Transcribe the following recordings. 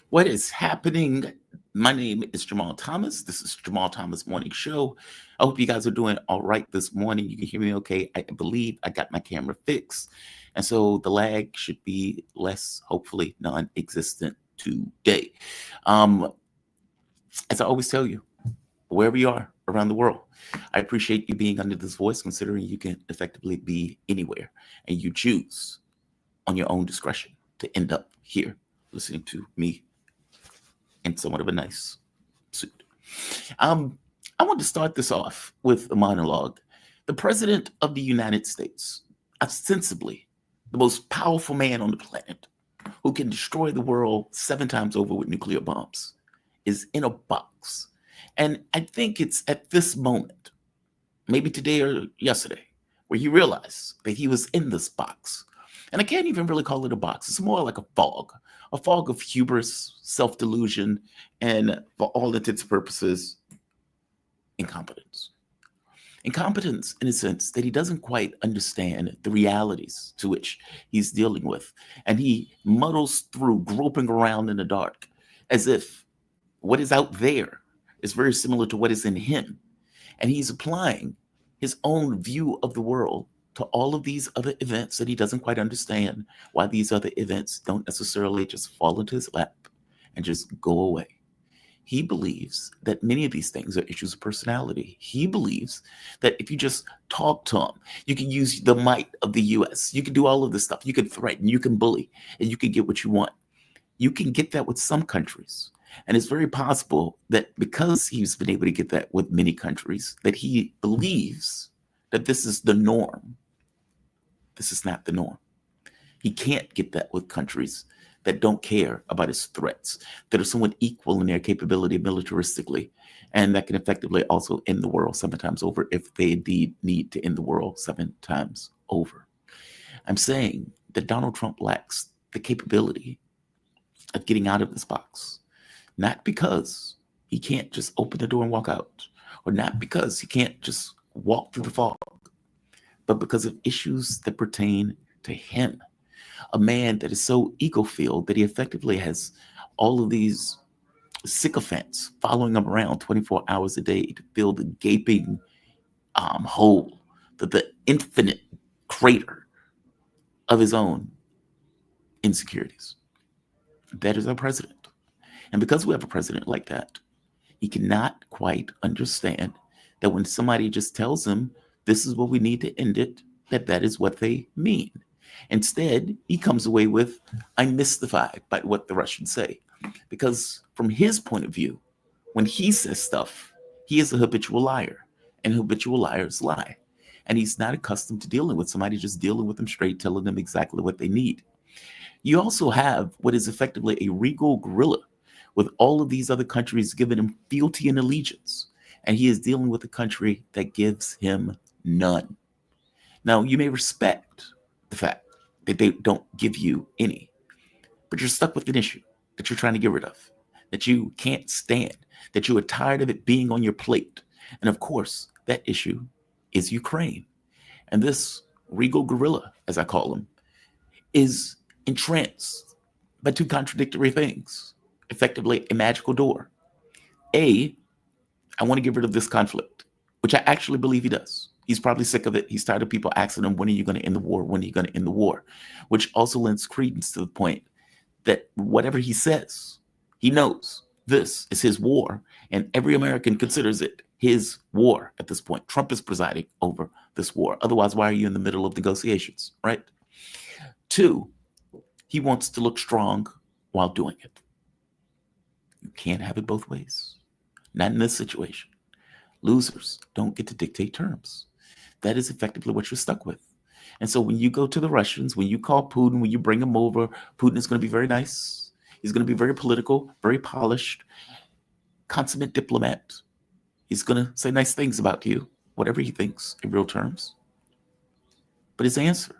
What is happening? My name is Jamal Thomas. This is Jamal Thomas Morning Show. I hope you guys are doing all right this morning. You can hear me okay. I believe I got my camera fixed. And so the lag should be less, hopefully non existent today. Um, as I always tell you, wherever you are around the world, I appreciate you being under this voice, considering you can effectively be anywhere and you choose on your own discretion to end up here listening to me in somewhat of a nice suit. Um, I want to start this off with a monologue. The President of the United States, ostensibly the most powerful man on the planet, who can destroy the world 7 times over with nuclear bombs, is in a box. And I think it's at this moment, maybe today or yesterday, where he realized that he was in this box. And I can't even really call it a box. It's more like a fog of hubris, self delusion, and for all intents and purposes, incompetence. Incompetence in a sense that he doesn't quite understand the realities to which he's dealing with. And he muddles through, groping around in the dark, as if what is out there is very similar to what is in him. And he's applying his own view of the world to all of these other events that he doesn't quite understand why these other events don't necessarily just fall into his lap and just go away. He believes that many of these things are issues of personality. He believes that if you just talk to him, you can use the might of the US. You can do all of this stuff. You can threaten, you can bully, and you can get what you want. You can get that with some countries. And it's very possible that because he's been able to get that with many countries, that he believes that this is the norm. This is not the norm. He can't get that with countries that don't care about his threats, that are somewhat equal in their capability militaristically, and that can effectively also end the world 7 times over if they indeed need to end the world 7 times over. I'm saying that Donald Trump lacks the capability of getting out of this box, not because he can't just open the door and walk out, or not because he can't just walk through the fog, but because of issues that pertain to him. A man that is so ego-filled that he effectively has all of these sycophants following him around 24 hours a day to fill the gaping hole, the infinite crater of his own insecurities. That is our president. And because we have a president like that, he cannot quite understand that when somebody just tells him this is what we need to end it, that is what they mean. Instead, he comes away with, I'm mystified by what the Russians say. Because from his point of view, when he says stuff, he is a habitual liar. And habitual liars lie. And he's not accustomed to dealing with somebody just dealing with them straight, telling them exactly what they need. You also have what is effectively a regal guerrilla with all of these other countries giving him fealty and allegiance. And he is dealing with a country that gives him none. Now, you may respect the fact that they don't give you any, but you're stuck with an issue that you're trying to get rid of, that you can't stand, that you are tired of it being on your plate. And of course, that issue is Ukraine. And this regal guerrilla, as I call him, is entranced by two contradictory things, effectively a magical door. A, I want to get rid of this conflict, which I actually believe he does. He's probably sick of it. He's tired of people asking him, when are you going to end the war? When are you going to end the war? Which also lends credence to the point that whatever he says, he knows this is his war, and every American considers it his war at this point. Trump is presiding over this war. Otherwise, why are you in the middle of negotiations, right? 2, he wants to look strong while doing it. You can't have it both ways. Not in this situation. Losers don't get to dictate terms. That is effectively what you're stuck with. And so when you go to the Russians, when you call Putin, when you bring him over, Putin is going to be very nice. He's going to be very political, very polished, consummate diplomat. He's going to say nice things about you, whatever he thinks in real terms. But his answer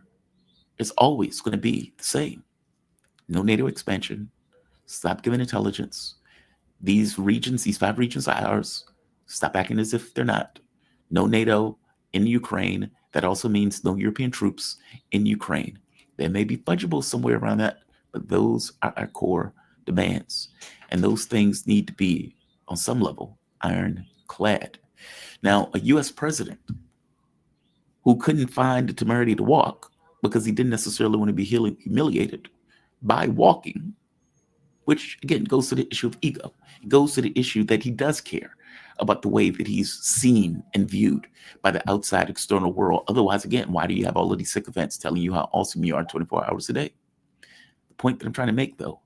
is always going to be the same. No NATO expansion. Stop giving intelligence. These regions, these 5 regions are ours. Stop acting as if they're not. No NATO in Ukraine. That also means no European troops in Ukraine. There may be fungible somewhere around that, but those are our core demands. And those things need to be, on some level, ironclad. Now, a U.S. president who couldn't find the temerity to walk because he didn't necessarily want to be humiliated by walking, which again goes to the issue of ego. It goes to the issue that he does care about the way that he's seen and viewed by the outside external world. Otherwise, again, why do you have all of these sycophants telling you how awesome you are 24 hours a day? The point that I'm trying to make, though,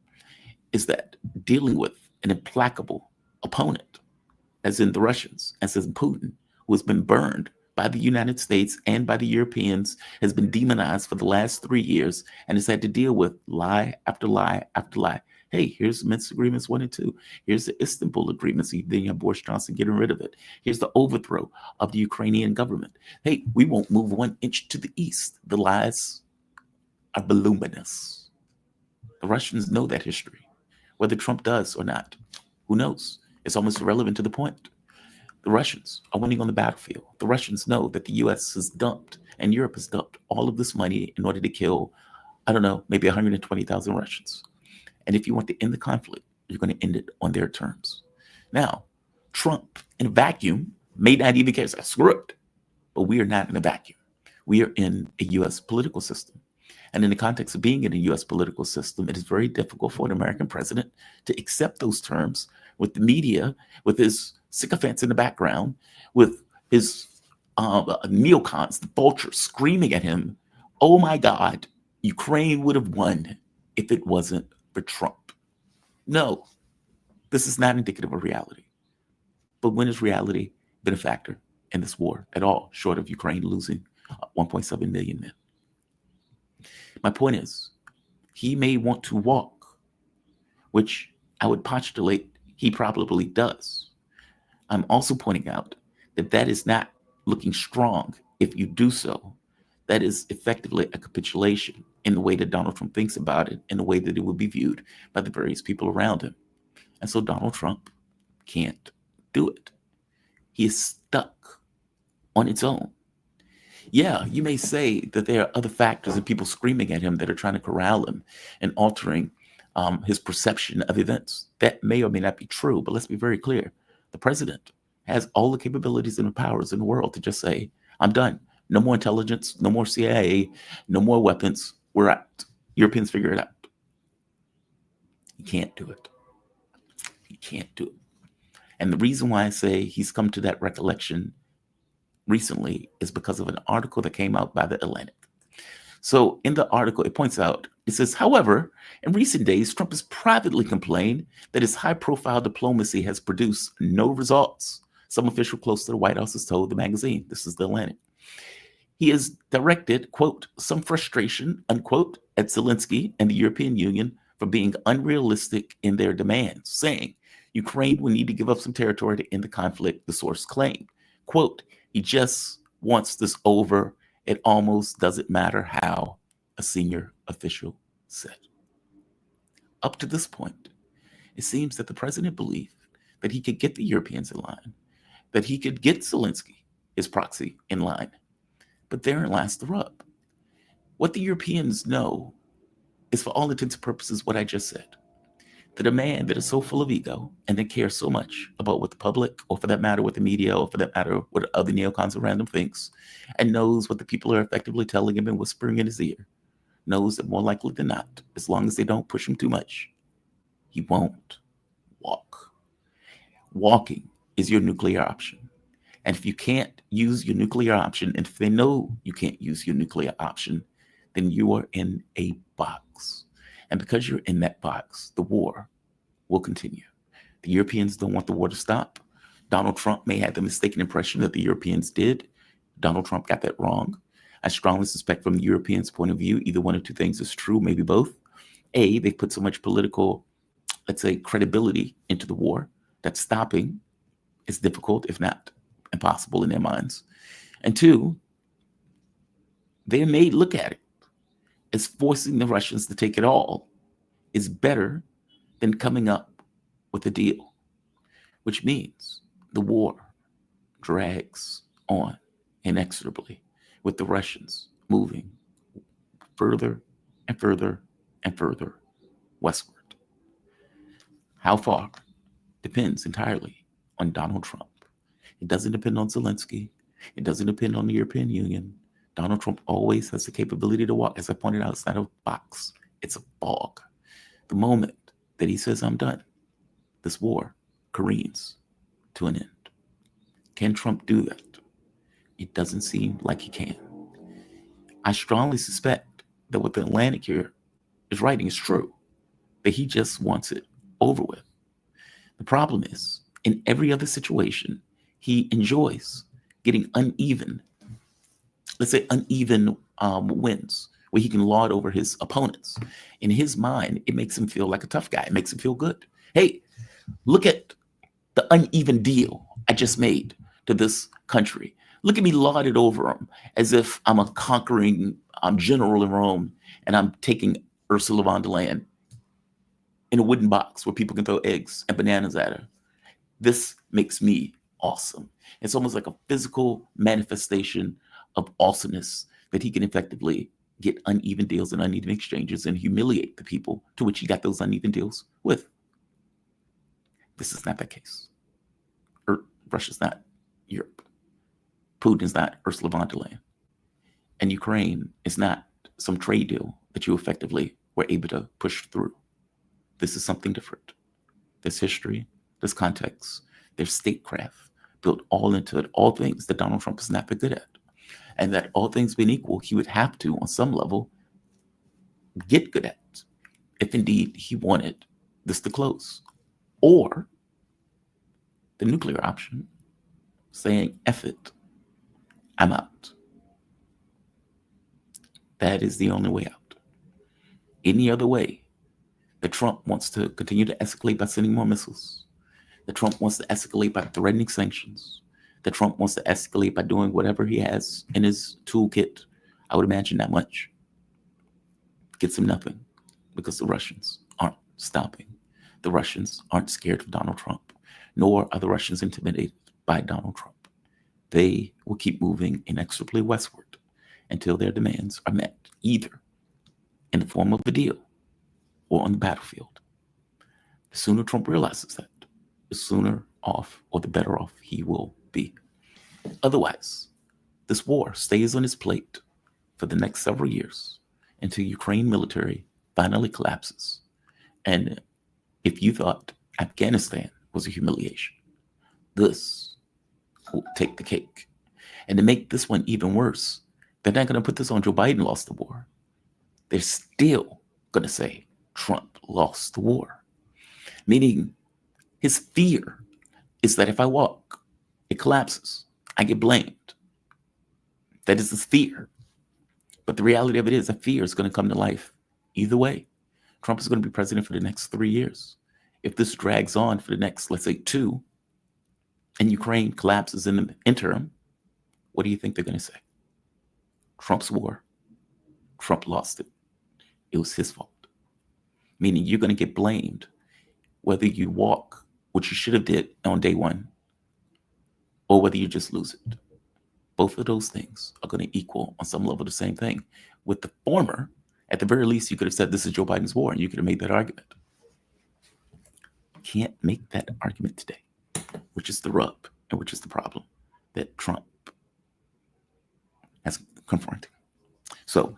is that dealing with an implacable opponent, as in the Russians, as in Putin, who has been burned by the United States and by the Europeans, has been demonized for the last 3 years, and has had to deal with lie after lie after lie. Hey, here's Minsk Agreements 1 and 2. Here's the Istanbul Agreements. Then you have Boris Johnson getting rid of it. Here's the overthrow of the Ukrainian government. Hey, we won't move 1 inch to the east. The lies are voluminous. The Russians know that history. Whether Trump does or not, who knows? It's almost irrelevant to the point. The Russians are winning on the battlefield. The Russians know that the U.S. has dumped and Europe has dumped all of this money in order to kill, I don't know, maybe 120,000 Russians. And if you want to end the conflict, you're going to end it on their terms. Now, Trump in a vacuum may not even care. Screw it. But we are not in a vacuum. We are in a U.S. political system. And in the context of being in a U.S. political system, it is very difficult for an American president to accept those terms with the media, with his sycophants in the background, with his neocons, the vultures screaming at him, oh my God, Ukraine would have won if it wasn't for Trump. No, this is not indicative of reality. But when has reality been a factor in this war at all, short of Ukraine losing 1.7 million men? My point is, he may want to walk, which I would postulate he probably does. I'm also pointing out that that is not looking strong if you do so. That is effectively a capitulation in the way that Donald Trump thinks about it, in the way that it would be viewed by the various people around him. And so Donald Trump can't do it. He is stuck on its own. Yeah, you may say that there are other factors and people screaming at him that are trying to corral him and altering his perception of events. That may or may not be true, but let's be very clear. The president has all the capabilities and the powers in the world to just say, I'm done. No more intelligence, no more CIA, no more weapons. We're out. Europeans figure it out. He can't do it. He can't do it. And the reason why I say he's come to that recollection recently is because of an article that came out by the Atlantic. So in the article, it points out, it says, however, in recent days, Trump has privately complained that his high-profile diplomacy has produced no results. Some official close to the White House has told the magazine, this is the Atlantic. He has directed, quote, some frustration, unquote, at Zelensky and the European Union for being unrealistic in their demands, saying Ukraine will need to give up some territory to end the conflict, the source claimed. Quote, he just wants this over. It almost doesn't matter how, a senior official said. Up to this point, it seems that the president believed that he could get the Europeans in line, that he could get Zelensky, his proxy, in line. But therein lies the rub. What the Europeans know is, for all intents and purposes, what I just said. That a man that is so full of ego and that cares so much about what the public, or for that matter, what the media, or for that matter, what other neocons around him thinks, and knows what the people are effectively telling him and whispering in his ear, knows that more likely than not, as long as they don't push him too much, he won't walk. Walking is your nuclear option. And if you can't use your nuclear option, and if they know you can't use your nuclear option, then you are in a box. And because you're in that box, the war will continue. The Europeans don't want the war to stop. Donald Trump may have the mistaken impression that the Europeans did. Donald Trump got that wrong. I strongly suspect from the Europeans' point of view, either one or two things is true, maybe both. A, they put so much political, let's say, credibility into the war that stopping is difficult, if not impossible in their minds. And two, they may look at it as forcing the Russians to take it all is better than coming up with a deal, which means the war drags on inexorably with the Russians moving further and further and further westward. How far depends entirely on Donald Trump. It doesn't depend on Zelensky. It doesn't depend on the European Union. Donald Trump always has the capability to walk, as I pointed out, it's not a box, it's a fog. The moment that he says, I'm done, this war careens to an end. Can Trump do that? It doesn't seem like he can. I strongly suspect that what the Atlantic here is writing is true, that he just wants it over with. The problem is, in every other situation, he enjoys getting uneven, let's say uneven wins, where he can lord over his opponents. In his mind, it makes him feel like a tough guy. It makes him feel good. Hey, look at the uneven deal I just made to this country. Look at me lauded over him as if I'm a conquering general in Rome and I'm taking Ursula von der Leyen in a wooden box where people can throw eggs and bananas at her. This makes me awesome. It's almost like a physical manifestation of awesomeness that he can effectively get uneven deals and uneven exchanges and humiliate the people to which he got those uneven deals with. This is not that case. Russia's not Europe. Putin is not Ursula von der Leyen. And Ukraine is not some trade deal that you effectively were able to push through. This is something different. There's history, there's context, there's statecraft built all into it, all things that Donald Trump is not very good at. And that all things being equal, he would have to, on some level, get good at, if indeed he wanted this to close. Or the nuclear option, saying, F it, I'm out. That is the only way out. Any other way that Trump wants to continue to escalate by sending more missiles, that Trump wants to escalate by threatening sanctions, that Trump wants to escalate by doing whatever he has in his toolkit, I would imagine that much gets him nothing, because the Russians aren't stopping. The Russians aren't scared of Donald Trump, nor are the Russians intimidated by Donald Trump. They will keep moving inexorably westward until their demands are met, either in the form of a deal or on the battlefield. The sooner Trump realizes that, the sooner off or the better off he will be. Otherwise, this war stays on his plate for the next several years until Ukraine military finally collapses. And if you thought Afghanistan was a humiliation, this will take the cake. And to make this one even worse, they're not going to put this on Joe Biden lost the war. They're still going to say Trump lost the war. Meaning his fear is that if I walk, it collapses. I get blamed. That is his fear. But the reality of it is that fear is going to come to life either way. Trump is going to be president for the next 3 years. If this drags on for the next, let's say, 2, and Ukraine collapses in the interim, what do you think they're going to say? Trump's war. Trump lost it. It was his fault. Meaning you're going to get blamed whether you walk, which you should have did on day 1, or whether you just lose it. Both of those things are going to equal on some level the same thing. With the former, at the very least, you could have said this is Joe Biden's war, and you could have made that argument. Can't make that argument today, which is the rub and which is the problem that Trump has confronted. So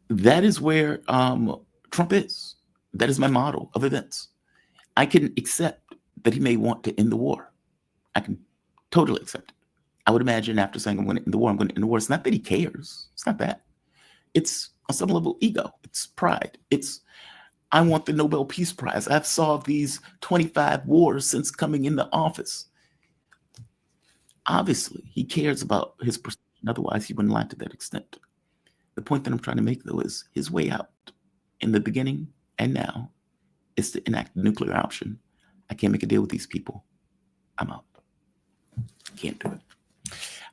that is where Trump is. That is my model of events. I can accept that he may want to end the war. I can totally accept it. I would imagine after saying I'm going to end the war, I'm going to end the war. It's not that he cares. It's not that. It's on some level ego. It's pride. It's I want the Nobel Peace Prize. I've solved these 25 wars since coming into office. Obviously, he cares about his perception. Otherwise, he wouldn't lie to that extent. The point that I'm trying to make, though, is his way out in the beginning and now is to enact the nuclear option. I can't make a deal with these people. I'm out. Can't do it.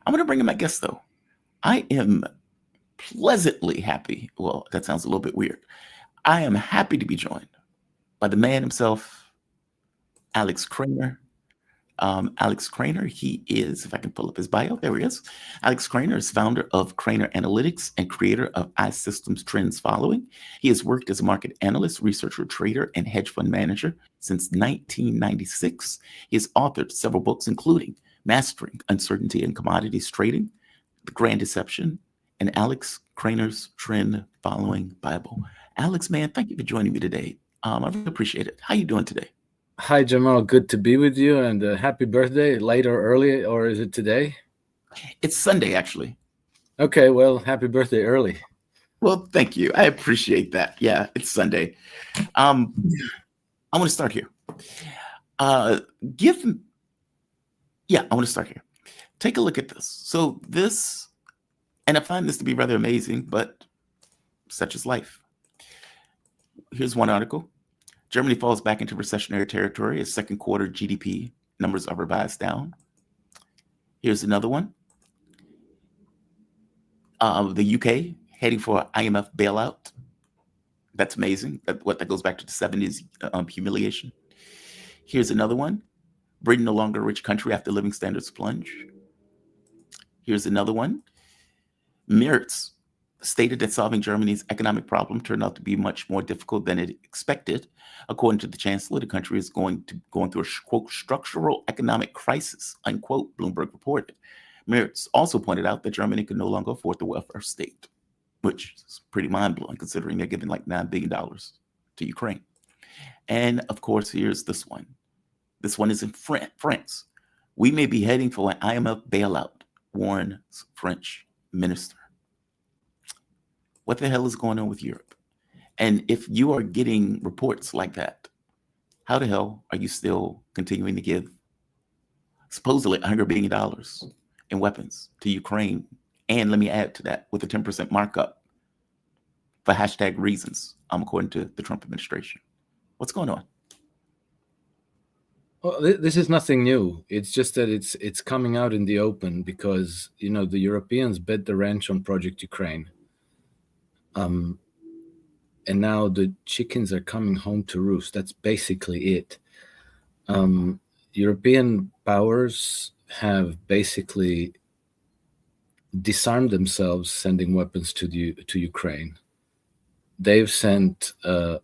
I'm going to bring in my guest, though. I am pleasantly happy. Well, that sounds a little bit weird. I am happy to be joined by the man himself, Alex Krainer. Alex Krainer, he is, if I can pull up his bio, there he is. Alex Krainer is founder of Krainer Analytics and creator of iSystems Trends Following. He has worked as a market analyst, researcher, trader, and hedge fund manager since 1996. He has authored several books, including Mastering Uncertainty in Commodities Trading, The Grand Deception, and Alex Krainer's Trend Following Bible. Alex, man, thank you for joining me today. I really appreciate it. How you doing today? Hi, Jamal. Good to be with you, and happy birthday, late or early, or is it today? It's Sunday, actually. Okay, well, happy birthday early. Well, thank you. I appreciate that. Yeah, it's Sunday. I want to start here. I want to start here. Take a look at this. So this, and I find this to be rather amazing, but such is life. Here's one article. Germany falls back into recessionary territory as second quarter GDP numbers are revised down. Here's another one. The UK heading for IMF bailout. That's amazing. That goes back to the 70s humiliation. Here's another one. Britain no longer a rich country after living standards plunge. Here's another one. Merz stated that solving Germany's economic problem turned out to be much more difficult than it expected. According to the chancellor, the country is going through a, quote, structural economic crisis, unquote, Bloomberg reported. Merz also pointed out that Germany could no longer afford the welfare state, which is pretty mind-blowing considering they're giving like $9 billion to Ukraine. And of course, here's this one. This one is in France. We may be heading for an IMF bailout, warns French minister. What the hell is going on with Europe? And if you are getting reports like that, how the hell are you still continuing to give supposedly $100 billion in weapons to Ukraine? And let me add to that, with a 10% markup for hashtag reasons, according to the Trump administration. What's going on? Well, this is nothing new. It's just that it's coming out in the open because, the Europeans bet the ranch on Project Ukraine. And now the chickens are coming home to roost. That's basically it. European powers have basically disarmed themselves, sending weapons to Ukraine. They've sent, I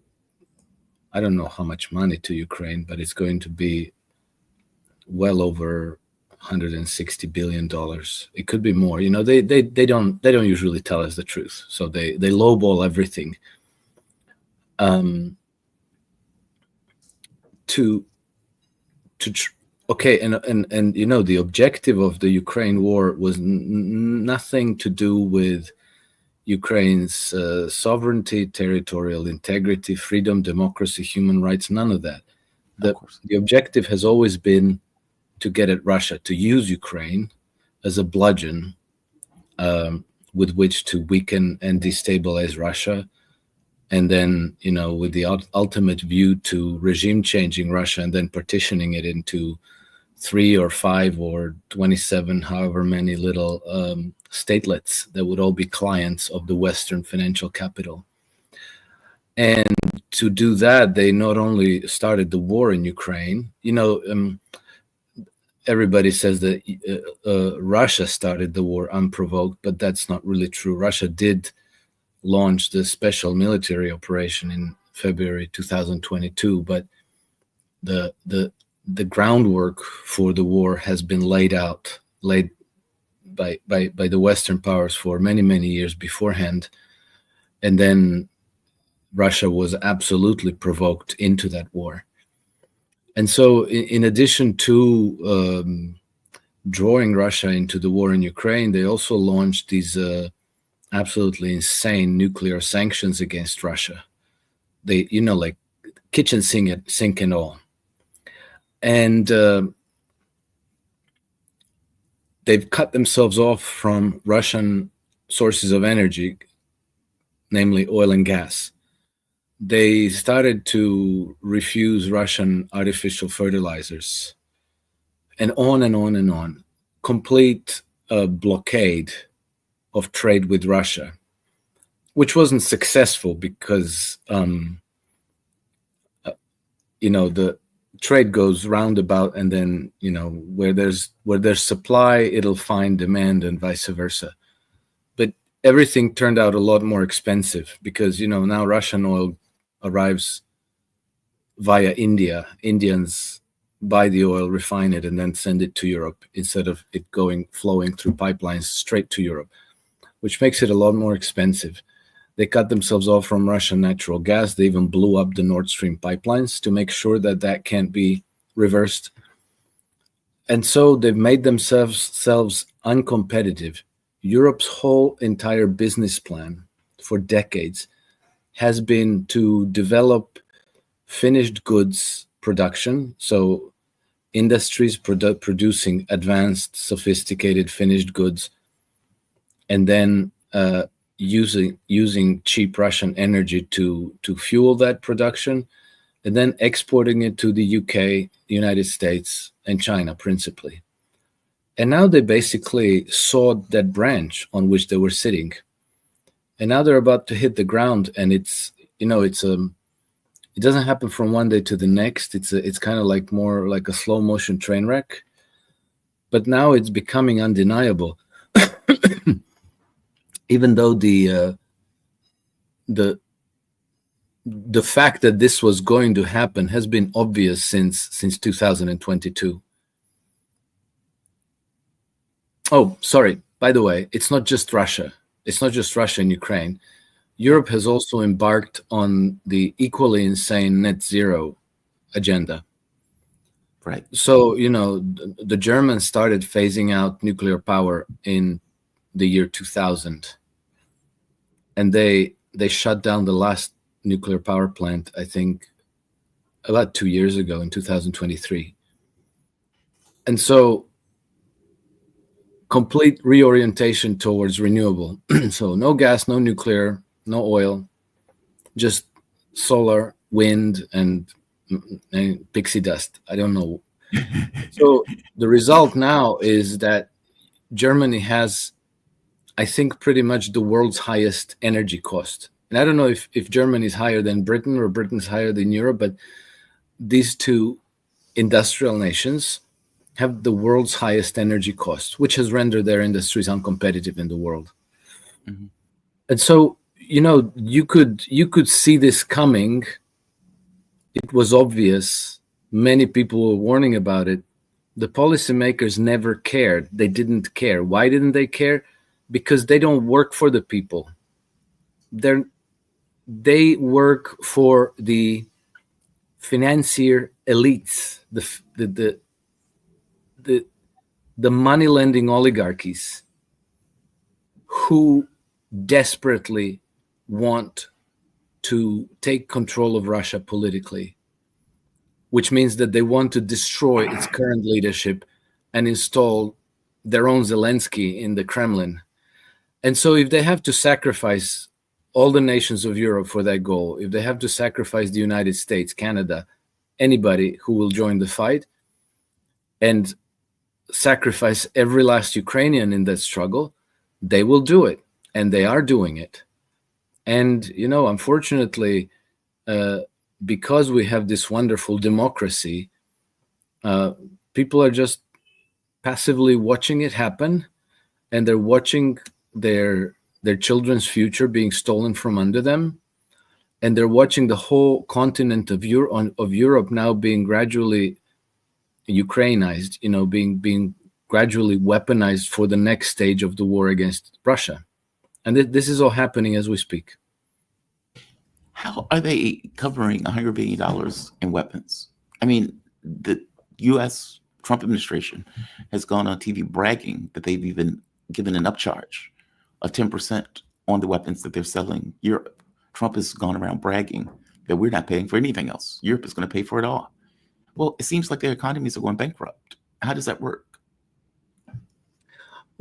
don't know how much money to Ukraine, but it's going to be well over $160 billion. It could be more. They don't usually tell us the truth, so they lowball everything. Okay, and the objective of the Ukraine war was nothing to do with Ukraine's sovereignty, territorial integrity, freedom, democracy, human rights, none of that. The objective has always been to get at Russia, to use Ukraine as a bludgeon with which to weaken and destabilize Russia. And then, with the ultimate view to regime changing Russia and then partitioning it into 3 or 5 or 27, however many little statelets that would all be clients of the Western financial capital. And to do that, they not only started the war in Ukraine, everybody says that Russia started the war unprovoked, but that's not really true. Russia did launch the special military operation in February 2022, but the groundwork for the war has been laid by the Western powers for many, many years beforehand. And then Russia was absolutely provoked into that war. And so in addition to drawing Russia into the war in Ukraine, they also launched these absolutely insane nuclear sanctions against Russia. They, like kitchen sink and all. And they've cut themselves off from Russian sources of energy, namely oil and gas. They started to refuse Russian artificial fertilizers, and on and on and on. Complete blockade of trade with Russia, which wasn't successful because, the trade goes roundabout, and then where there's supply, it'll find demand, and vice versa. But everything turned out a lot more expensive because now Russian oil arrives via India. Indians buy the oil, refine it, and then send it to Europe instead of it flowing through pipelines straight to Europe, which makes it a lot more expensive. They cut themselves off from Russian natural gas. They even blew up the Nord Stream pipelines to make sure that can't be reversed. And so they've made themselves uncompetitive. Europe's whole entire business plan for decades has been to develop finished goods production, so industries producing advanced, sophisticated finished goods, and then using cheap Russian energy to fuel that production, and then exporting it to the UK, United States, and China principally. And now they basically sawed that branch on which they were sitting, and now they're about to hit the ground. And it doesn't happen from one day to the next. It's kind of like more like a slow motion train wreck. But now it's becoming undeniable. Even though the fact that this was going to happen has been obvious since 2022. Oh, sorry. By the way, it's not just Russia. It's not just Russia and Ukraine. Europe has also embarked on the equally insane net zero agenda. Right. So, the Germans started phasing out nuclear power in the year 2000. And they shut down the last nuclear power plant, I think, about 2 years ago in 2023. And so complete reorientation towards renewable. So no gas, no nuclear, no oil, just solar, wind, and pixie dust. I don't know. So the result now is that Germany has, I think, pretty much the world's highest energy cost. And I don't know if Germany is higher than Britain or Britain's higher than Europe, but these two industrial nations have the world's highest energy cost, which has rendered their industries uncompetitive in the world. Mm-hmm. And so, you could see this coming. It was obvious. Many people were warning about it. The policymakers never cared. They didn't care. Why didn't they care? Because they don't work for the people. They work for the financier elites, the money lending oligarchies who desperately want to take control of Russia politically, which means that they want to destroy its current leadership and install their own Zelensky in the Kremlin. And so if they have to sacrifice all the nations of Europe for that goal, if they have to sacrifice the United States, Canada, anybody who will join the fight, and sacrifice every last Ukrainian in that struggle, they will do it. And they are doing it. And, unfortunately, because we have this wonderful democracy, people are just passively watching it happen, and they're watching their children's future being stolen from under them, and they're watching the whole continent of Europe now being gradually Ukrainized, being gradually weaponized for the next stage of the war against Russia. And this is all happening as we speak. How are they covering $100 billion in weapons? I mean, the U.S. Trump administration has gone on TV bragging that they've even given an upcharge of 10% on the weapons that they're selling Europe. Trump has gone around bragging that we're not paying for anything else. Europe is going to pay for it all. Well, it seems like their economies are going bankrupt. How does that work?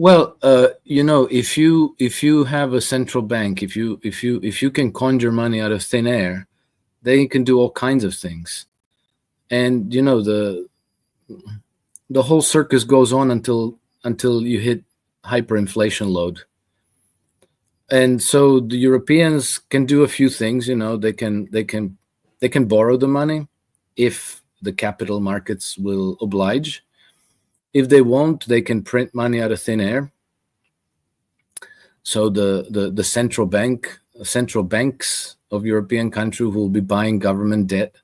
Well, if you have a central bank, if you can conjure money out of thin air, then you can do all kinds of things. And the whole circus goes on until you hit hyperinflation load. And so the Europeans can do a few things. They can borrow the money if the capital markets will oblige. If they won't, they can print money out of thin air. So the central banks of European countries will be buying government debt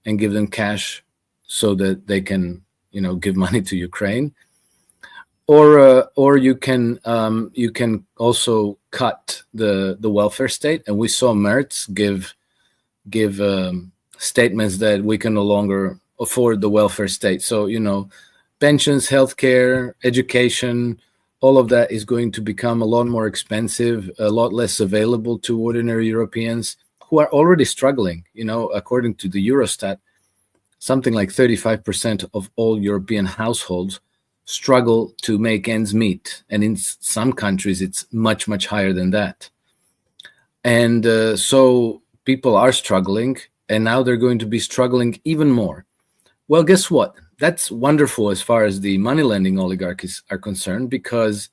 and give them cash so that they can, give money to Ukraine. Or you can also cut the welfare state, and we saw Merz give statements that we can no longer afford the welfare state. So pensions, healthcare, education, all of that is going to become a lot more expensive, a lot less available to ordinary Europeans who are already struggling. According to the Eurostat, something like 35% of all European households struggle to make ends meet. And in some countries, it's much, much higher than that. And so people are struggling, and now they're going to be struggling even more. Well, guess what? That's wonderful as far as the money lending oligarchies are concerned, because,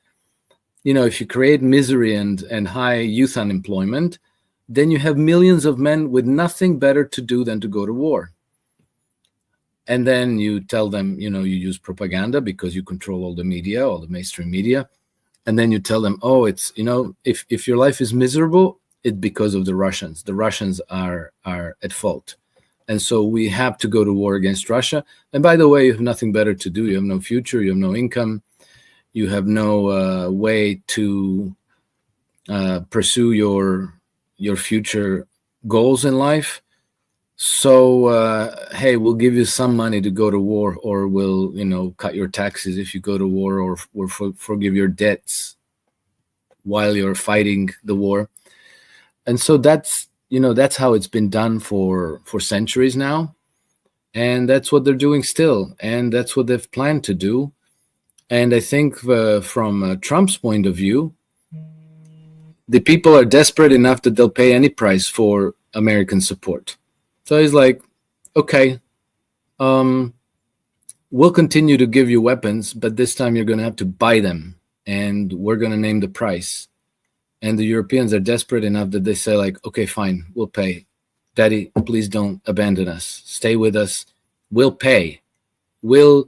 if you create misery and high youth unemployment, then you have millions of men with nothing better to do than to go to war. And then you tell them, you use propaganda because you control all the media, all the mainstream media. And then you tell them, oh, it's, if your life is miserable, it's because of the Russians. The Russians are at fault. And so we have to go to war against Russia. And by the way, you have nothing better to do. You have no future. You have no income. You have no way to pursue your future goals in life. So, hey, we'll give you some money to go to war, or we'll, cut your taxes if you go to war, or forgive your debts while you're fighting the war. And so that's how it's been done for centuries now. And that's what they're doing still. And that's what they've planned to do. And I think from Trump's point of view, the people are desperate enough that they'll pay any price for American support. So he's like, okay, we'll continue to give you weapons, but this time you're going to have to buy them, and we're going to name the price. And the Europeans are desperate enough that they say, like, okay, fine, we'll pay. Daddy, please don't abandon us. Stay with us. We'll pay. We'll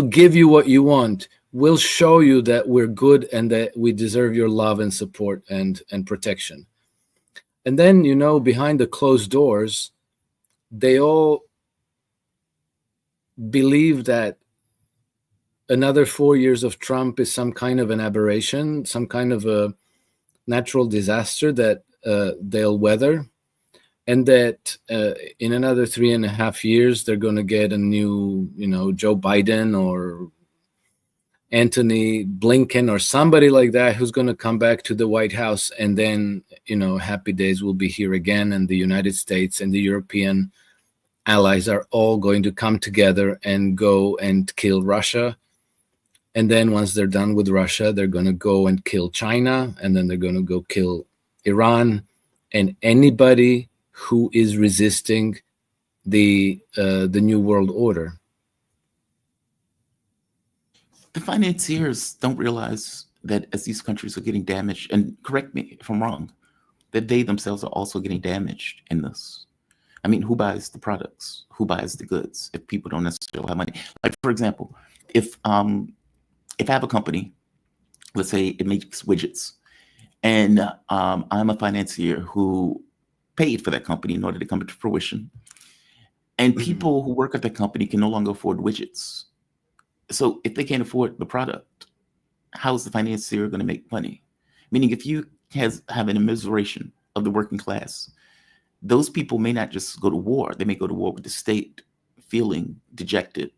give you what you want. We'll show you that we're good and that we deserve your love and support and protection. And then, behind the closed doors, they all believe that another 4 years of Trump is some kind of an aberration, some kind of a natural disaster that they'll weather, and that in another 3.5 years, they're going to get a new, Joe Biden or Anthony Blinken or somebody like that who's going to come back to the White House, and then, happy days will be here again, and the United States and the European allies are all going to come together and go and kill Russia. And then once they're done with Russia, they're going to go and kill China, and then they're going to go kill Iran and anybody who is resisting the New World Order. The financiers don't realize that as these countries are getting damaged, and correct me if I'm wrong, that they themselves are also getting damaged in this. I mean, who buys the products? Who buys the goods if people don't necessarily have money? Like, for example, if I have a company, let's say it makes widgets, and I'm a financier who paid for that company in order to come to fruition, and people who work at that company can no longer afford widgets. So if they can't afford the product, how is the financier going to make money? Meaning, if you have an immiseration of the working class, those people may not just go to war. They may go to war with the state, feeling dejected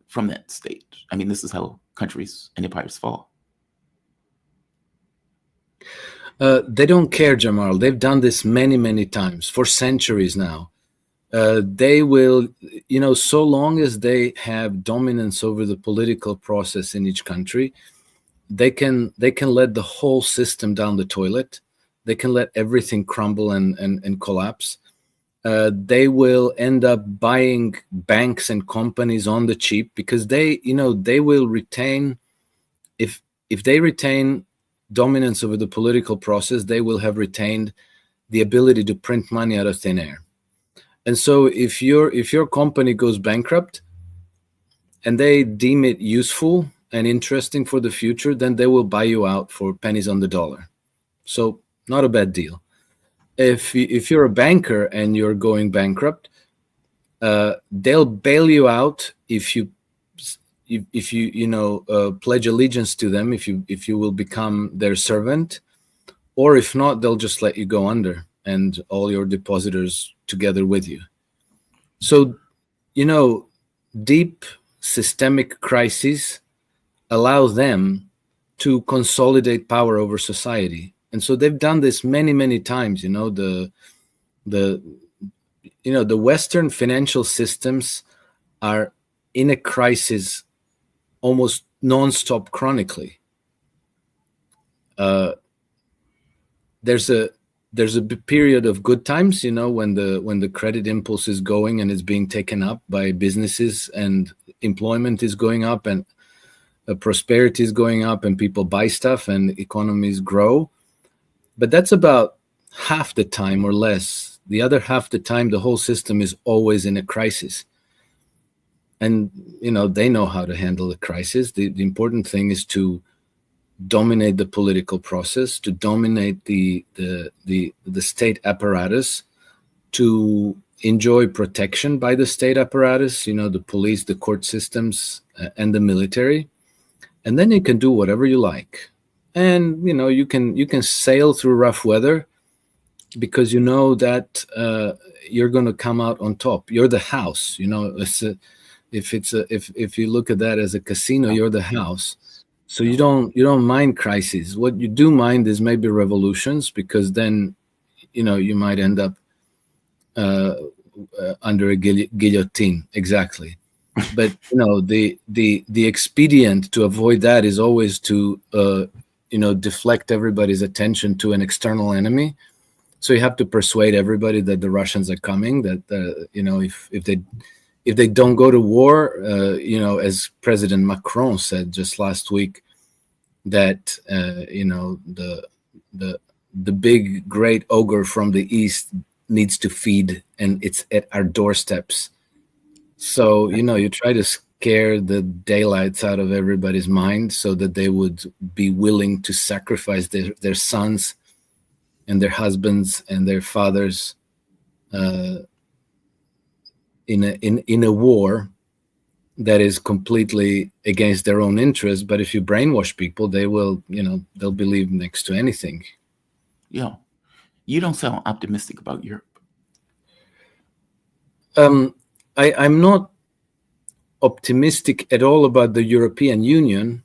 from that state. I mean, this is how countries and empires fall. They don't care, Jamal. They've done this many, many times for centuries now. They will, so long as they have dominance over the political process in each country, they can let the whole system down the toilet. They can let everything crumble and collapse. They will end up buying banks and companies on the cheap because they will retain, if they retain dominance over the political process, they will have retained the ability to print money out of thin air. And so if your company goes bankrupt and they deem it useful and interesting for the future, then they will buy you out for pennies on the dollar. So not a bad deal. If you're a banker and you're going bankrupt, they'll bail you out if you pledge allegiance to them, if you will become their servant, or if not, they'll just let you go under and all your depositors together with you. So, deep systemic crises allow them to consolidate power over society. And so they've done this many, many times. The Western financial systems are in a crisis almost non-stop chronically. There's a period of good times, when the credit impulse is going and it's being taken up by businesses, and employment is going up, and prosperity is going up, and people buy stuff and economies grow. But that's about half the time or less. The other half the time, the whole system is always in a crisis. And, they know how to handle the crisis. The important thing is to dominate the political process, to dominate the state apparatus, to enjoy protection by the state apparatus, the police, the court systems, and the military. And then you can do whatever you like. And, you can sail through rough weather because you know that you're going to come out on top. You're the house, if you look at that as a casino, you're the house. So you don't mind crises. What you do mind is maybe revolutions, because then, you might end up under a guillotine. Exactly. But the expedient to avoid that is always to deflect everybody's attention to an external enemy. So you have to persuade everybody that the Russians are coming. That if they don't go to war, as President Macron said just last week, that the big great ogre from the east needs to feed, and it's at our doorsteps. So you try to scare the daylights out of everybody's mind so that they would be willing to sacrifice their sons and their husbands and their fathers in a war that is completely against their own interests. But if you brainwash people, they will, they'll believe next to anything. Yeah. You don't sound optimistic about Europe. I'm not optimistic at all about the European Union.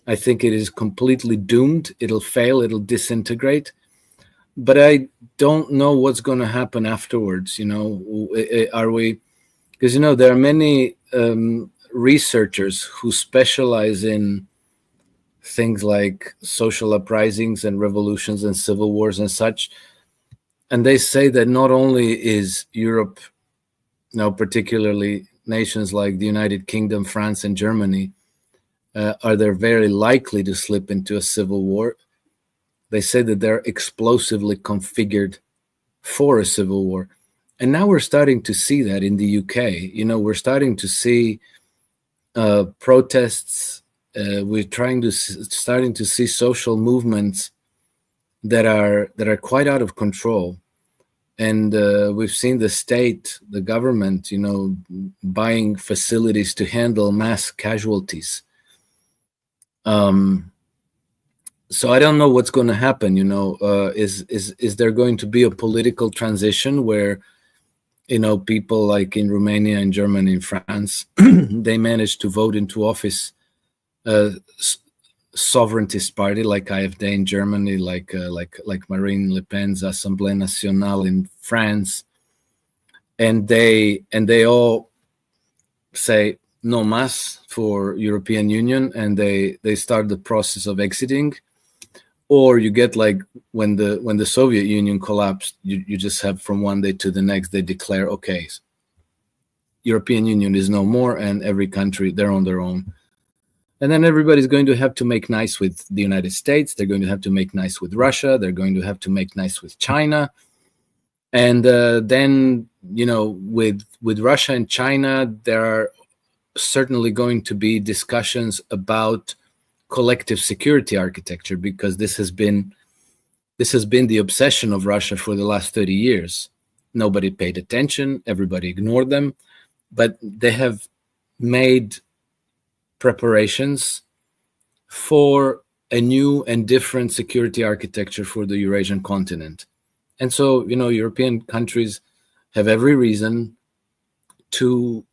I think it is completely doomed. It'll fail. It'll disintegrate. But I don't know what's going to happen afterwards. Are we? Because there are many researchers who specialize in things like social uprisings and revolutions and civil wars and such, and they say that not only is Europe, particularly nations like the United Kingdom, France, and Germany, are they very likely to slip into a civil war. They say that they're explosively configured for a civil war. And now we're starting to see that in the UK. We're starting to see protests. We're starting to see social movements that are quite out of control. And we've seen the state, the government, buying facilities to handle mass casualties. So I don't know what's going to happen. Is there going to be a political transition where, people like in Romania and Germany and France, they managed to vote into office sovereigntist party like AfD in Germany, like Marine Le Pen's Assemblée Nationale in France, and they all say no mas for European Union, and they start the process of exiting. Or you get like when the Soviet Union collapsed, you just have from one day to the next, they declare, okay, European Union is no more, and every country, they're on their own. And then everybody's going to have to make nice with the United States. They're going to have to make nice with Russia. They're going to have to make nice with China. And then, with Russia and China, there are certainly going to be discussions about collective security architecture, because this has been the obsession of Russia for the last 30 years. Nobody paid attention, everybody ignored them, but they have made preparations for a new and different security architecture for the Eurasian continent. And so, European countries have every reason to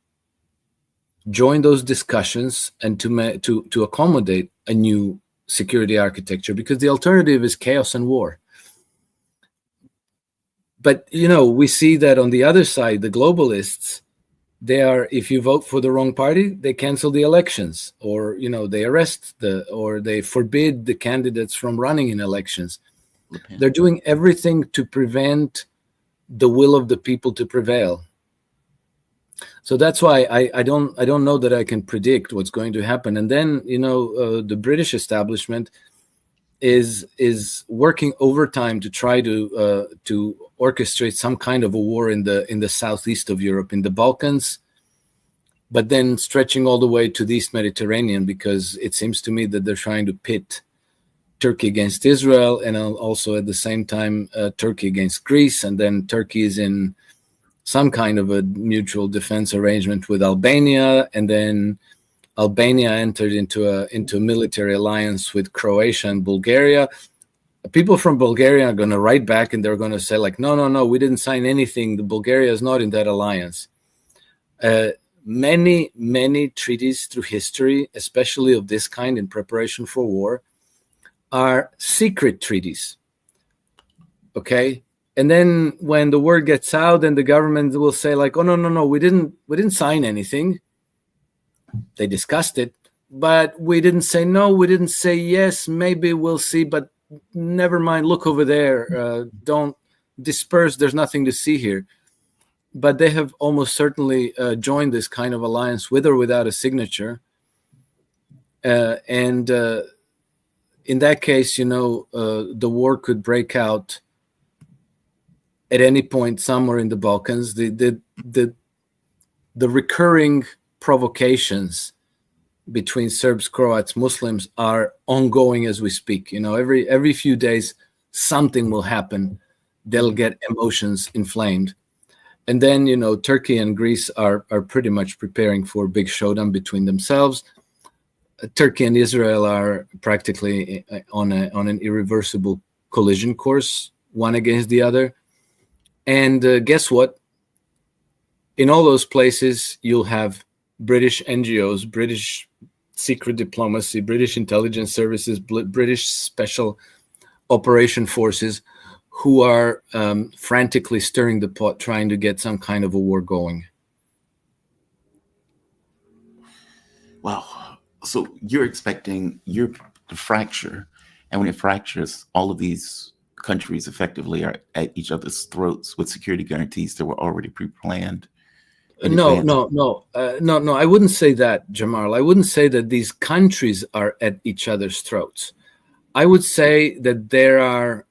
join those discussions and to accommodate a new security architecture, because the alternative is chaos and war. But we see that on the other side, the globalists, if you vote for the wrong party, they cancel the elections, or they arrest or they forbid the candidates from running in elections. They're doing everything to prevent the will of the people to prevail. So that's why I don't know that I can predict what's going to happen. And then the British establishment is working overtime to try to orchestrate some kind of a war in the southeast of Europe, in the Balkans, but then stretching all the way to the East Mediterranean, because it seems to me that they're trying to pit Turkey against Israel, and also at the same time Turkey against Greece, and then Turkey is in some kind of a mutual defense arrangement with Albania, and then Albania entered into a military alliance with Croatia and Bulgaria. People from Bulgaria are going to write back, and they're going to say, like, no, we didn't sign anything. The Bulgaria is not in that alliance. Many treaties through history, especially of this kind in preparation for war, are secret treaties. Okay? And then when the word gets out, and the government will say, like, oh, no, we didn't sign anything. They discussed it, but we didn't say no, we didn't say yes, maybe we'll see, but never mind, look over there, don't disperse, there's nothing to see here. But they have almost certainly joined this kind of alliance, with or without a signature. And in that case, the war could break out at any point somewhere in the Balkans. The recurring provocations between Serbs, Croats, Muslims are ongoing as we speak. Every few days something will happen. They'll get emotions inflamed. And then, Turkey and Greece are pretty much preparing for a big showdown between themselves. Turkey and Israel are practically on an irreversible collision course, one against the other. And guess what? In all those places, you'll have British NGOs, British secret diplomacy, British intelligence services, British special operation forces, who are frantically stirring the pot, trying to get some kind of a war going. Wow. So you're expecting Europe to fracture, and when it fractures, all of these countries effectively are at each other's throats with security guarantees that were already pre-planned. No. I wouldn't say that, Jamal. I wouldn't say that these countries are at each other's throats. I would say that there are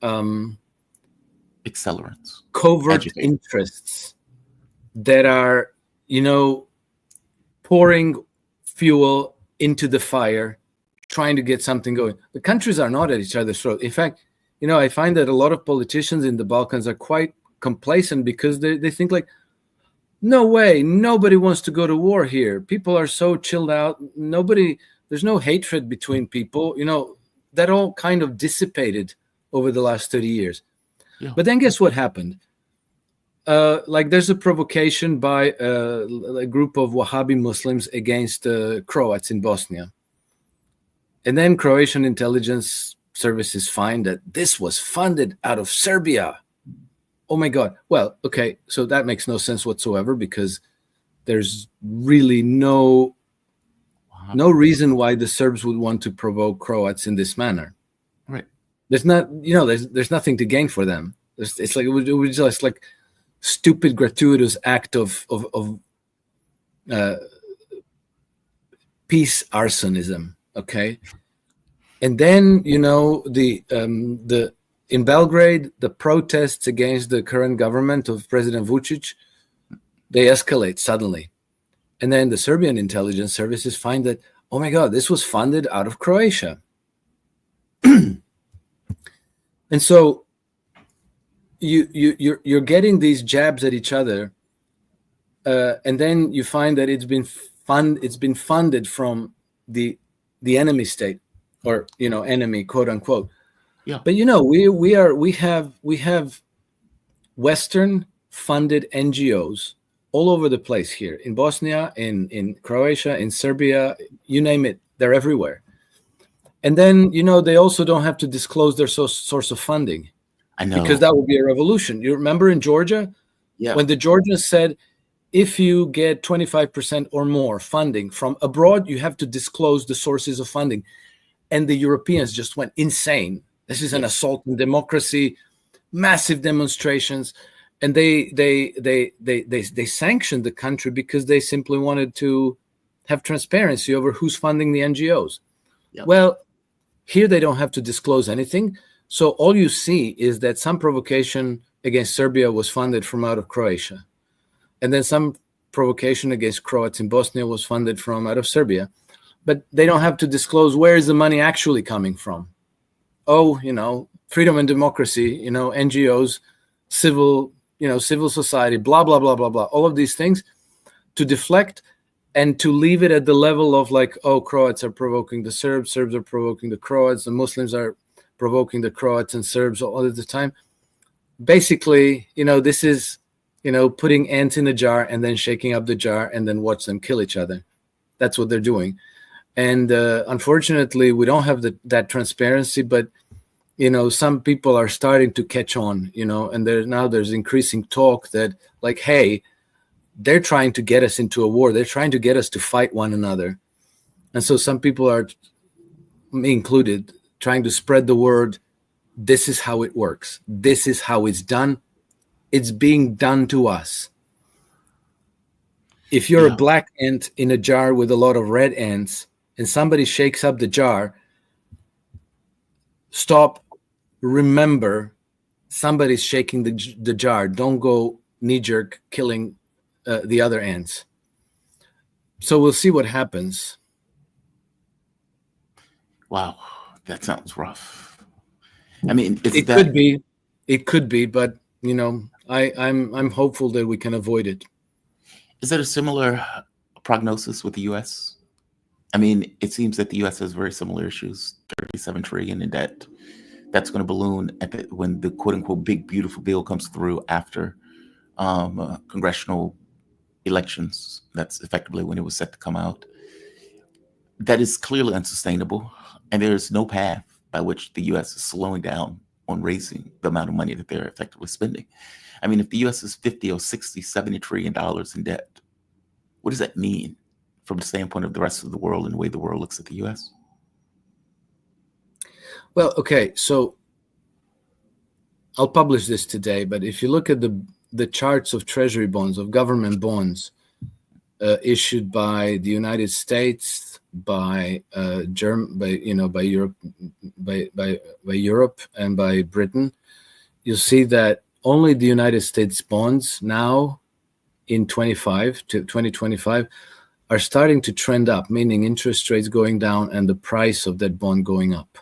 accelerants, covert interests that are, pouring fuel into the fire, trying to get something going. The countries are not at each other's throat. In fact, I find that a lot of politicians in the Balkans are quite complacent, because they think, like, no way, nobody wants to go to war here. People are so chilled out. There's no hatred between people. That all kind of dissipated over the last 30 years. Yeah. But then guess what happened? There's a provocation by a group of Wahhabi Muslims against Croats in Bosnia. And then Croatian intelligence services find that this was funded out of Serbia. Oh my God. Well, okay, so that makes no sense whatsoever, because there's really no reason why the Serbs would want to provoke Croats in this manner. Right. There's not, there's nothing to gain for them. It's like, it was just like stupid, gratuitous act of peace arsonism. Okay. And then, the in Belgrade, the protests against the current government of President Vučić, they escalate suddenly. And then the Serbian intelligence services find that, oh my God, this was funded out of Croatia. And so you're getting these jabs at each other, and then you find that it's been funded from the enemy state, or enemy, quote unquote. Yeah. But we have Western funded NGOs all over the place here in Bosnia, in Croatia, in Serbia, you name it, they're everywhere. And then, they also don't have to disclose their source of funding. I know. Because that would be a revolution. You remember in Georgia? Yeah. When the Georgians said, if you get 25% or more funding from abroad, you have to disclose the sources of funding. And the Europeans just went insane. This is an assault on democracy, massive demonstrations. And they sanctioned the country because they simply wanted to have transparency over who's funding the NGOs. Yep. Well, here they don't have to disclose anything. So all you see is that some provocation against Serbia was funded from out of Croatia. And then some provocation against Croats in Bosnia was funded from out of Serbia. But they don't have to disclose where is the money actually coming from. Oh, freedom and democracy, NGOs, civil society, blah, blah, blah, blah, blah. All of these things to deflect and to leave it at the level of like, oh, Croats are provoking the Serbs, Serbs are provoking the Croats, the Muslims are provoking the Croats and Serbs all of the time. Basically, this is, putting ants in a jar and then shaking up the jar and then watch them kill each other. That's what they're doing. And unfortunately, we don't have that transparency, but, some people are starting to catch on, and there's increasing talk that like, hey, they're trying to get us into a war. They're trying to get us to fight one another. And so some people are, me included, trying to spread the word. This is how it works. This is how it's done. It's being done to us. If you're a black ant in a jar with a lot of red ants and somebody shakes up the jar, stop, remember, somebody's shaking the jar. Don't go knee-jerk killing the other ants. So we'll see what happens. Wow, that sounds rough. I mean, it could be, but I'm hopeful that we can avoid it. Is that a similar prognosis with the U.S.? I mean, it seems that the U.S. has very similar issues. 37 trillion in debt. That's going to balloon when the quote unquote big beautiful bill comes through after congressional elections. That's effectively when it was set to come out. That is clearly unsustainable, and there is no path by which the U.S. is slowing down on raising the amount of money that they're effectively spending. I mean, if the U.S. is 50 or 60, $70 trillion in debt, what does that mean from the standpoint of the rest of the world and the way the world looks at the U.S.? Well, okay, so I'll publish this today, but if you look at the charts of treasury bonds, of government bonds issued by the United States, by Europe and by Britain, you'll see that only the United States bonds now in 2025 are starting to trend up, meaning interest rates going down and the price of that bond going up.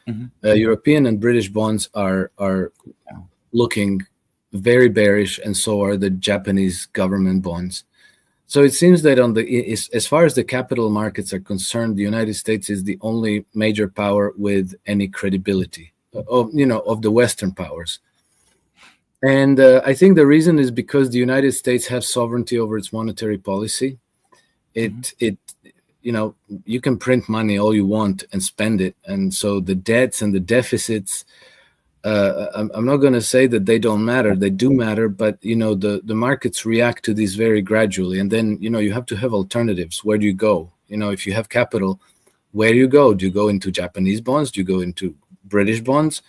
Mm-hmm. European and British bonds are looking very bearish, and so are the Japanese government bonds. So it seems that as far as the capital markets are concerned, the United States is the only major power with any credibility of the Western powers. And I think the reason is because the United States has sovereignty over its monetary policy. You can print money all you want and spend it. And so the debts and the deficits, I'm not going to say that they don't matter. They do matter, but, the markets react to these very gradually. And then, you have to have alternatives. Where do you go? If you have capital, where do you go? Do you go into Japanese bonds? Do you go into British bonds?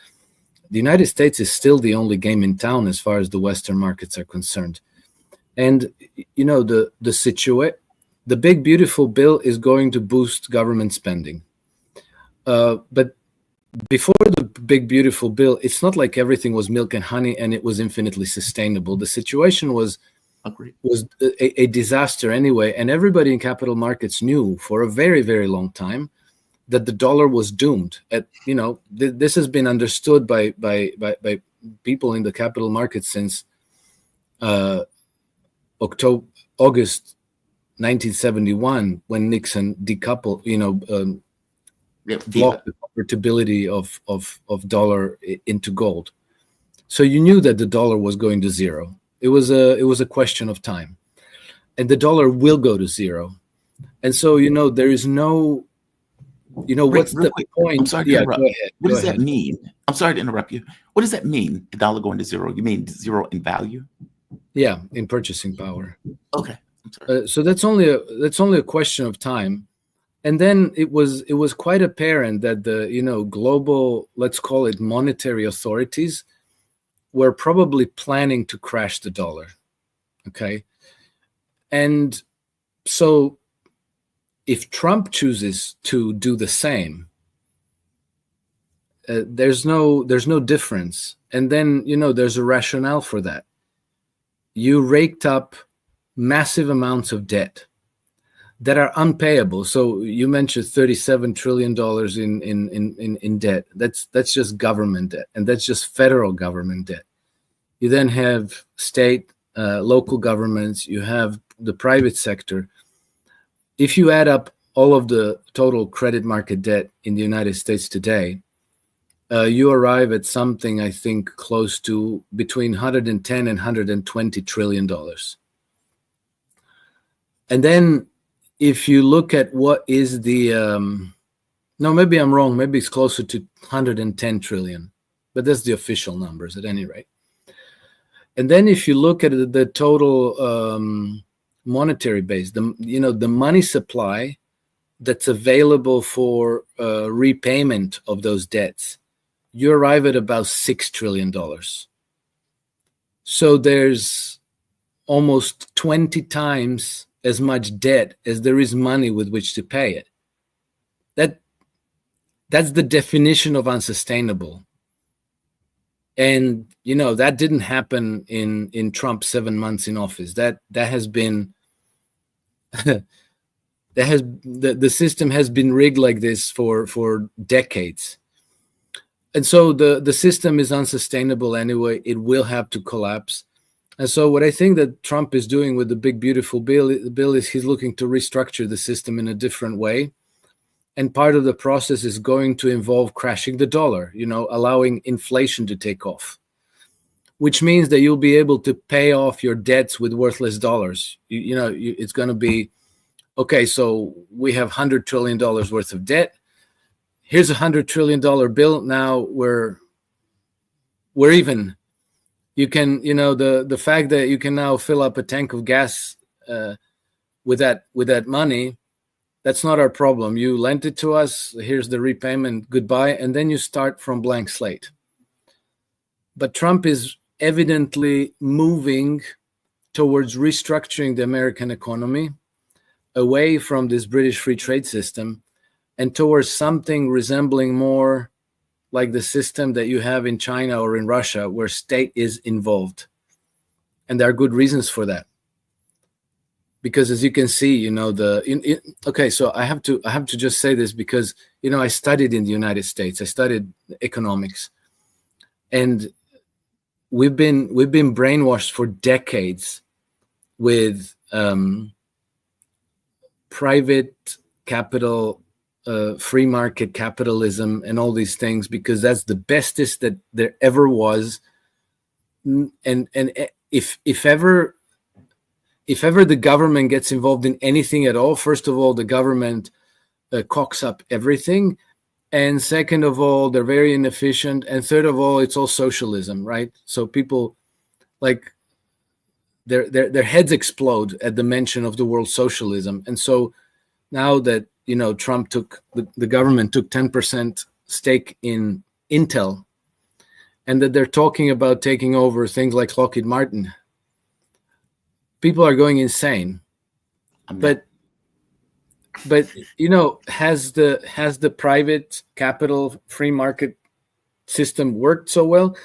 The United States is still the only game in town as far as the Western markets are concerned. And, the big, beautiful bill is going to boost government spending. But before the big beautiful bill, it's not like everything was milk and honey and it was infinitely sustainable. The situation was Agreed. a disaster anyway, and everybody in capital markets knew for a very, very long time that the dollar was doomed. This has been understood by people in the capital markets since August 1971, when Nixon decoupled, blocked the convertibility of dollar into gold. So you knew that the dollar was going to zero. It was a question of time, and the dollar will go to zero. And so there is no, what's the point? I'm sorry to interrupt. What does that mean? I'm sorry to interrupt you. What does that mean? The dollar going to zero? You mean zero in value? Yeah, in purchasing power. Okay. I'm sorry. So that's only a question of time. And then it was quite apparent that the global, let's call it monetary authorities, were probably planning to crash the dollar. Okay. And so if Trump chooses to do the same, there's no difference. And then, there's a rationale for that. You raked up massive amounts of debt that are unpayable. So you mentioned $37 trillion in debt. That's just government debt, and that's just federal government debt. You then have state, local governments, you have the private sector. If you add up all of the total credit market debt in the United States today, you arrive at something, I think, close to between 110 and 120 trillion dollars. And then if you look at what is the, no, maybe I'm wrong. Maybe it's closer to 110 trillion, but that's the official numbers at any rate. And then if you look at the total monetary base, the money supply that's available for repayment of those debts, you arrive at about $6 trillion. So there's almost 20 times as much debt as there is money with which to pay it. That's the definition of unsustainable. And that didn't happen in Trump's 7 months in office. That has been the system has been rigged like this for decades. And so the system is unsustainable anyway. It will have to collapse. And so what I think that Trump is doing with the big, beautiful bill is he's looking to restructure the system in a different way. And part of the process is going to involve crashing the dollar, allowing inflation to take off, which means that you'll be able to pay off your debts with worthless dollars. It's going to be, okay, so we have $100 trillion worth of debt. Here's $100 trillion bill. Now we're even. You can, the fact that you can now fill up a tank of gas with that money, that's not our problem. You lent it to us. Here's the repayment. Goodbye. And then you start from blank slate. But Trump is evidently moving towards restructuring the American economy away from this British free trade system and towards something resembling more like the system that you have in China or in Russia, where state is involved. And there are good reasons for that. Because as you can see, okay, so I have to just say this because, I studied in the United States. I studied economics. And we've been brainwashed for decades with private capital, free market capitalism and all these things, because that's the bestest that there ever was. And if ever the government gets involved in anything at all, first of all, the government cocks up everything. And second of all, they're very inefficient. And third of all, it's all socialism, right? So people their heads explode at the mention of the word socialism. And so now that, Trump the government took 10% stake in Intel, and that they're talking about taking over things like Lockheed Martin, people are going insane. But but has the private capital free market system worked so well?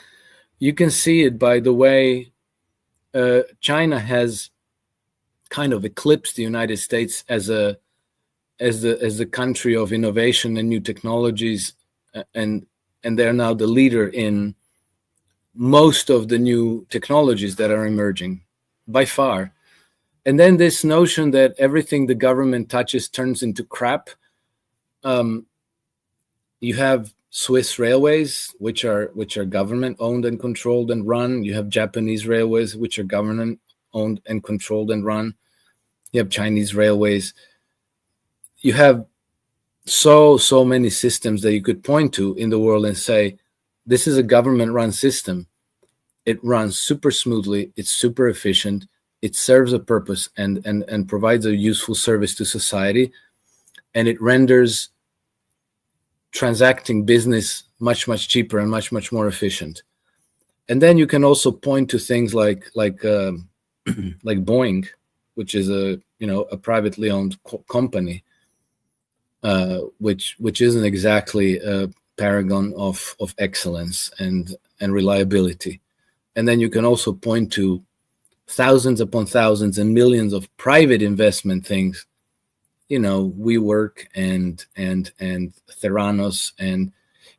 You can see it by the way China has kind of eclipsed the United States as the country of innovation and new technologies, and they're now the leader in most of the new technologies that are emerging by far. And then this notion that everything the government touches turns into crap. You have Swiss railways, which are government owned and controlled and run. You have Japanese railways, which are government owned and controlled and run. You have Chinese railways. You have so many systems that you could point to in the world and say, this is a government run system. It runs super smoothly. It's super efficient. It serves a purpose and provides a useful service to society. And it renders transacting business much cheaper and much more efficient. And then you can also point to things like Boeing, which is a privately owned company, which isn't exactly a paragon of excellence and reliability. And then you can also point to thousands upon thousands and millions of private investment things, WeWork and Theranos, and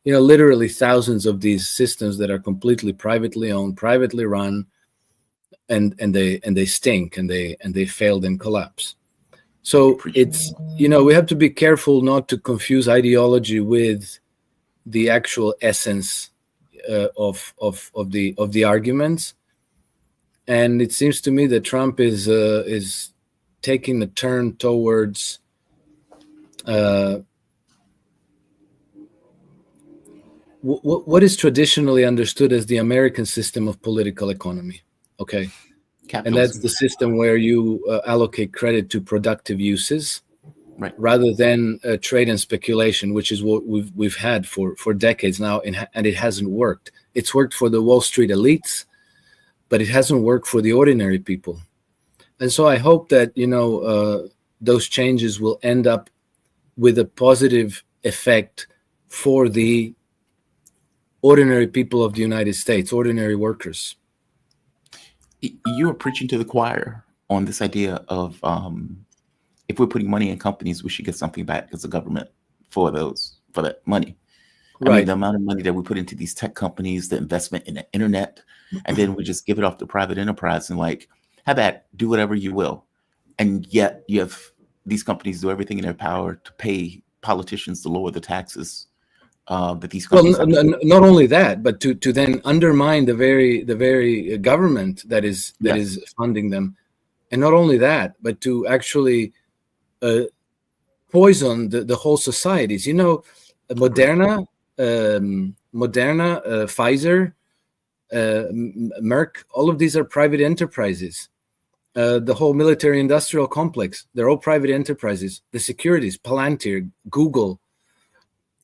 literally thousands of these systems that are completely privately owned, privately run, and they stink and they failed and collapse. So it's we have to be careful not to confuse ideology with the actual essence of the arguments. And it seems to me that Trump is taking a turn towards what is traditionally understood as the American system of political economy. Okay. Capitalism. And that's the system where you allocate credit to productive uses, right, rather than trade and speculation, which is what we've had for decades now, and it hasn't worked. It's worked for the Wall Street elites, but it hasn't worked for the ordinary people. And so I hope that those changes will end up with a positive effect for the ordinary people of the United States, ordinary workers. You are preaching to the choir on this idea of if we're putting money in companies, we should get something back as a government for that money. Right. I mean, the amount of money that we put into these tech companies, the investment in the internet, and then we just give it off to private enterprise and have that, do whatever you will. And yet you have these companies do everything in their power to pay politicians to lower the taxes that these companies not only that, but to then undermine the very government that is funding them. And not only that, but to actually poison the whole societies. Moderna, Pfizer, Merck, all of these are private enterprises. The whole military industrial complex, they're all private enterprises. The securities, Palantir, Google,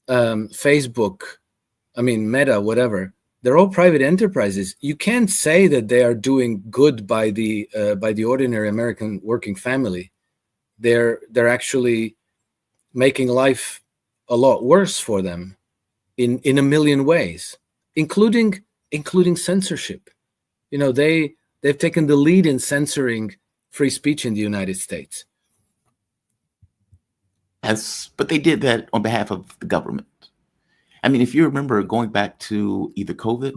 Facebook, Meta, whatever, they're all private enterprises. You can't say that they are doing good by the ordinary American working family. They're actually making life a lot worse for them in a million ways, including censorship. They've taken the lead in censoring free speech in the United States. But they did that on behalf of the government. I mean, if you remember going back to either COVID,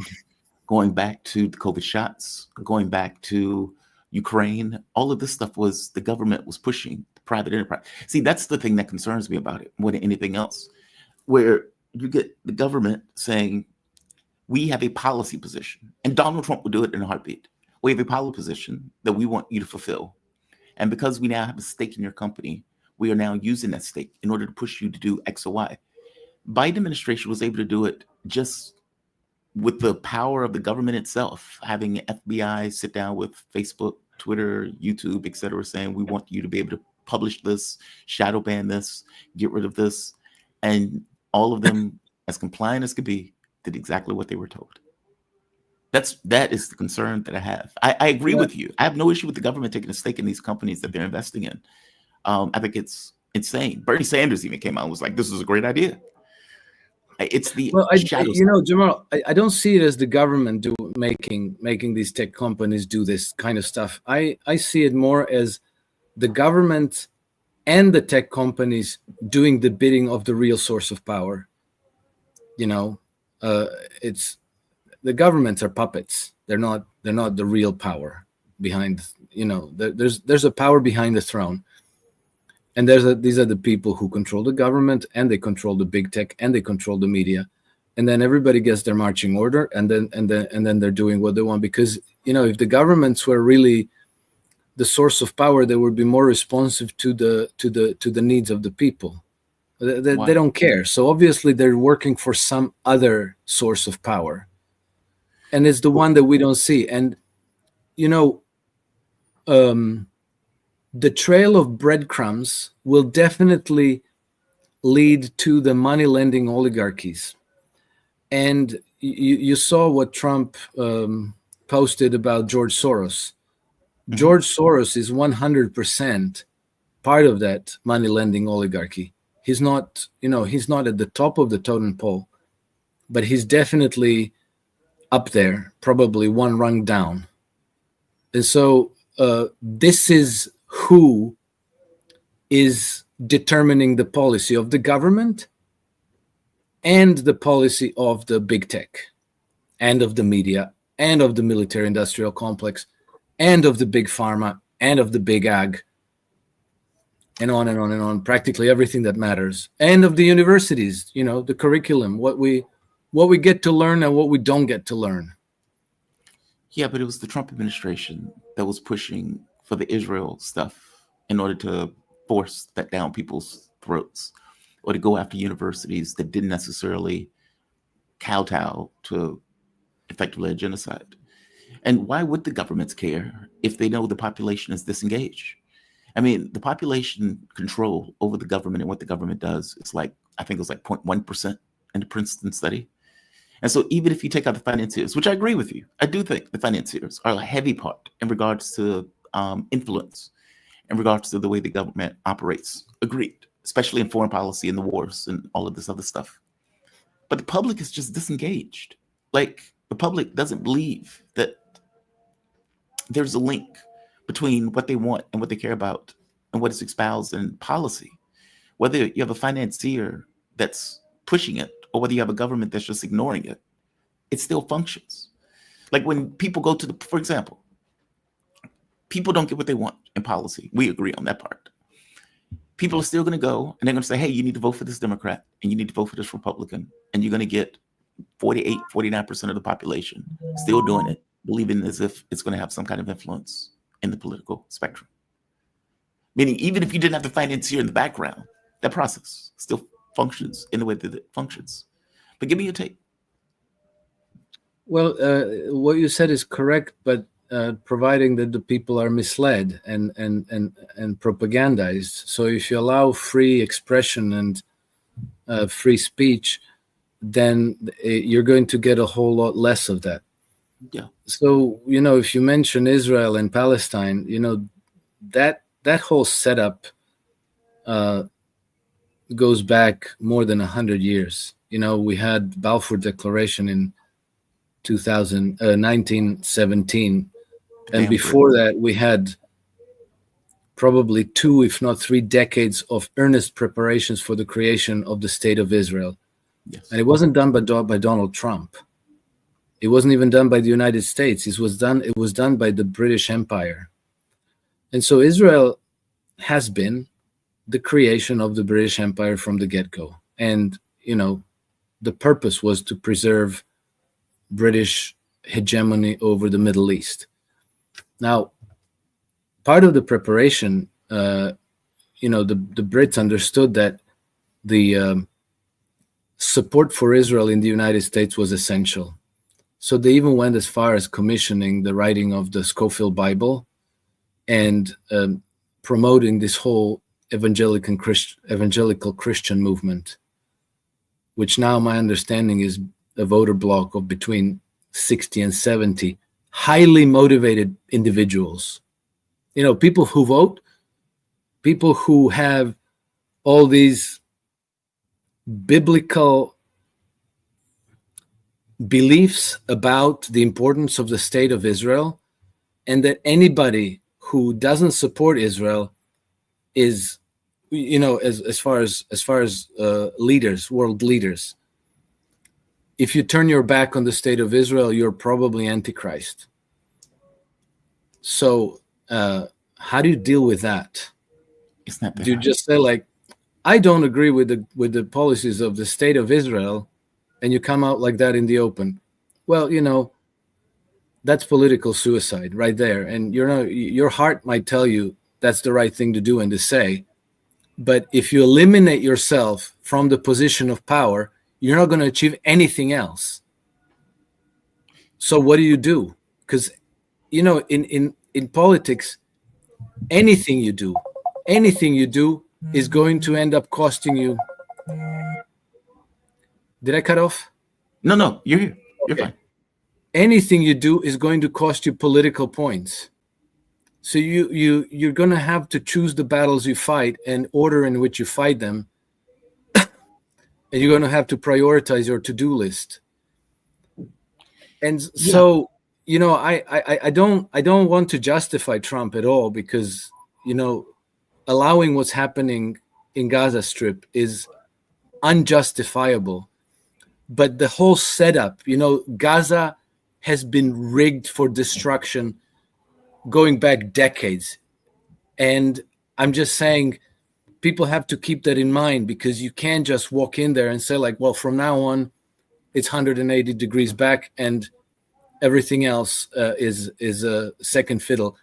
going back to the COVID shots, going back to Ukraine, all of this stuff was the government was pushing the private enterprise. See, that's the thing that concerns me about it more than anything else, where you get the government saying, we have a policy position, and Donald Trump will do it in a heartbeat. We have a policy position that we want you to fulfill. And because we now have a stake in your company, we are now using that stake in order to push you to do X or Y. Biden administration was able to do it just with the power of the government itself, having FBI sit down with Facebook, Twitter, YouTube, et cetera, saying, we want you to be able to publish this, shadow ban this, get rid of this. And all of them, as compliant as could be, did exactly what they were told. That is the concern that I have. I agree with you. I have no issue with the government taking a stake in these companies that they're investing in. I think it's insane. Bernie Sanders even came out and was like, "This is a great idea." It's the Well, shadow you side. know, Jamal, I don't see it as the government making these tech companies do this kind of stuff. I see it more as the government and the tech companies doing the bidding of the real source of power. You know, it's the governments are puppets. They're not the real power behind. You know, there's a power behind the throne. And these are the people who control the government, and they control the big tech, and they control the media, and then everybody gets their marching order, and then they're doing what they want. Because you know, if the governments were really the source of power, they would be more responsive to the needs of the people. They don't care. So obviously, they're working for some other source of power, and it's the one that we don't see. And you know, the trail of breadcrumbs will definitely lead to the money lending oligarchies. And you saw what Trump posted about George Soros. Mm-hmm. George Soros is 100% part of that money lending oligarchy. He's not, he's not at the top of the totem pole, but he's definitely up there, probably one rung down. And so this is who is determining the policy of the government and the policy of the big tech and of the media and of the military industrial complex and of the big pharma and of the big ag and on and on and on, practically everything that matters, and of the universities, the curriculum, what we get to learn and what we don't get to learn. Yeah, but it was the Trump administration that was pushing for the Israel stuff in order to force that down people's throats, or to go after universities that didn't necessarily kowtow to effectively a genocide. And why would the governments care if they know the population is disengaged? I mean, the population control over the government and what the government does, it's like, I think it was like 0.1% in the Princeton study. And so even if you take out the financiers, which I agree with you, I do think the financiers are a heavy part in regards to influence, in regards to the way the government operates. Agreed, especially in foreign policy and the wars and all of this other stuff. But the public is just disengaged. Like, the public doesn't believe that there's a link between what they want and what they care about and what is espoused in policy. Whether you have a financier that's pushing it or whether you have a government that's just ignoring it, it still functions. Like when people go to for example, people don't get what they want in policy. We agree on that part. People are still going to go and they're going to say, hey, you need to vote for this Democrat and you need to vote for this Republican. And you're going to get 48, 49% of the population still doing it, believing as if it's going to have some kind of influence in the political spectrum. Meaning, even if you didn't have the financier in the background, that process still functions in the way that it functions. But give me your take. Well, what you said is correct, but providing that the people are misled and propagandized. So if you allow free expression and free speech, then you're going to get a whole lot less of that. Yeah. So, if you mention Israel and Palestine, that whole setup goes back more than 100 years. We had Balfour Declaration in 1917. And before that, we had probably 2, if not 3 decades of earnest preparations for the creation of the State of Israel. Yes. And it wasn't done by Donald Trump. It wasn't even done by the United States. It was done by the British Empire. And so Israel has been the creation of the British Empire from the get-go. And, the purpose was to preserve British hegemony over the Middle East. Now, part of the preparation, the Brits understood that the support for Israel in the United States was essential. So they even went as far as commissioning the writing of the Scofield Bible and promoting this whole evangelical Christian movement, which now my understanding is a voter bloc of between 60 and 70 highly motivated individuals. People who vote, people who have all these biblical beliefs about the importance of the state of Israel, and that anybody who doesn't support Israel is, as far as leaders, world leaders, if you turn your back on the state of Israel, you're probably Antichrist. So how do you deal with that? It's not that Do you hard. just say, like, I don't agree with the policies of the state of Israel, and you come out like that in the open? Well, that's political suicide right there. And your heart might tell you that's the right thing to do and to say. But if you eliminate yourself from the position of power, you're not going to achieve anything else. So what do? Because, in politics, anything you do is going to end up costing you. Did I cut off? No, you're here. You're fine. Anything you do is going to cost you political points. So you're going to have to choose the battles you fight and order in which you fight them. And you're going to have to prioritize your to-do list. And so, I don't want to justify Trump at all, because, allowing what's happening in Gaza Strip is unjustifiable. But the whole setup, Gaza has been rigged for destruction going back decades. And I'm just saying, people have to keep that in mind, because you can't just walk in there and say, like, well, from now on, it's 180 degrees back and everything else is a second fiddle.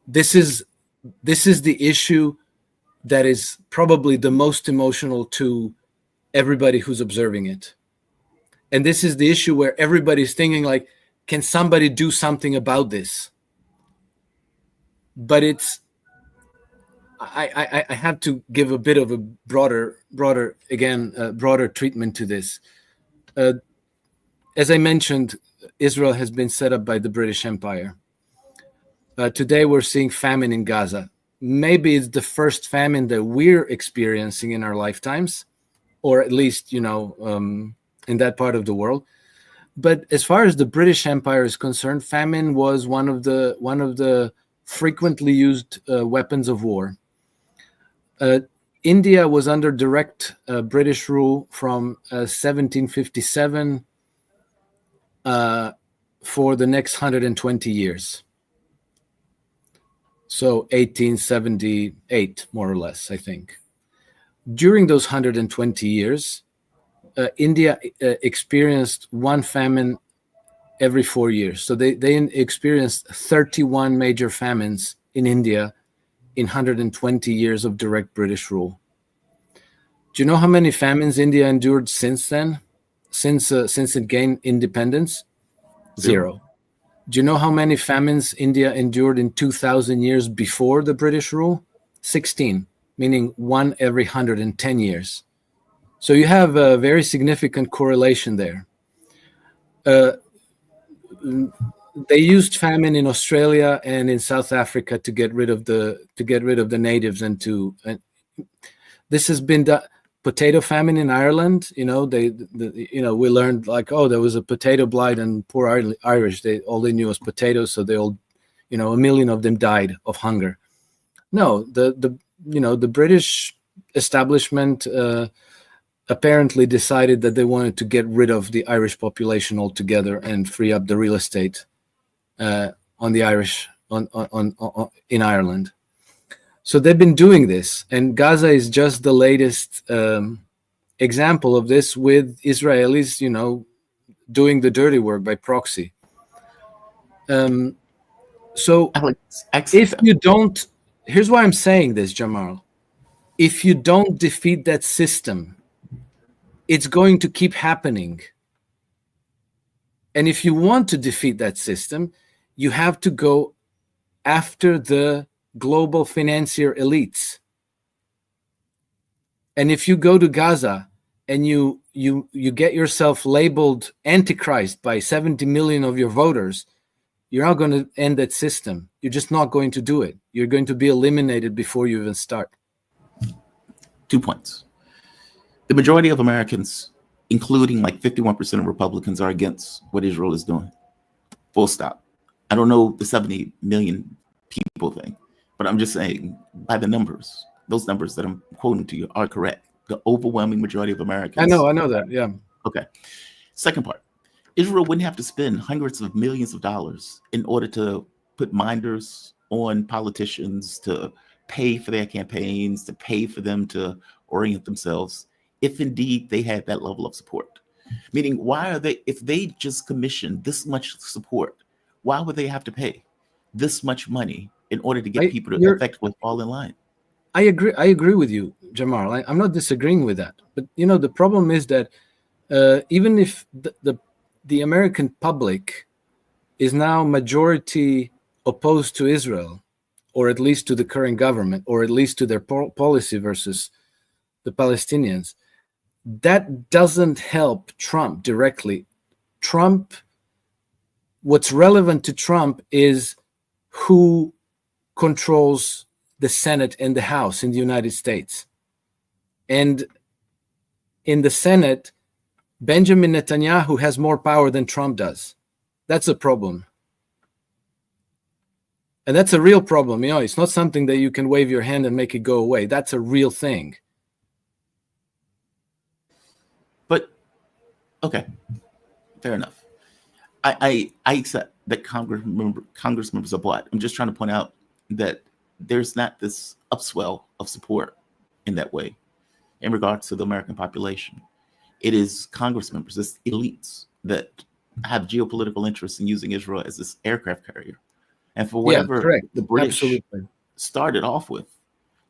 This is the issue that is probably the most emotional to everybody who's observing it. And this is the issue where everybody's thinking, like, can somebody do something about this? But I have to give a bit of a broader treatment to this. As I mentioned, Israel has been set up by the British Empire. Today we're seeing famine in Gaza. Maybe it's the first famine that we're experiencing in our lifetimes, or at least, in that part of the world. But as far as the British Empire is concerned, famine was one of the frequently used weapons of war. India was under direct British rule from 1757 for the next 120 years. So 1878, more or less, I think. During those 120 years, India experienced one famine every 4 years. So they experienced 31 major famines in India in 120 years of direct British rule. Do you know how many famines India endured since then? Since it gained independence? Zero. Do you know how many famines India endured in 2,000 years before the British rule? 16, meaning one every 110 years. So you have a very significant correlation there. They used famine in Australia and in South Africa to get rid of the natives, and this has been done. Potato famine in Ireland, we learned, like, oh, there was a potato blight, and poor Irish, all they knew was potatoes, so they all, 1 million of them died of hunger. No, the British establishment apparently decided that they wanted to get rid of the Irish population altogether and free up the real estate on the Irish in Ireland. So they've been doing this, and Gaza is just the latest example of this, with Israelis, doing the dirty work by proxy. So if you don't, here's why I'm saying this, Jamal. If you don't defeat that system, it's going to keep happening. And if you want to defeat that system, you have to go after the global financier elites. And if you go to Gaza and you get yourself labeled Antichrist by 70 million of your voters, you're not going to end that system. You're just not going to do it. You're going to be eliminated before you even start. 2 points. The majority of Americans, including like 51% of Republicans, are against what Israel is doing. Full stop. I don't know the 70 million people thing, but I'm just saying by the numbers, those numbers that I'm quoting to you are correct. The overwhelming majority of Americans. I know that. Yeah. Okay. Second part. Israel wouldn't have to spend hundreds of millions of dollars in order to put minders on politicians, to pay for their campaigns, to pay for them to orient themselves, if indeed they had that level of support. Meaning, why are they, if they just commissioned this much support, why would they have to pay this much money in order to get people to effectively fall in line? I agree with you, Jamal. I'm not disagreeing with that. But, the problem is that even if the American public is now majority opposed to Israel, or at least to the current government, or at least to their policy versus the Palestinians, that doesn't help Trump directly. What's relevant to Trump is who controls the Senate and the House in the United States. And in the Senate, Benjamin Netanyahu has more power than Trump does. That's a problem. And that's a real problem. It's not something that you can wave your hand and make it go away. That's a real thing. But, okay, fair enough. I accept that Congress members are black. I'm just trying to point out that there's not this upswell of support in that way in regards to the American population. It is Congress members, it's elites that have geopolitical interests in using Israel as this aircraft carrier. And for whatever the British started off with,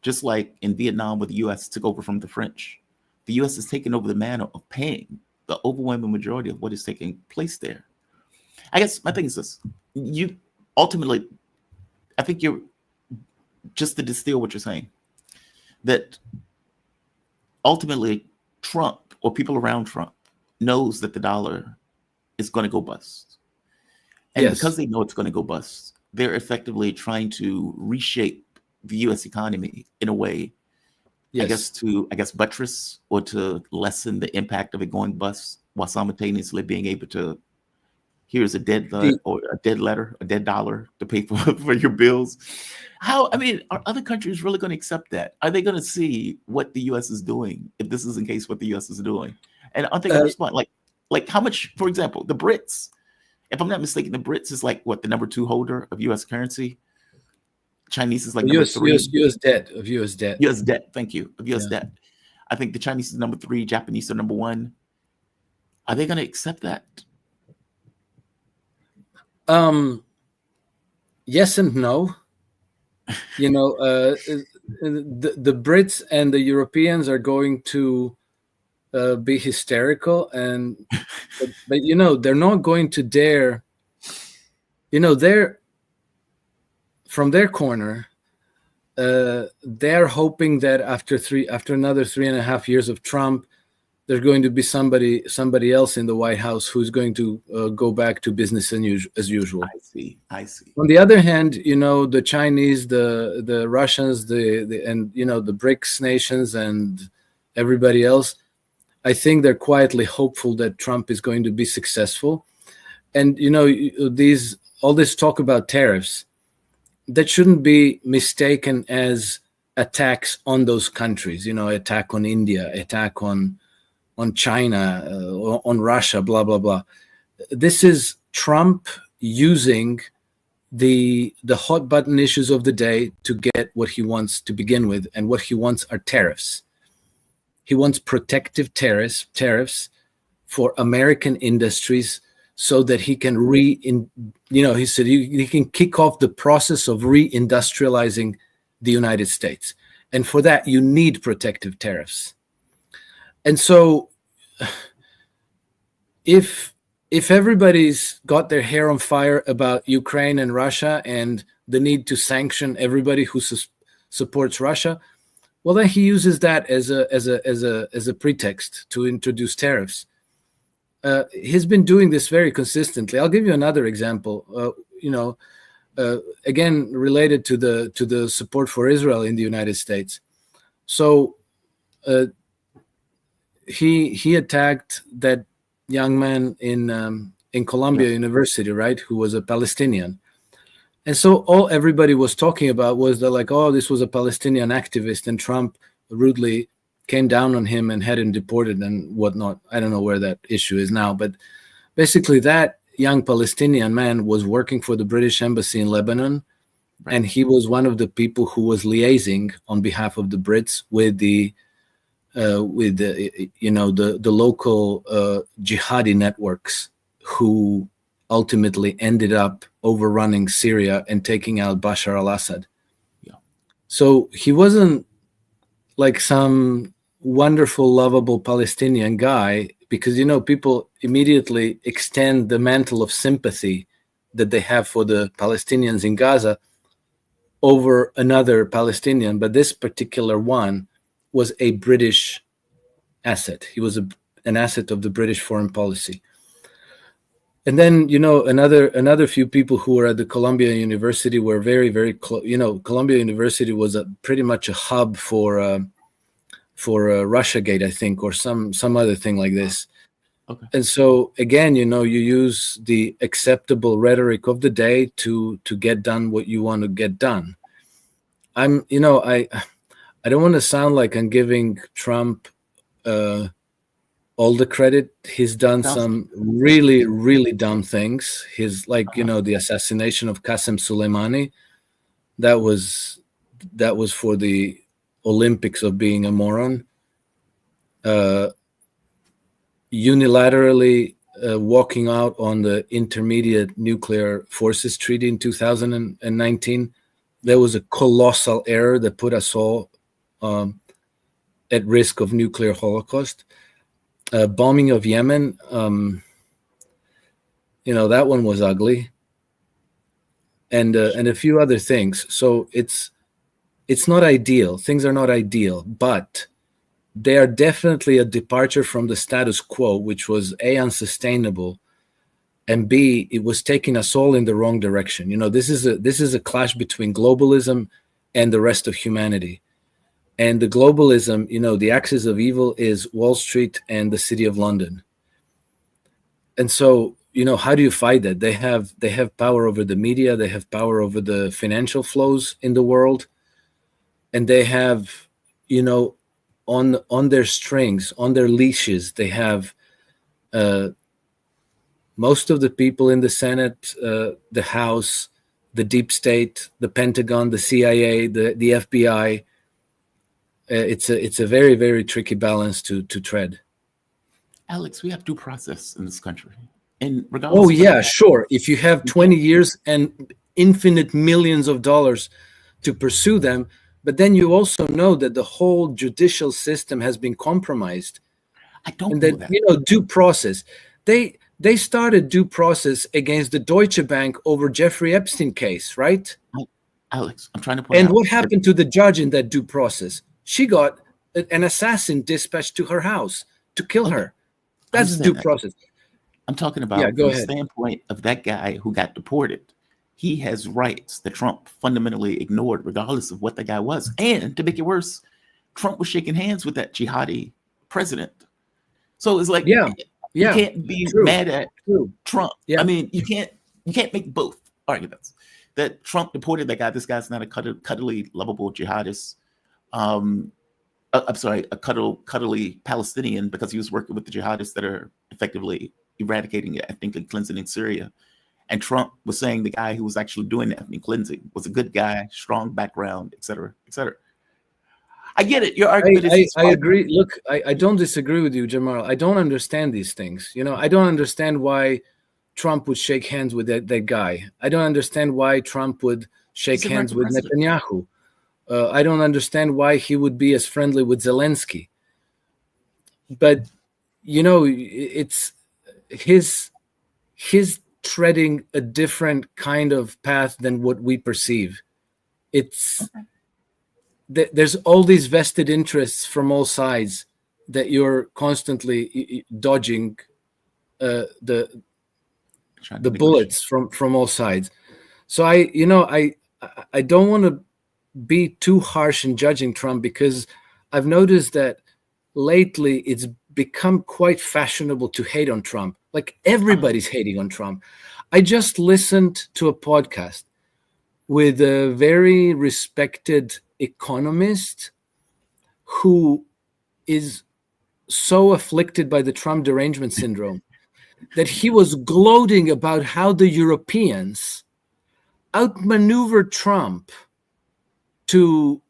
just like in Vietnam where the U.S. took over from the French, the U.S. has taken over the manner of paying the overwhelming majority of what is taking place there. I guess my thing is this. You ultimately, I think you're, just to distill what you're saying, that ultimately Trump or people around Trump knows that the dollar is going to go bust. And because they know it's going to go bust, they're effectively trying to reshape the U.S. economy in a way, I guess buttress or to lessen the impact of it going bust while simultaneously being able to, here's a dead dollar to pay for your bills. Are other countries really going to accept that? Are they going to see what the U.S. is doing if this is in case what the U.S. is doing? And aren't they going to respond? Like how much, for example, the Brits, if I'm not mistaken, the Brits is like what, the number 2 holder of U.S. currency? Chinese is like number 3. U.S. debt. U.S. debt, thank you, of U.S. debt. I think the Chinese is number 3, Japanese are number 1. Are they going to accept that? Yes and no. The Brits and the Europeans are going to be hysterical, but they're not going to dare. They're from their corner. They're hoping that after another 3.5 years of Trump, there's going to be somebody else in the White House who's going to go back to business as usual. I see. On the other hand, the Chinese, the Russians, the BRICS nations and everybody else, I think they're quietly hopeful that Trump is going to be successful. And all this talk about tariffs, that shouldn't be mistaken as attacks on those countries. Attack on India, attack on China, on Russia, blah, blah, blah. This is Trump using the hot button issues of the day to get what he wants to begin with. And what he wants are tariffs. He wants protective tariffs for American industries so that he can he said he can kick off the process of reindustrializing the United States. And for that, you need protective tariffs. And so if everybody's got their hair on fire about Ukraine and Russia and the need to sanction everybody who supports Russia, well, then he uses that as a pretext to introduce tariffs. He's been doing this very consistently. I'll give you another example. Again, related to the support for Israel in the United States. So he attacked that young man in Columbia University, right, who was a Palestinian. And so everybody was talking about was that, like, oh, this was a Palestinian activist, and Trump rudely came down on him and had him deported and whatnot. I don't know where that issue is now, but basically that young Palestinian man was working for the British Embassy in Lebanon, and he was one of the people who was liaising on behalf of the Brits with the local jihadi networks who ultimately ended up overrunning Syria and taking out Bashar al-Assad. Yeah. So he wasn't like some wonderful, lovable Palestinian guy, because, people immediately extend the mantle of sympathy that they have for the Palestinians in Gaza over another Palestinian. But this particular one was a British asset. He was an asset of the British foreign policy. And then, another few people who were at the Columbia University were very, very close. Columbia University was pretty much a hub for Russiagate, I think, or some other thing like this. Okay. And so again, you use the acceptable rhetoric of the day to get done what you want to get done. I don't want to sound like I'm giving Trump all the credit. He's done some really, really dumb things. His, like, the assassination of Qasem Soleimani, that was for the Olympics of being a moron. Unilaterally walking out on the Intermediate Nuclear Forces Treaty in 2019, there was a colossal error that put us all at risk of nuclear holocaust. Bombing of Yemen, that one was ugly, and a few other things. So it's not ideal. Things are not ideal, but they are definitely a departure from the status quo, which was A, unsustainable, and B, it was taking us all in the wrong direction. This is a clash between globalism and the rest of humanity. And the globalism, the axis of evil is Wall Street and the City of London. And so, how do you fight that? They have power over the media, they have power over the financial flows in the world, and they have, on their strings, on their leashes, they have most of the people in the Senate, the House, the deep state, the Pentagon, the CIA, the FBI. It's a very, very tricky balance to tread. Alex, we have due process in this country. And regardless. Oh yeah, sure. If you have 20 years and infinite millions of dollars to pursue them, but then you also know that the whole judicial system has been compromised. I don't know that. Due process. They started due process against the Deutsche Bank over Jeffrey Epstein case, right? Alex, I'm trying to point out. And what happened to the judge in that due process? She got an assassin dispatched to her house to kill her. That's due process. I'm talking about from the standpoint of that guy who got deported. He has rights that Trump fundamentally ignored, regardless of what the guy was. And to make it worse, Trump was shaking hands with that jihadi president. So it's like, you can't be mad at Trump. Yeah. I mean, you can't make both arguments. That Trump deported that guy. This guy's not a cuddly, lovable jihadist. I'm sorry, a cuddly Palestinian, because he was working with the jihadists that are effectively eradicating ethnic cleansing in Syria. And Trump was saying the guy who was actually doing the ethnic cleansing was a good guy, strong background, et cetera, et cetera. I get it. Your argument is. I agree. Look, I don't disagree with you, Jamal. I don't understand these things. I don't understand why Trump would shake hands with that guy. I don't understand why Trump would shake hands with Netanyahu. I don't understand why he would be as friendly with Zelensky. But, it's his treading a different kind of path than what we perceive. It's there's all these vested interests from all sides that you're constantly dodging the bullets from all sides. So I don't want to be too harsh in judging Trump, because I've noticed that lately it's become quite fashionable to hate on Trump. Like everybody's hating on Trump. I just listened to a podcast with a very respected economist who is so afflicted by the Trump derangement syndrome that he was gloating about how the Europeans outmaneuvered Trump to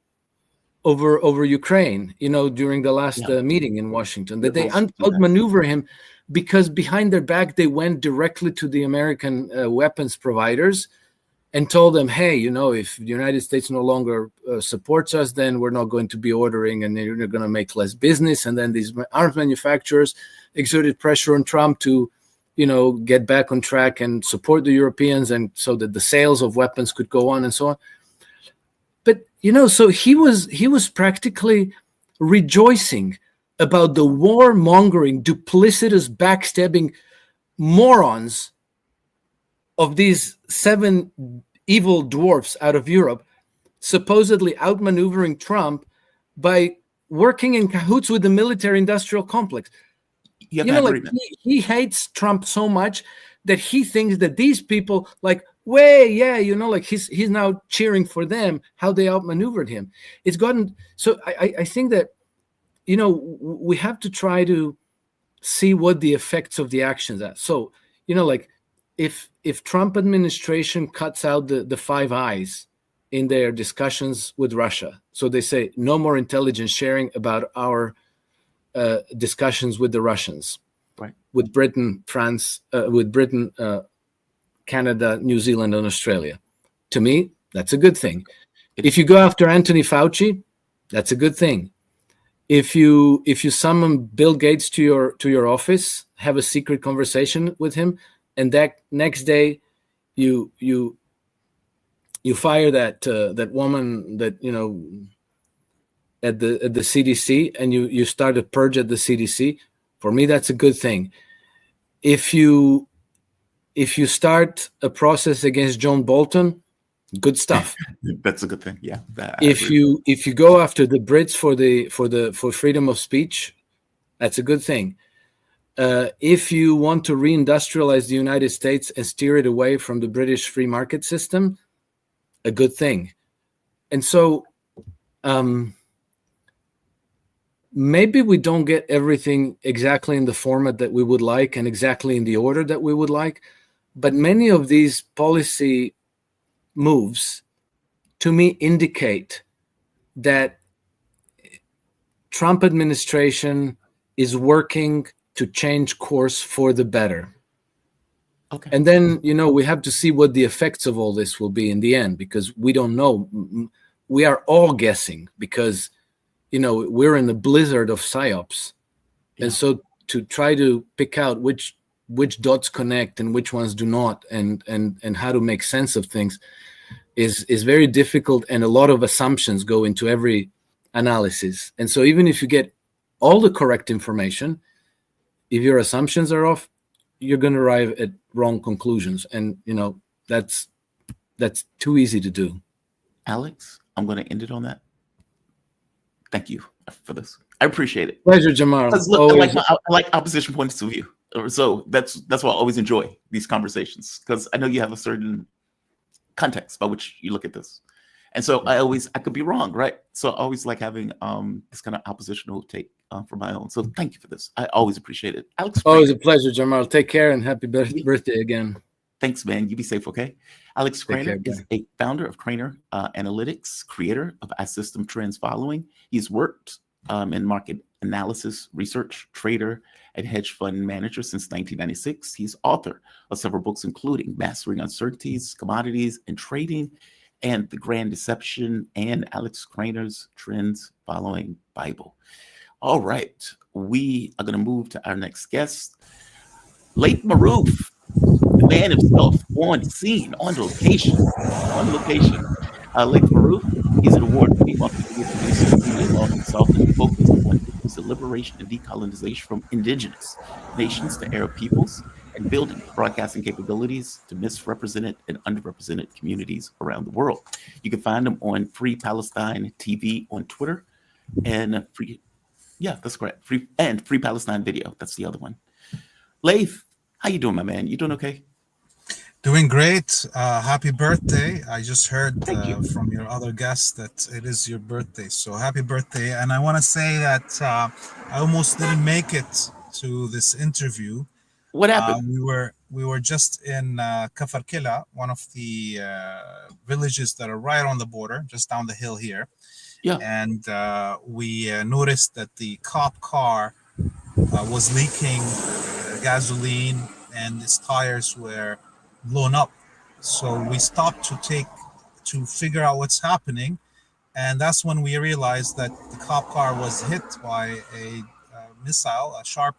over Ukraine, during the last meeting in Washington, that they outmaneuver him because behind their back they went directly to the American weapons providers and told them, hey, if the United States no longer supports us, then we're not going to be ordering, and they're going to make less business. And then these arms manufacturers exerted pressure on Trump to, get back on track and support the Europeans, and so that the sales of weapons could go on and so on. But, so he was practically rejoicing about the warmongering, duplicitous, backstabbing morons of these 7 evil dwarfs out of Europe, supposedly outmaneuvering Trump by working in cahoots with the military-industrial complex. He hates Trump so much that he thinks that these people, he's now cheering for them, how they outmaneuvered him. It's gotten so. I think that we have to try to see what the effects of the actions are. So if Trump administration cuts out the 5 eyes in their discussions with Russia, so they say no more intelligence sharing about our discussions with the Russians, right? With Britain, France, Canada, New Zealand, and Australia. To me, that's a good thing. If you go after Anthony Fauci, that's a good thing. If you summon Bill Gates to your office, have a secret conversation with him, and that next day you fire that woman that at the CDC, and you start a purge at the CDC, for me that's a good thing. If you start a process against John Bolton, good stuff. That's a good thing. Yeah. If you go after the Brits for freedom of speech, that's a good thing. If you want to reindustrialize the United States and steer it away from the British free market system, a good thing. And so maybe we don't get everything exactly in the format that we would like and exactly in the order that we would like, but many of these policy moves to me indicate that Trump administration is working to change course for the better. Okay. And then, we have to see what the effects of all this will be in the end, because we don't know. We are all guessing because, we're in the blizzard of psyops. Yeah. And so to try to pick out which dots connect and which ones do not, and how to make sense of things is very difficult. And a lot of assumptions go into every analysis. And so even if you get all the correct information, if your assumptions are off, you're going to arrive at wrong conclusions. And, that's too easy to do. Alex, I'm going to end it on that. Thank you for this. I appreciate it. Pleasure, Jamal. Look, I like opposition points of view. So that's why I always enjoy these conversations, because I know you have a certain context by which you look at this. And so I could be wrong, right? So I always like having this kind of oppositional take for my own. So thank you for this. I always appreciate it. Alex, always a pleasure, Jamal. Take care and happy birthday again. Thanks, man. You be safe, okay? Alex Krainer is a founder of Krainer Analytics, creator of iSystem Trends Following. He's worked in market analysis, research, trader, and hedge fund manager since 1996. He's author of several books, including Mastering Uncertainties, Commodities, and Trading, and The Grand Deception, and Alex Krainer's Trends Following Bible. All right, we are going to move to our next guest, Laith Marouf, the man himself, on scene, on location. Laith Marouf, he's an award-winning multimedia producer, media law consultant focused on the liberation and decolonization from indigenous nations to Arab peoples, and building broadcasting capabilities to misrepresented and underrepresented communities around the world. You can find him on Free Palestine TV on Twitter and Yeah, that's correct. Free Palestine video. That's the other one. Laith, how you doing, my man? You doing okay? Doing great. Happy birthday. I just heard Thank you. from your other guest that it is your birthday. So happy birthday. And I want to say that I almost didn't make it to this interview. What happened? We were just in Kafarkila, one of the villages that are right on the border, just down the hill here. Yeah. And we noticed that the cop car was leaking gasoline and its tires were blown up. So we stopped to figure out what's happening, and that's when we realized that the cop car was hit by a missile, a sharp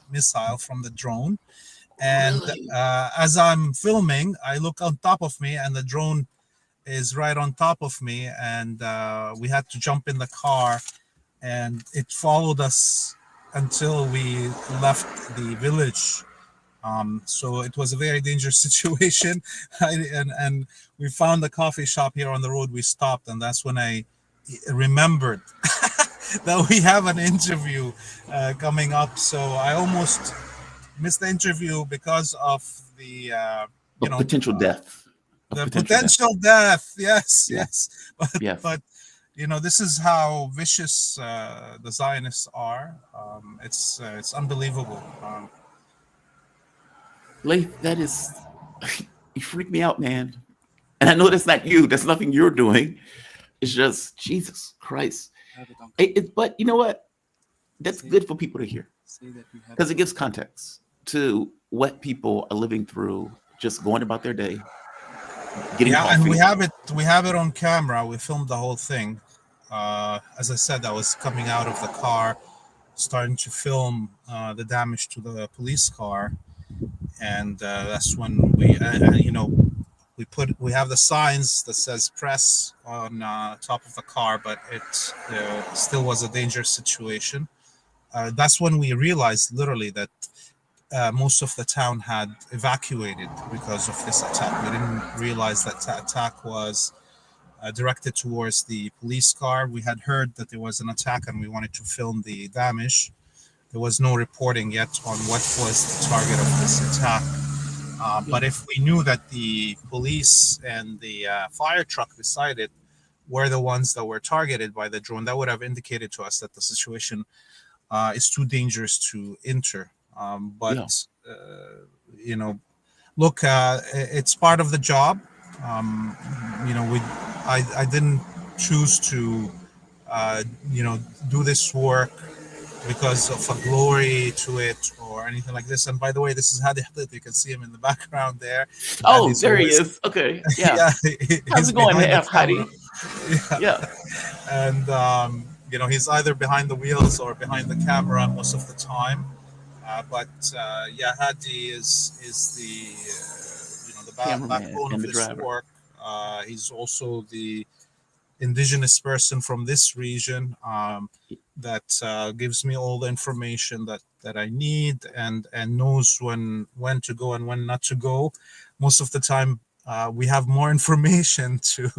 missile from the drone. And Really? as I'm filming, I look on top of me, and the drone is right on top of me, and we had to jump in the car, and it followed us until we left the village. So it was a very dangerous situation. And we found a coffee shop here on the road. We stopped, and that's when I remembered that we have an interview coming up. So I almost missed the interview because of the Of potential death. Of the potential death. potential death. Yes, Yeah. yes. But, Yes. but this is how vicious the Zionists are. It's unbelievable. Laith, that is, you freak me out, man. And I know that's not you. That's nothing you're doing. It's just Jesus Christ. But you know what? That's good for people to hear because it gives context to what people are living through, just going about their day, getting Yeah, and coffee. we have it on camera. We filmed the whole thing. As I said, I was coming out of the car, starting to film the damage to the police car, and that's when we have the signs that says press on top of the car, but it still was a dangerous situation. That's when we realized literally that most of the town had evacuated because of this attack. We didn't realize that the attack was directed towards the police car. We had heard that there was an attack and we wanted to film the damage. There was no reporting yet on what was the target of this attack. But if we knew that the police and the fire truck beside it were the ones that were targeted by the drone, that would have indicated to us that the situation is too dangerous to enter. Look, it's part of the job. I didn't choose to, do this work because of a glory to it or anything like this. And by the way, this is Hadi Hadid. You can see him in the background there. Oh, there he is. Okay. Yeah. How's it going, Hadi? Yeah. And he's either behind the wheels or behind the camera most of the time. Hadi is the backbone of this work. He's also the indigenous person from this region that gives me all the information that I need and knows when to go and when not to go. Most of the time, we have more information to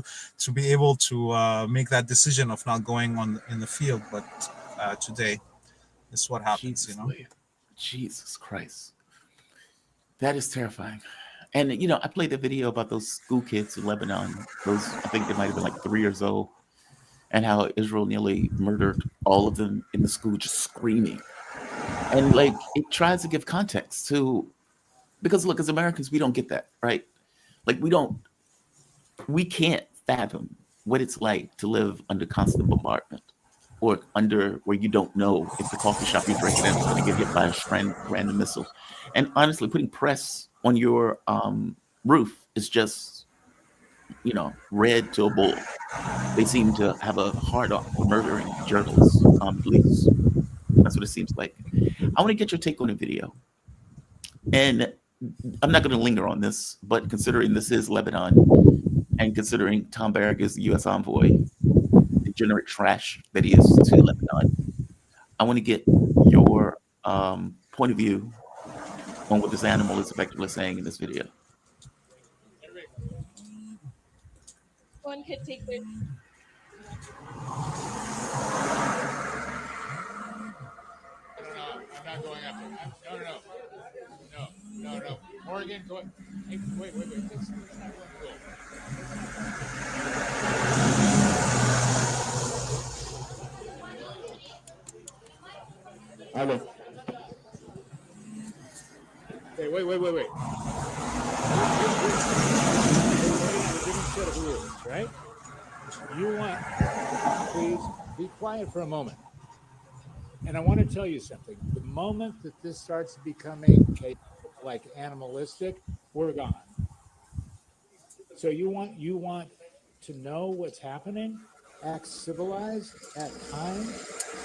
be able to make that decision of not going on in the field. But today, this is what happens. Jesus Christ, that is terrifying. And I played the video about those school kids in Lebanon. Those, I think they might have been like 3 years old, and how Israel nearly murdered all of them in the school, just screaming. And it tries to give context to, because look, as Americans, we don't get that, right? We can't fathom what it's like to live under constant bombardment, or under where you don't know if the coffee shop you're drinking in is going to get hit by a random missile. And honestly, putting press on your roof is just, red to a bull. They seem to have a hard on for murdering journalists, police. That's what it seems like. I want to get your take on the video. And I'm not going to linger on this, but considering this is Lebanon, and considering Tom Barrack is the U.S. envoy, the degenerate trash that he is to Lebanon, I want to get your point of view on what this animal is effectively saying in this video. One could take it. not going up there. No. Morgan, go. Hey, wait. That's not cool. Hello. Hey, wait. We're putting on a different set of rules, right? You want, please be quiet for a moment. And I want to tell you something. The moment that this starts becoming like animalistic, we're gone. So you want to know what's happening, act civilized, act kind,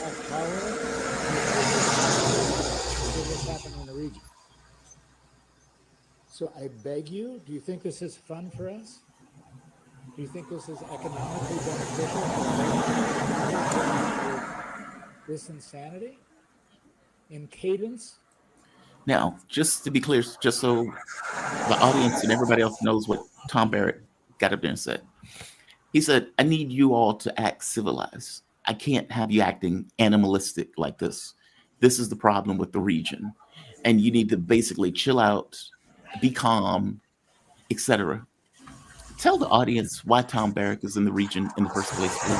act tolerant, what's happening in the region. So I beg you, do you think this is fun for us? Do you think this is economically beneficial? This insanity in cadence? Now, just to be clear, just so the audience and everybody else knows what Tom Barrett got up there and said. He said, I need you all to act civilized. I can't have you acting animalistic like this. This is the problem with the region. And you need to basically chill out, be calm, etc. Tell the audience why Tom Barrett is in the region in the first place, please.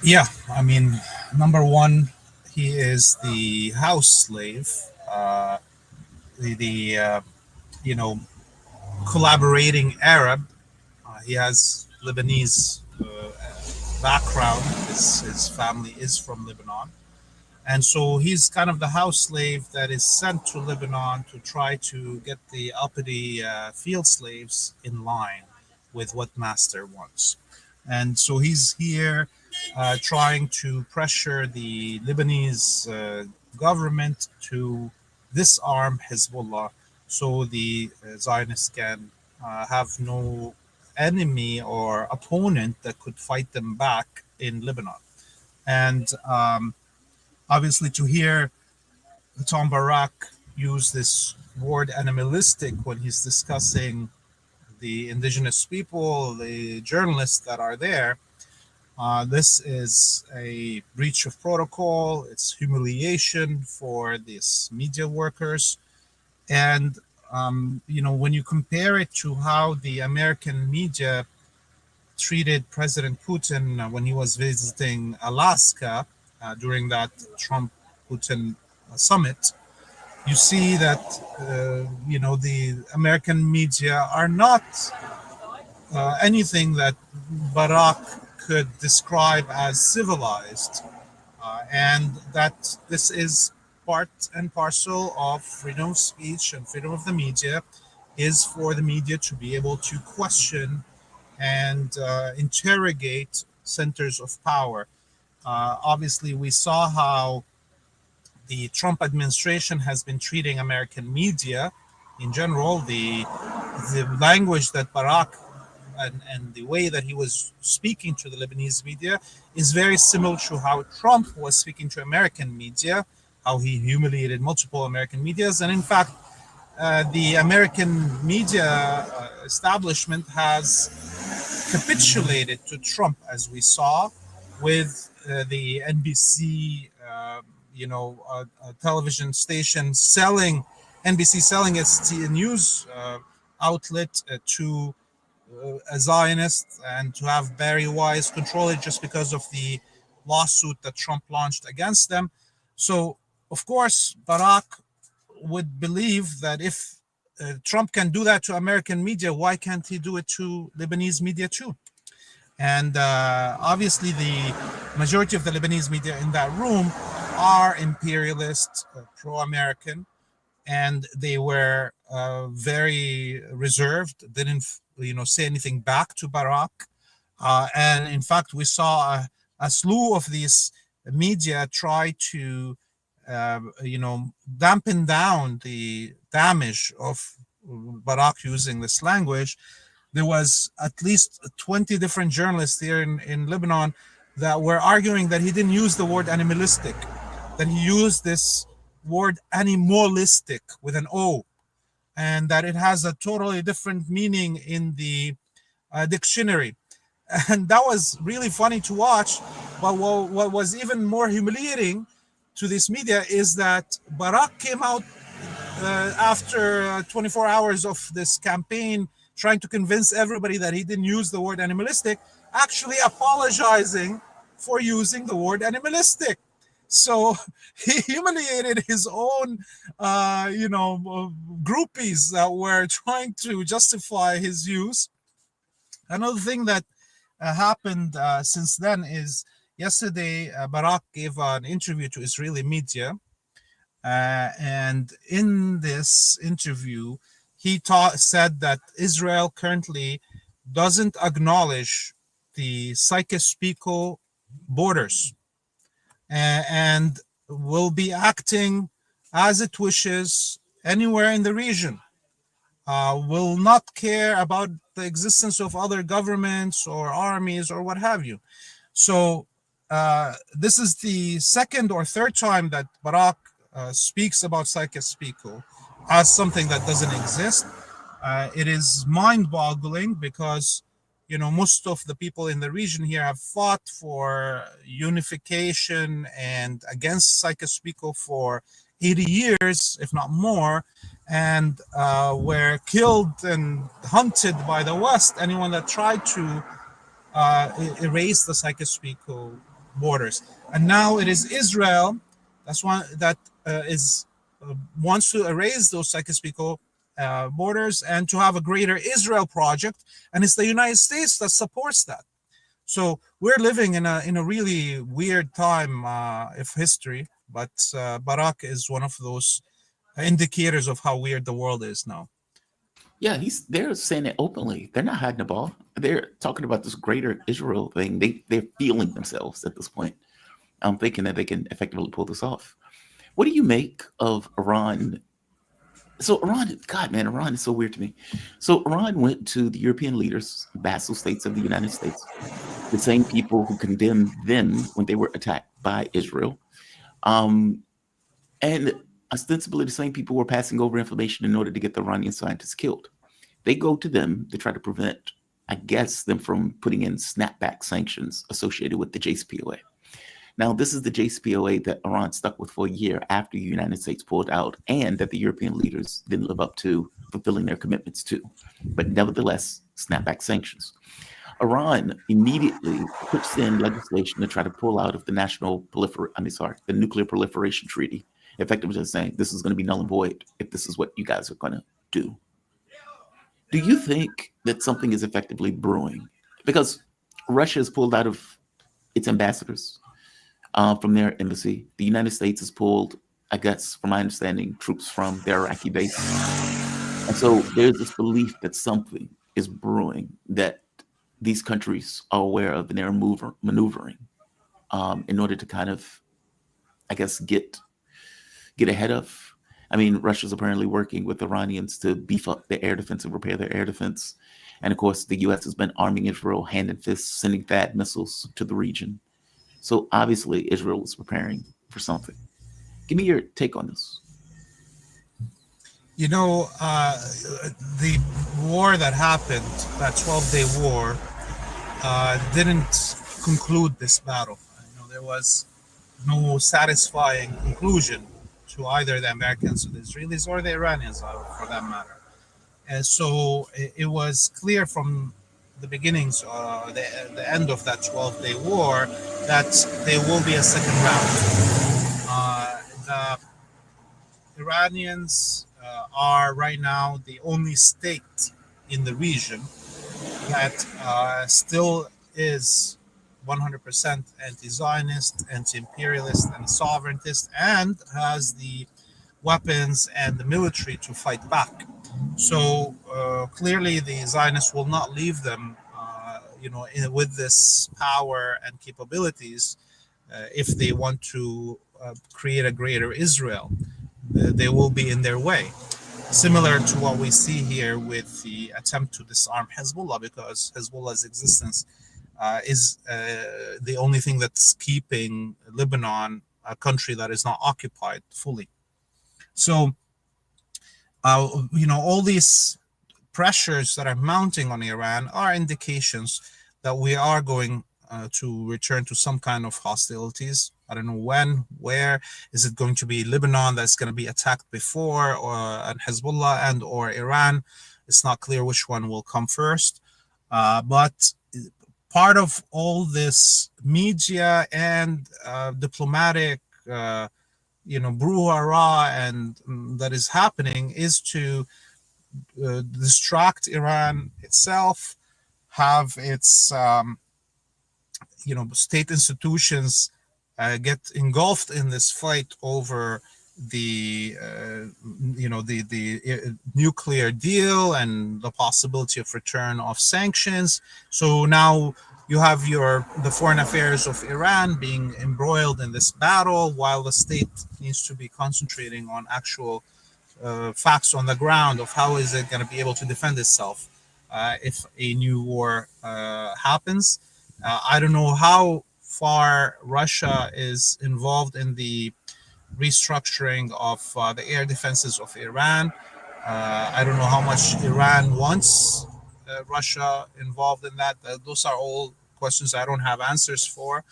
Yeah, I mean, number one, he is the house slave, collaborating Arab. He has Lebanese background. His family is from Lebanon. And so he's kind of the house slave that is sent to Lebanon to try to get the uppity field slaves in line with what master wants. And so he's here trying to pressure the Lebanese government to disarm Hezbollah so the Zionists can have no enemy or opponent that could fight them back in Lebanon. And obviously, to hear Tom Barak use this word animalistic when he's discussing the indigenous people, the journalists that are there, this is a breach of protocol. It's humiliation for these media workers. And, when you compare it to how the American media treated President Putin when he was visiting Alaska, during that Trump-Putin summit, you see that, the American media are not anything that Barak could describe as civilized, and that this is part and parcel of freedom of speech and freedom of the media is for the media to be able to question and interrogate centers of power. Obviously, we saw how the Trump administration has been treating American media in general. The language that Barak and the way that he was speaking to the Lebanese media is very similar to how Trump was speaking to American media, how he humiliated multiple American medias. And in fact, the American media establishment has capitulated to Trump, as we saw with the NBC, television station selling its news outlet to a Zionist, and to have Barry Weiss control it just because of the lawsuit that Trump launched against them. So, of course, Barak would believe that if Trump can do that to American media, why can't he do it to Lebanese media too? And obviously, the majority of the Lebanese media in that room are imperialist, pro-American, and they were very reserved, didn't say anything back to Barak. And in fact, we saw a slew of these media try to dampen down the damage of Barak using this language. There was at least 20 different journalists here in Lebanon that were arguing that he didn't use the word animalistic, that he used this word animalistic with an O, and that it has a totally different meaning in the dictionary. And that was really funny to watch. But what was even more humiliating to this media is that Barak came out after 24 hours of this campaign trying to convince everybody that he didn't use the word animalistic, actually apologizing for using the word animalistic. So he humiliated his own, groupies that were trying to justify his use. Another thing that happened since then is yesterday Barak gave an interview to Israeli media, and in this interview he said that Israel currently doesn't acknowledge the Sykes-Picot borders, and will be acting as it wishes anywhere in the region. Will not care about the existence of other governments or armies or what have you. So this is the second or third time that Barak speaks about Sykes-Picot as something that doesn't exist. It is mind-boggling because most of the people in the region here have fought for unification and against Sykes-Picot for 80 years, if not more, and were killed and hunted by the West. Anyone that tried to erase the Sykes-Picot borders, and now it is Israel. That's one that wants to erase those Sykes-Picot borders and to have a greater Israel project, and it's the United States that supports that. So we're living in a really weird time of history, but Barak is one of those indicators of how weird the world is now. Yeah, they're saying it openly. They're not hiding the ball. They're talking about this greater Israel thing. They're feeling themselves at this point. I'm thinking that they can effectively pull this off. What do you make of Iran? So Iran, God, man, Iran is so weird to me. So Iran went to the European leaders, vassal states of the United States, the same people who condemned them when they were attacked by Israel. And ostensibly the same people were passing over information in order to get the Iranian scientists killed. They go to them to try to prevent, I guess, them from putting in snapback sanctions associated with the JCPOA. Now, this is the JCPOA that Iran stuck with for a year after the United States pulled out, and that the European leaders didn't live up to fulfilling their commitments to. But nevertheless, snapback sanctions. Iran immediately puts in legislation to try to pull out of the the Nuclear Proliferation Treaty, effectively saying this is going to be null and void if this is what you guys are going to do. Do you think that something is effectively brewing? Because Russia has pulled out of its ambassadors from their embassy. The United States has pulled, I guess, from my understanding, troops from their Iraqi base. And so there's this belief that something is brewing that these countries are aware of, and they're maneuvering in order to kind of, I guess, get ahead of. I mean, Russia's apparently working with Iranians to beef up their air defense and repair their air defense. And of course, the U.S. has been arming Israel hand and fist, sending THAAD missiles to the region. So obviously, Israel is preparing for something. Give me your take on this. The war that happened, that 12-day war, didn't conclude this battle. There was no satisfying conclusion to either the Americans or the Israelis or the Iranians, for that matter. And so it was clear from the beginnings, the end of that 12-day war, that there will be a second round. The Iranians are right now the only state in the region that still is 100% anti-Zionist, anti-imperialist, and sovereigntist, and has the weapons and the military to fight back. So clearly, the Zionists will not leave them, with this power and capabilities, if they want to create a greater Israel. They will be in their way. Similar to what we see here with the attempt to disarm Hezbollah, because Hezbollah's existence is the only thing that's keeping Lebanon a country that is not occupied fully. So, all these pressures that are mounting on Iran are indications that we are going to return to some kind of hostilities. I don't know when, where. Is it going to be Lebanon that's going to be attacked before, or and Hezbollah and or Iran? It's not clear which one will come first. But part of all this media and diplomatic, brouhaha and that is happening is to distract Iran itself, have its state institutions get engulfed in this fight over the nuclear deal and the possibility of return of sanctions. So now you have the foreign affairs of Iran being embroiled in this battle, while the state needs to be concentrating on actual facts on the ground of how is it going to be able to defend itself if a new war happens. I don't know how far Russia is involved in the restructuring of the air defenses of Iran. I don't know how much Iran wants Russia involved in that. Those are all questions I don't have answers for.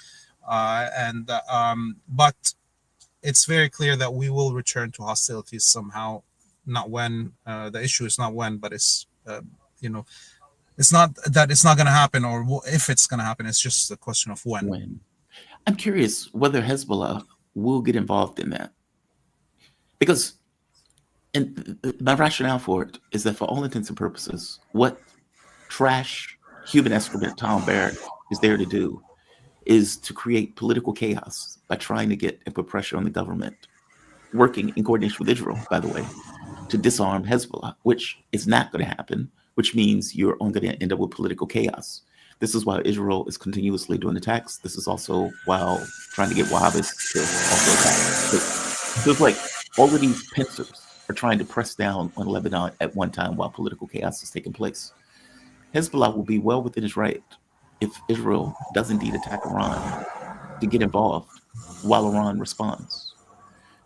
But it's very clear that we will return to hostilities somehow. Not when. The issue is not when, but it's it's not that it's not going to happen, or if it's going to happen. It's just a question of when. When. I'm curious whether Hezbollah will get involved in that, because my rationale for it is that for all intents and purposes, what trash human excrement Tom Barrett is there to do is to create political chaos by trying to get and put pressure on the government, working in coordination with Israel, by the way, to disarm Hezbollah, which is not going to happen, which means you're only going to end up with political chaos. This is why Israel is continuously doing attacks. This is also while trying to get Wahhabists to also attack. So it's like all of these pincers are trying to press down on Lebanon at one time while political chaos is taking place. Hezbollah will be well within its right, if Israel does indeed attack Iran, to get involved while Iran responds.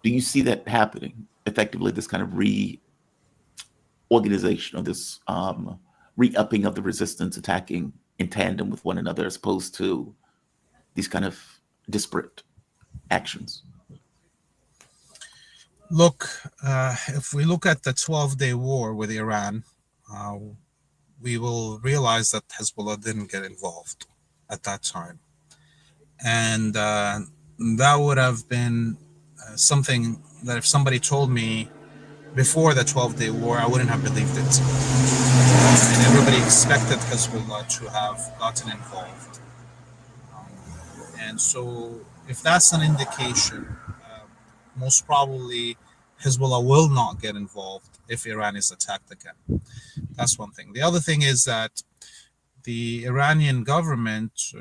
Do you see that happening effectively, this kind of reorganization or this re-upping of the resistance attacking in tandem with one another as opposed to these kind of disparate actions? Look, if we look at the 12-day war with Iran, we will realize that Hezbollah didn't get involved at that time. And that would have been something that if somebody told me before the 12-day war, I wouldn't have believed it. And everybody expected Hezbollah to have gotten involved. And so if that's an indication, most probably Hezbollah will not get involved if Iran is attacked again. That's one thing. The other thing is that the Iranian government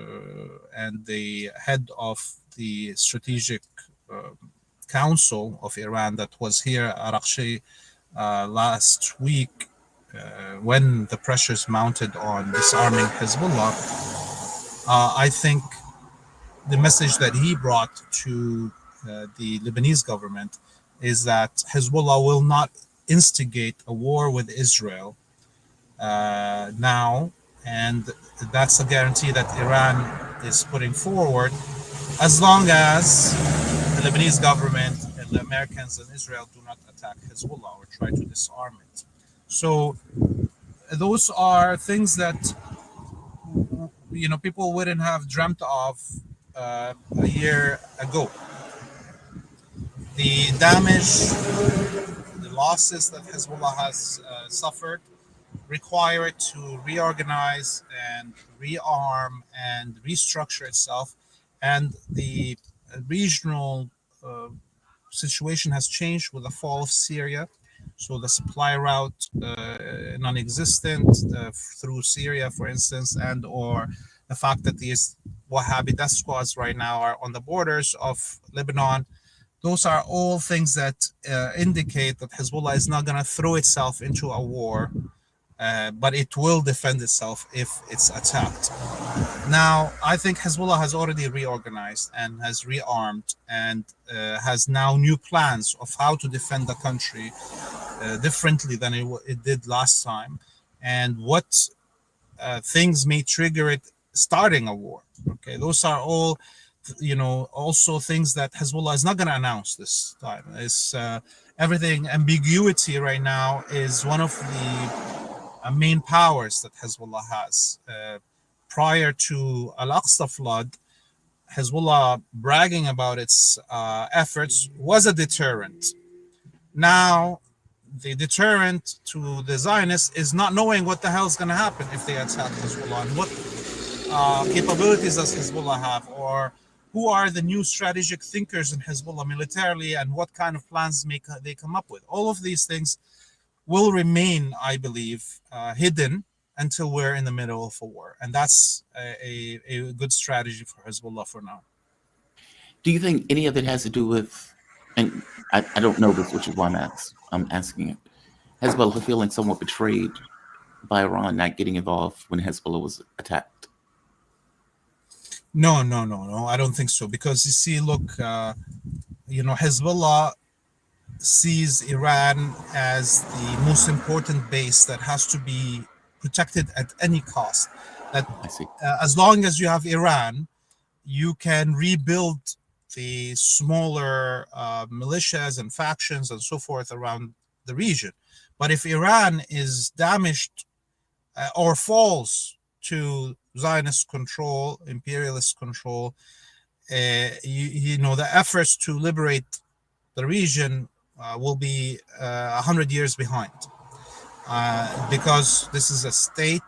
and the head of the strategic council of Iran that was here, Araghchi, last week, when the pressures mounted on disarming Hezbollah, I think the message that he brought to the Lebanese government is that Hezbollah will not instigate a war with Israel now, and that's a guarantee that Iran is putting forward, as long as the Lebanese government and the Americans and Israel do not attack Hezbollah or try to disarm it. So those are things that people wouldn't have dreamt of a year ago. The damage, the losses that Hezbollah has suffered require it to reorganize and rearm and restructure itself. And the regional situation has changed with the fall of Syria. So the supply route non-existent through Syria, for instance, and or the fact that these Wahhabi death squads right now are on the borders of Lebanon. Those are all things that indicate that Hezbollah is not going to throw itself into a war, but it will defend itself if it's attacked. Now, I think Hezbollah has already reorganized and has rearmed and has now new plans of how to defend the country differently than it did last time, and what things may trigger it starting a war. Okay, those are all, also things that Hezbollah is not going to announce this time. It's everything. Ambiguity right now is one of the main powers that Hezbollah has. Prior to Al-Aqsa flood, Hezbollah bragging about its efforts was a deterrent. Now, the deterrent to the Zionists is not knowing what the hell is going to happen if they attack Hezbollah, and what capabilities does Hezbollah have, or who are the new strategic thinkers in Hezbollah militarily, and what kind of plans they come up with. All of these things will remain, I believe, hidden until we're in the middle of a war. And that's a good strategy for Hezbollah for now. Do you think any of it has to do with, and I don't know this, which is why I'm asking it, Hezbollah feeling somewhat betrayed by Iran not getting involved when Hezbollah was attacked? No, I don't think so. Because you see, look, Hezbollah sees Iran as the most important base that has to be protected at any cost. That I see. As long as you have Iran, you can rebuild the smaller militias and factions and so forth around the region. But if Iran is damaged or falls to Zionist control, imperialist control, the efforts to liberate the region will be 100 years behind. Because this is a state,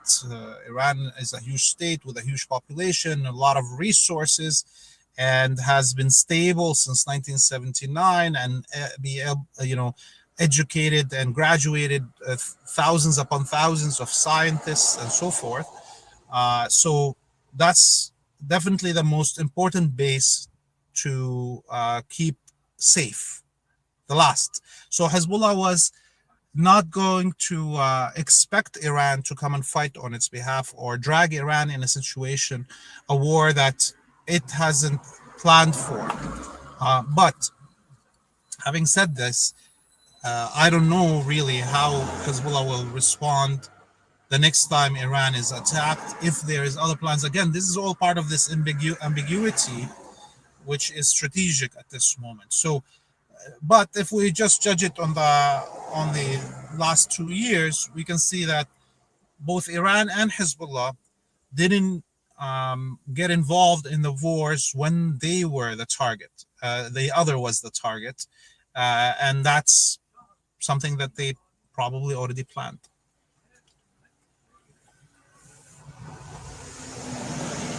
Iran is a huge state with a huge population, a lot of resources, and has been stable since 1979, and educated and graduated thousands upon thousands of scientists and so forth. So that's definitely the most important base to keep safe, the last. So Hezbollah was not going to expect Iran to come and fight on its behalf, or drag Iran in a war that it hasn't planned for. But having said this, I don't know really how Hezbollah will respond the next time Iran is attacked, if there is other plans. Again, this is all part of this ambiguity, which is strategic at this moment. So, but if we just judge it on the last 2 years, we can see that both Iran and Hezbollah didn't get involved in the wars when they were the target. The other was the target, and that's something that they probably already planned.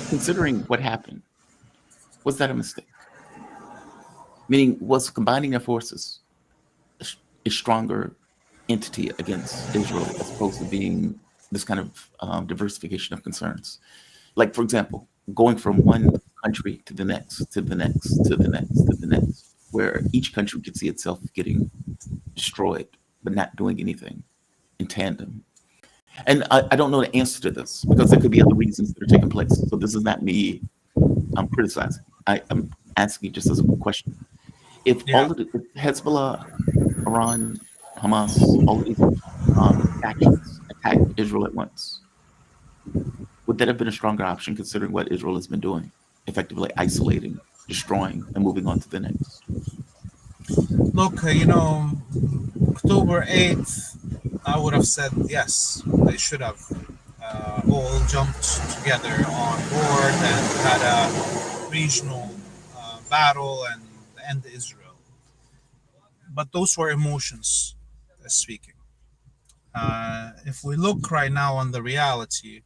Considering what happened, was that a mistake? Meaning, was combining their forces a stronger entity against Israel as opposed to being this kind of diversification of concerns? Like, for example, going from one country to the next, to the next, to the next, to the next, where each country could see itself getting destroyed, but not doing anything in tandem. And I don't know the answer to this, because there could be other reasons that are taking place. So this is not me criticizing. I'm asking just as a question. If all of the Hezbollah, Iran, Hamas, all of these factions attacked Israel at once, would that have been a stronger option, considering what Israel has been doing, effectively isolating, destroying, and moving on to the next? Look, October 8th, I would have said yes, they should have all jumped together on board and had a regional battle and end Israel. But those were emotions speaking. If we look right now on the reality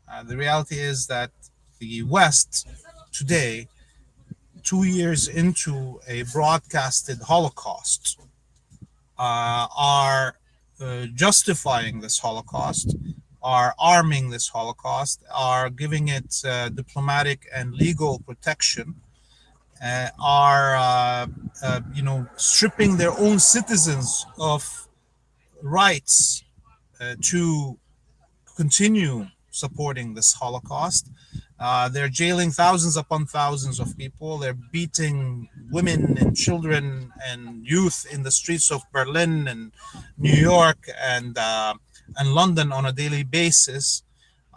is that the West today, 2 years into a broadcasted Holocaust, are justifying this Holocaust, are arming this Holocaust, are giving it diplomatic and legal protection, are stripping their own citizens of rights to continue supporting this Holocaust. They're jailing thousands upon thousands of people. They're beating women and children and youth in the streets of Berlin and New York and London on a daily basis.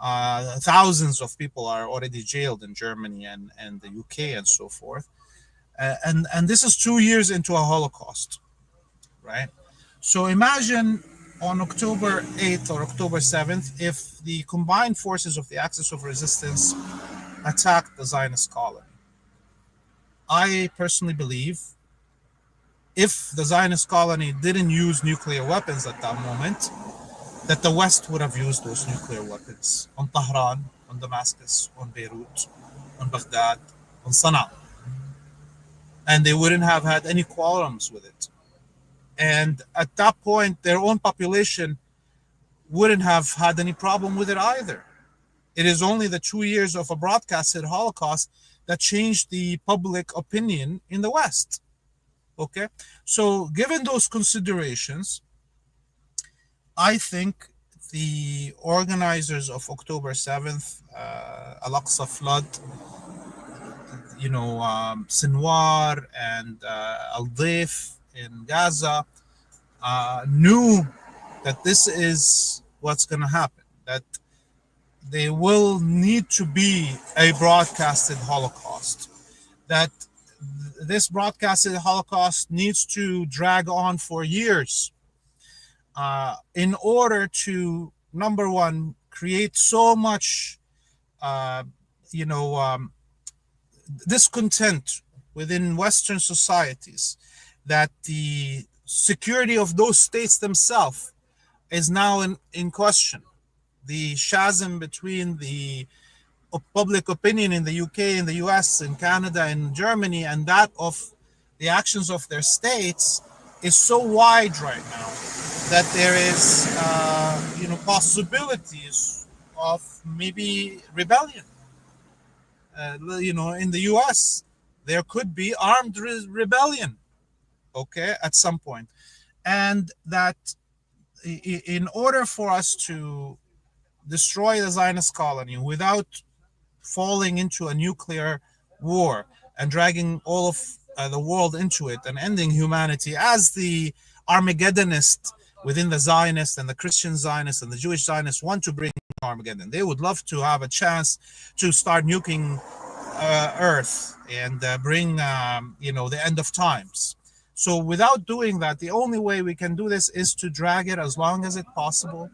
Thousands of people are already jailed in Germany and the UK and so forth. And this is 2 years into a Holocaust, right? So imagine on October 8th or October 7th, if the combined forces of the Axis of Resistance attacked the Zionist colony. I personally believe if the Zionist colony didn't use nuclear weapons at that moment, that the West would have used those nuclear weapons on Tehran, on Damascus, on Beirut, on Baghdad, on Sana'a. And they wouldn't have had any qualms with it. And at that point, their own population wouldn't have had any problem with it either. It is only the 2 years of a broadcasted Holocaust that changed the public opinion in the West. Okay? So given those considerations, I think the organizers of October 7th, Al-Aqsa flood, Sinwar and Al-Daif in Gaza, knew that this is what's going to happen, that there will need to be a broadcasted Holocaust, that this broadcasted Holocaust needs to drag on for years in order to, number one, create so much, discontent within Western societies that the security of those states themselves is now in question. The chasm between the public opinion in the UK, in the US, in Canada, and Germany, and that of the actions of their states is so wide right now that there is, possibilities of maybe rebellion. In the US, there could be armed rebellion, okay, at some point. And that in order for us to destroy the Zionist colony without falling into a nuclear war and dragging all of the world into it and ending humanity, as the Armageddonists within the Zionists and the Christian Zionists and the Jewish Zionists want to bring Armageddon. They would love to have a chance to start nuking Earth and bring, the end of times. So without doing that, the only way we can do this is to drag it as long as it's possible.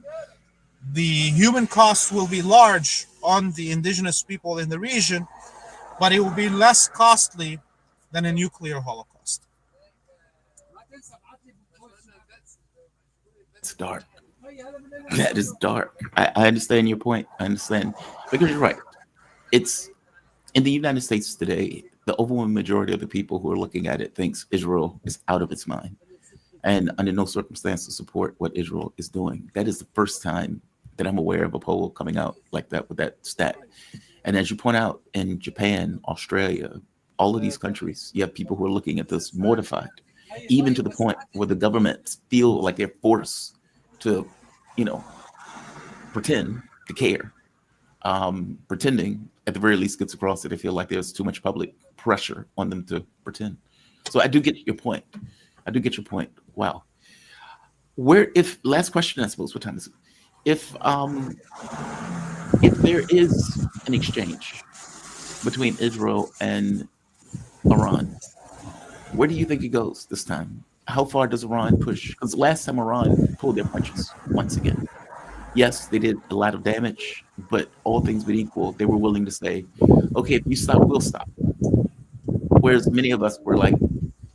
The human cost will be large on the indigenous people in the region, but it will be less costly than a nuclear Holocaust. It's dark. That is dark. I understand your point. I understand. Because you're right. It's in the United States today, the overwhelming majority of the people who are looking at it thinks Israel is out of its mind and under no circumstances support what Israel is doing. That is the first time that I'm aware of a poll coming out like that with that stat. And as you point out, in Japan, Australia, all of these countries, you have people who are looking at this mortified, even to the point where the governments feel like they're forced to, pretend to care. Pretending at the very least gets across that they feel like there's too much public pressure on them to pretend. So I do get your point. Wow. Last question, I suppose, what time is it? If there is an exchange between Israel and Iran, where do you think it goes this time? How far does Iran push? Because last time Iran pulled their punches once again. Yes, they did a lot of damage, but all things being equal, they were willing to say, okay, if you stop, we'll stop. Whereas many of us were like,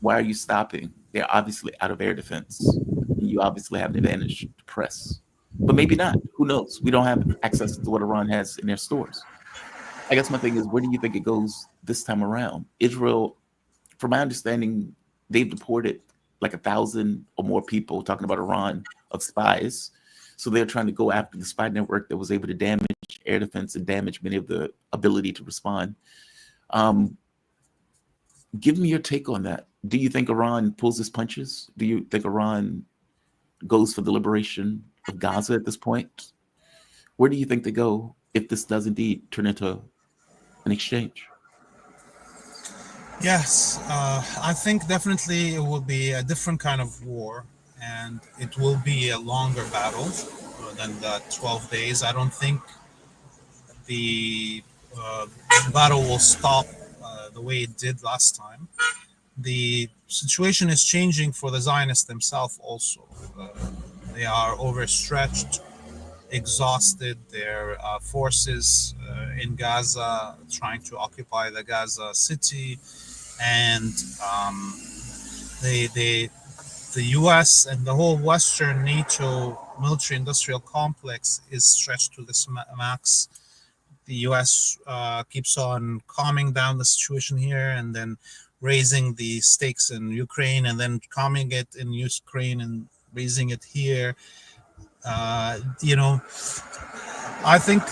why are you stopping? They're obviously out of air defense. You obviously have an advantage to press. But maybe not. Who knows? We don't have access to what Iran has in their stores. I guess my thing is, where do you think it goes this time around? Israel, from my understanding, they've deported like 1,000 or more people, talking about Iran, of spies. So they're trying to go after the spy network that was able to damage air defense and damage many of the ability to respond. Give me your take on that. Do you think Iran pulls its punches? Do you think Iran goes for the liberation of Gaza at this point? Where do you think they go if this does indeed turn into an exchange? Yes, I think definitely it will be a different kind of war, and it will be a longer battle than the 12 days. I don't think the battle will stop the way it did last time. The situation is changing for the Zionists themselves also. They are overstretched, exhausted. Their forces in Gaza trying to occupy the Gaza city, and the U.S. and the whole Western NATO military-industrial complex is stretched to this max. The U.S. Keeps on calming down the situation here, and then raising the stakes in Ukraine, and then calming it in Ukraine and raising it here. You know, I think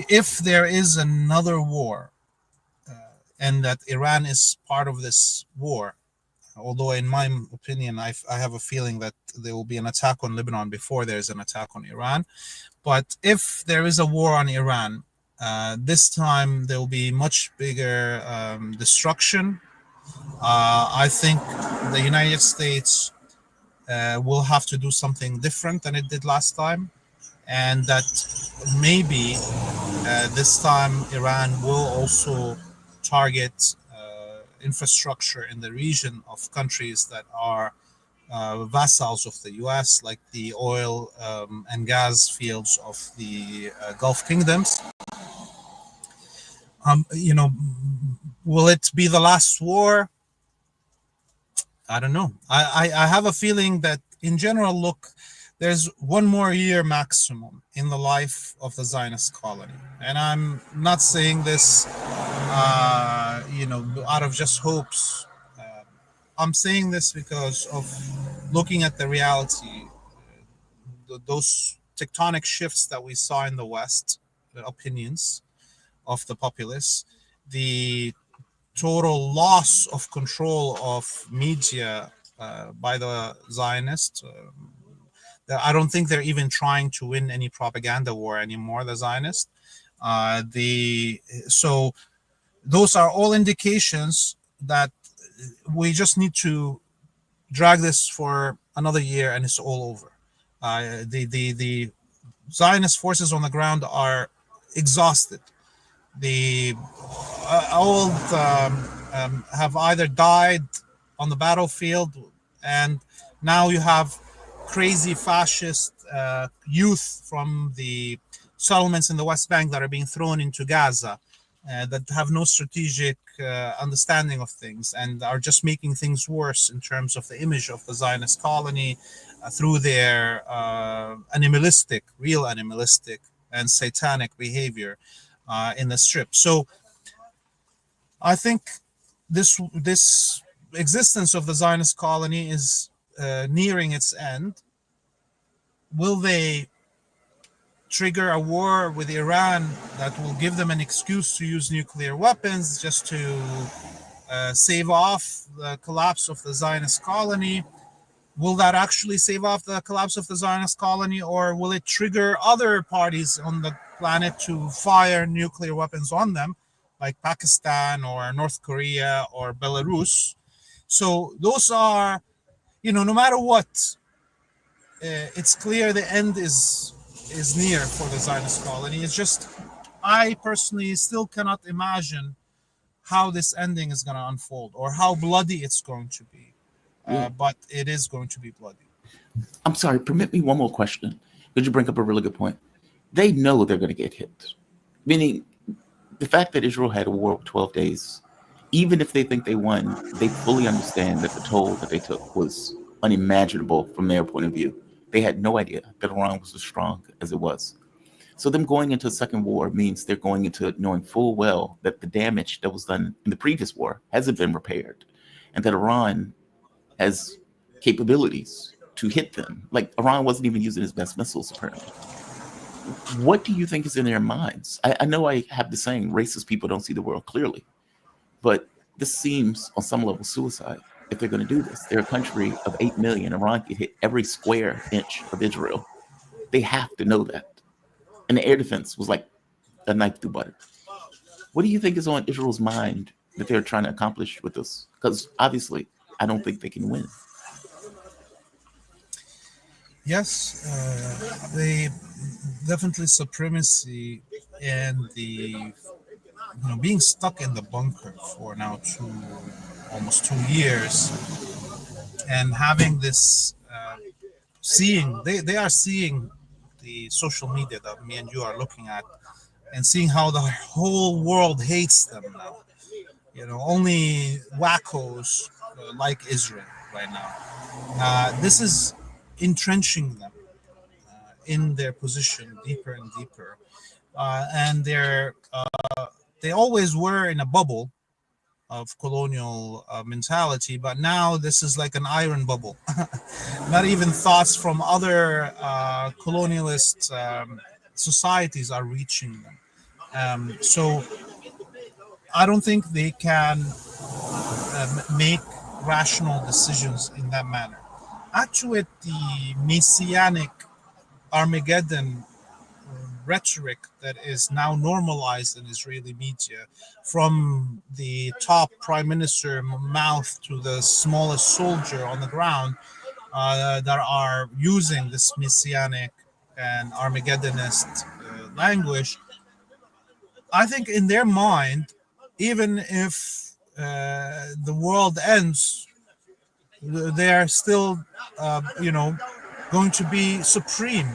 if there is another war, and that Iran is part of this war, although in my opinion, I have a feeling that there will be an attack on Lebanon before there is an attack on Iran. But if there is a war on Iran, this time there will be much bigger destruction. I think the United States will have to do something different than it did last time, and that maybe this time Iran will also target infrastructure in the region of countries that are vassals of the US, like the oil and gas fields of the Gulf kingdoms. You know, will it be the last war? I don't know. I have a feeling that in general, look, there's one more year maximum in the life of the Zionist colony. And I'm not saying this, you know, out of just hopes. I'm saying this because of looking at the reality, those tectonic shifts that we saw in the West, the opinions of the populace, the total loss of control of media by the Zionists. I don't think they're even trying to win any propaganda war anymore, the Zionists. So those are all indications that we just need to drag this for another year and it's all over. The Zionist forces on the ground are exhausted. The old have either died on the battlefield, and now you have crazy fascist youth from the settlements in the West Bank that are being thrown into Gaza, that have no strategic understanding of things and are just making things worse in terms of the image of the Zionist colony through their real animalistic and satanic behavior in the strip. So I think this existence of the Zionist colony is nearing its end. Will they trigger a war with Iran that will give them an excuse to use nuclear weapons just to save off the collapse of the Zionist colony? Will that actually save off the collapse of the Zionist colony, or will it trigger other parties on the planet to fire nuclear weapons on them, like Pakistan or North Korea or Belarus? So those are, you know, no matter what, it's clear the end is near for the Zionist colony. It's just, I personally still cannot imagine how this ending is going to unfold or how bloody it's going to be. But it is going to be bloody. I'm sorry, permit me one more question. Could you bring up a really good point? They know they're going to get hit. Meaning, the fact that Israel had a war of 12 days, even if they think they won, they fully understand that the toll that they took was unimaginable from their point of view. They had no idea that Iran was as strong as it was. So them going into a second war means they're going into it knowing full well that the damage that was done in the previous war hasn't been repaired, and that Iran has capabilities to hit them. Like, Iran wasn't even using his best missiles, apparently. What do you think is in their minds? I know I have the saying, racist people don't see the world clearly, but this seems on some level suicide if they're going to do this. They're a country of 8 million. Iran could hit every square inch of Israel. They have to know that. And the air defense was like a knife through butter. What do you think is on Israel's mind that they're trying to accomplish with this? Because obviously, I don't think they can win. Yes, they definitely supremacy in being stuck in the bunker for now almost 2 years, and having this seeing they are seeing the social media that me and you are looking at, and seeing how the whole world hates them now. Only wackos like Israel right now. This is entrenching them in their position deeper and deeper, and they always were in a bubble of colonial mentality, but now this is like an iron bubble. Not even thoughts from other colonialist societies are reaching them. So I don't think they can make rational decisions in that manner. Actually, the messianic Armageddon rhetoric that is now normalized in Israeli media, from the top prime minister mouth to the smallest soldier on the ground, that are using this messianic and Armageddonist language. I think in their mind, even if the world ends, they are still, going to be supreme,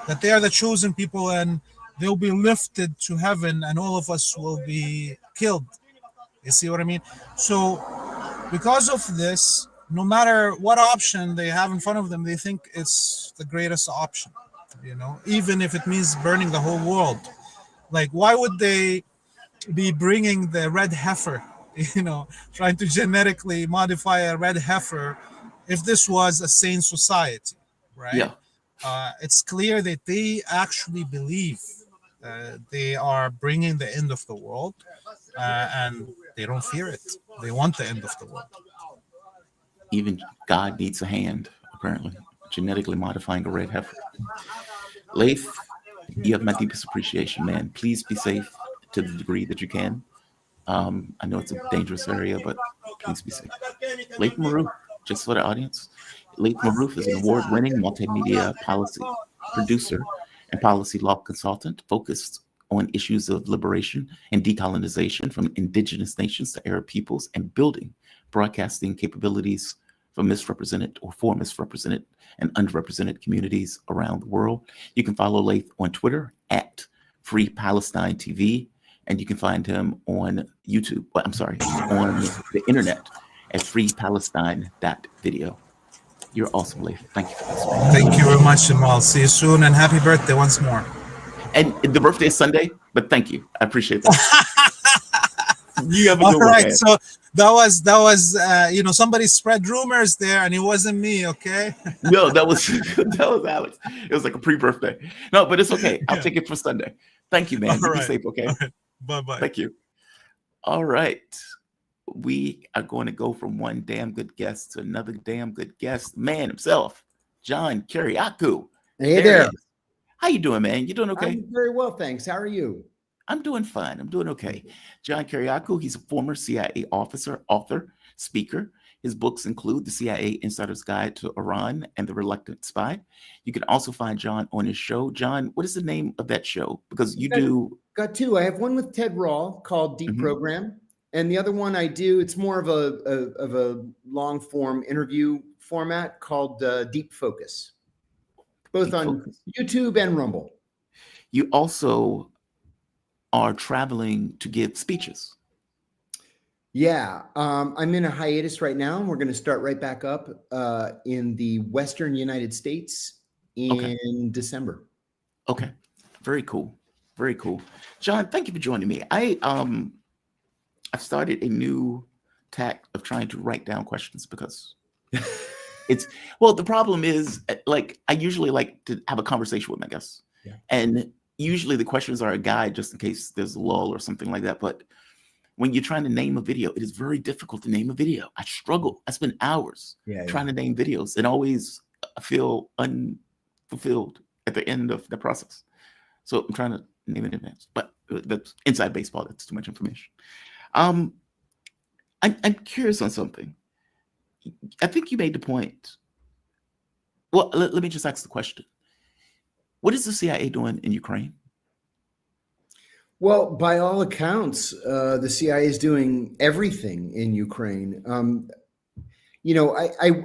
that they are the chosen people, and they'll be lifted to heaven, and all of us will be killed. You see what I mean? So because of this, no matter what option they have in front of them, they think it's the greatest option, even if it means burning the whole world. Like, why would they be bringing the red heifer, trying to genetically modify a red heifer, if this was a sane society, right? Yeah. It's clear that they actually believe they are bringing the end of the world, and they don't fear it. They want the end of the world. Even God needs a hand, apparently, genetically modifying a red heifer. Laith, you have my deepest appreciation, man. Please be safe to the degree that you can. I know it's a dangerous area, but please be safe. Laith Marouf, just for the audience, Laith Marouf is an award-winning multimedia policy producer and policy law consultant focused on issues of liberation and decolonization from indigenous nations to Arab peoples, and building broadcasting capabilities for misrepresented and underrepresented communities around the world. You can follow Laith on Twitter at Free Palestine TV, and you can find him on YouTube. On the internet at freepalestine.video. You're awesome, Laith. Thank you for this, man. Thank you very much, Jamal. See you soon, and happy birthday once more. And the birthday is Sunday, but thank you. I appreciate that. You have a good All right, one, so that was somebody spread rumors there, and it wasn't me. Okay. No, that was Alex. It was like a pre-birthday. No, but it's okay. I'll take it for Sunday. Thank you, man. You be safe, okay? Right. Bye-bye. Thank you. All right. We are going to go from one damn good guest to another damn good guest. Man himself, John Kiriakou. Hey there. How you doing, man? You doing okay? I'm very well, thanks. How are you? I'm doing fine. I'm doing okay. John Kiriakou, he's a former CIA officer, author, speaker. His books include The CIA Insider's Guide to Iran and The Reluctant Spy. You can also find John on his show. John, what is the name of that show? Because you got two. I have one with Ted Rawl called Deep Program, and the other one I do, it's more of a long form interview format called Deep Focus, both on YouTube and Rumble. You also are traveling to give speeches. Yeah, I'm in a hiatus right now, and we're going to start right back up in the Western United States in December. Okay, very cool, very cool. John, thank you for joining me. I've started a new tack of trying to write down questions, because the problem is, like, I usually like to have a conversation with my guests, and usually the questions are a guide just in case there's a lull or something like that, but when you're trying to name a video, it is very difficult to name a video. I struggle. I spend hours trying to name videos, and always feel unfulfilled at the end of the process. So I'm trying to name it in advance, but that's inside baseball. That's too much information. I'm curious on something. I think you made the point. Well, let me just ask the question. What is the CIA doing in Ukraine? Well, by all accounts, the CIA is doing everything in Ukraine.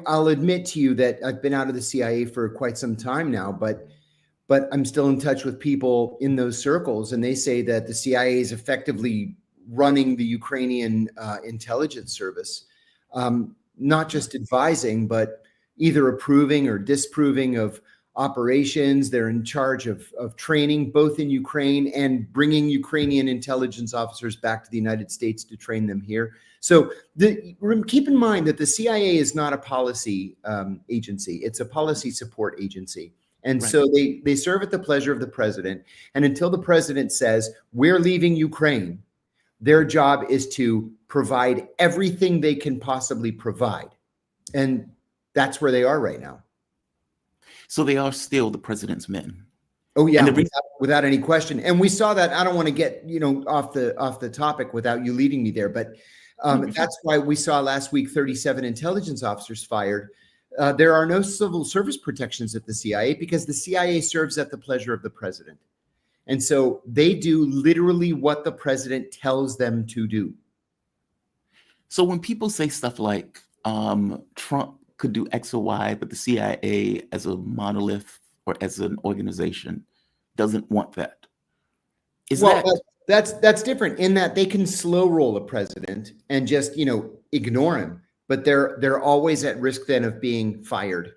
I'll admit to you that I've been out of the CIA for quite some time now, but I'm still in touch with people in those circles, and they say that the CIA is effectively running the Ukrainian intelligence service, not just advising, but either approving or disproving of operations. They're in charge of training, both in Ukraine and bringing Ukrainian intelligence officers back to the United States to train them here. So keep in mind that the CIA is not a policy agency. It's a policy support agency. And Right. so they serve at the pleasure of the president. And until the president says, we're leaving Ukraine, their job is to provide everything they can possibly provide. And that's where they are right now. So they are still the president's men. Oh yeah, And the reason- without any question. And we saw that. I don't want to get off the topic without you leading me there, but that's why we saw last week 37 intelligence officers fired. There are no civil service protections at the CIA because the CIA serves at the pleasure of the president, and so they do literally what the president tells them to do. So when people say stuff like Trump could do X or Y, but the CIA as a monolith or as an organization doesn't want that. That's different in that they can slow roll a president and just ignore him, but they're always at risk then of being fired.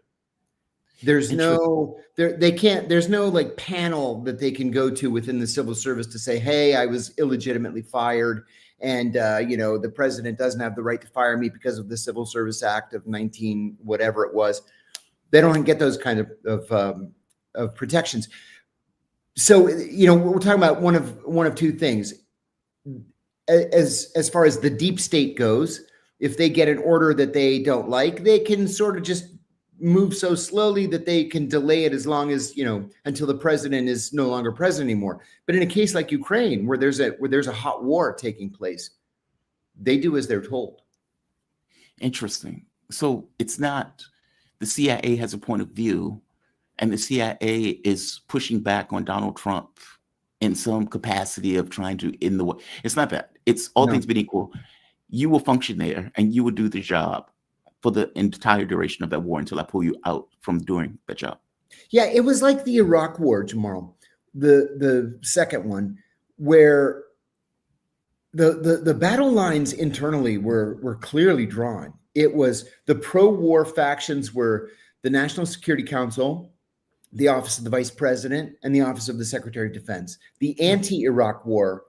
There's no like panel that they can go to within the civil service to say, hey, I was illegitimately fired. And, the president doesn't have the right to fire me because of the Civil Service Act of 19, whatever it was. They don't get those kind of protections. So, we're talking about one of two things. As far as the deep state goes, if they get an order that they don't like, they can sort of just move so slowly that they can delay it as long as, until the president is no longer president anymore. But in a case like Ukraine, where there's a hot war taking place, they do as they're told. Interesting. So it's not the CIA has a point of view and the CIA is pushing back on Donald Trump in some capacity of trying to end the war. It's not that. It's all things being equal. You will function there and you will do the job for the entire duration of that war until I pull you out from doing the job. Yeah, it was like the Iraq War, Jamal, the second one, where the battle lines internally were clearly drawn. It was the pro-war factions were the National Security Council, the Office of the Vice President, and the Office of the Secretary of Defense. The anti-Iraq War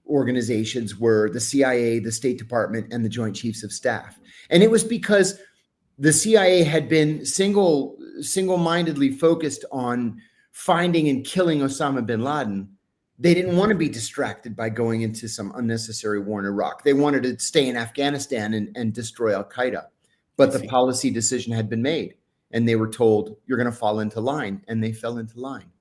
organizations were the CIA, the State Department, and the Joint Chiefs of Staff. And it was because the CIA had been single-mindedly focused on finding and killing Osama bin Laden. They didn't want to be distracted by going into some unnecessary war in Iraq. They wanted to stay in Afghanistan and destroy Al-Qaeda. But the policy decision had been made, and they were told, you're going to fall into line, and they fell into line.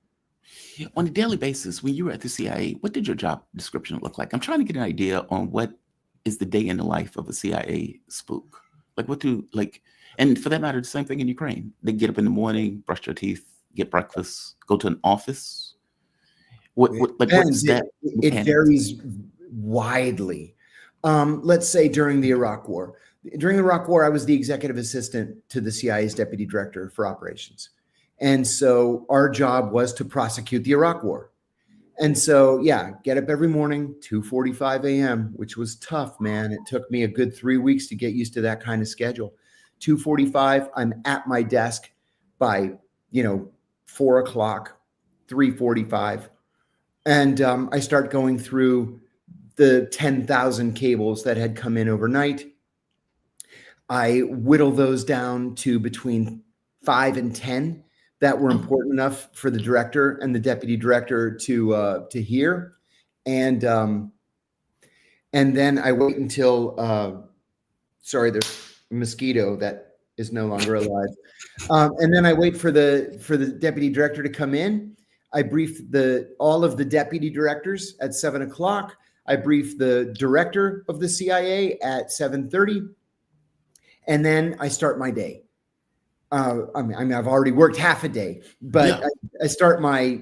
On a daily basis, when you were at the CIA, what did your job description look like? I'm trying to get an idea on what is the day in the life of a CIA spook. And for that matter, the same thing in Ukraine. They get up in the morning, brush their teeth, get breakfast, go to an office. What's that? It varies widely. Let's say during the Iraq War. During the Iraq War, I was the executive assistant to the CIA's deputy director for operations. And so our job was to prosecute the Iraq War. And so, get up every morning, 2:45 a.m., which was tough, man. It took me a good 3 weeks to get used to that kind of schedule. 2:45, I'm at my desk by, 4 o'clock, 3:45. And I start going through the 10,000 cables that had come in overnight. I whittle those down to between 5 and 10 that were important enough for the director and the deputy director to hear. And then I wait until, there's a mosquito that is no longer alive. And then I wait for the deputy director to come in. I brief all of the deputy directors at 7 o'clock. I brief the director of the CIA at 7:30. And then I start my day. I've already worked half a day, but I start my,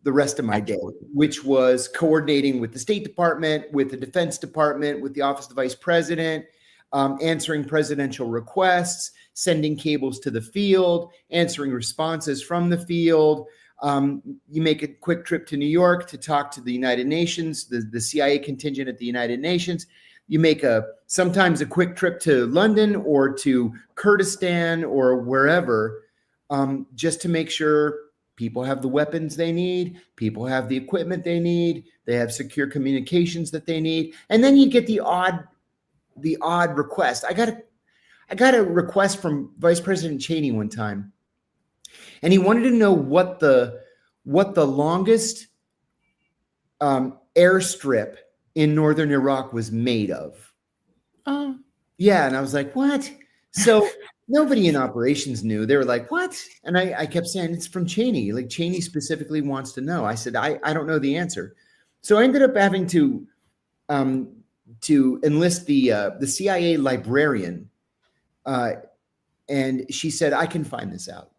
the rest of my day, which was coordinating with the State Department, with the Defense Department, with the Office of the Vice President, answering presidential requests, sending cables to the field, answering responses from the field. You make a quick trip to New York to talk to the United Nations, the CIA contingent at the United Nations. You make sometimes a quick trip to London or to Kurdistan or wherever, just to make sure people have the weapons they need, people have the equipment they need, they have secure communications that they need. And then you get the odd request. I got a request from Vice President Cheney one time, and he wanted to know what the longest airstrip in northern Iraq was made of. Yeah, and I was like, what? So nobody in operations knew. They were like, what? And I kept saying, it's from Cheney. Like, Cheney specifically wants to know. I said, I don't know the answer. So I ended up having to enlist the CIA librarian, and she said, I can find this out.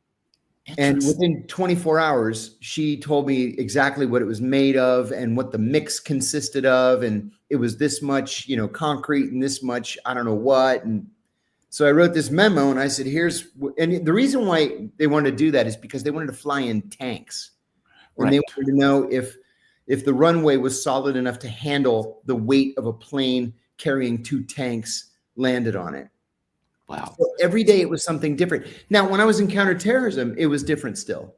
And within 24 hours, she told me exactly what it was made of and what the mix consisted of. And it was this much, concrete and this much, I don't know what. And so I wrote this memo and I said, and the reason why they wanted to do that is because they wanted to fly in tanks. And they wanted to know if the runway was solid enough to handle the weight of a plane carrying 2 tanks landed on it. Wow. So every day it was something different. Now, when I was in counterterrorism, it was different still.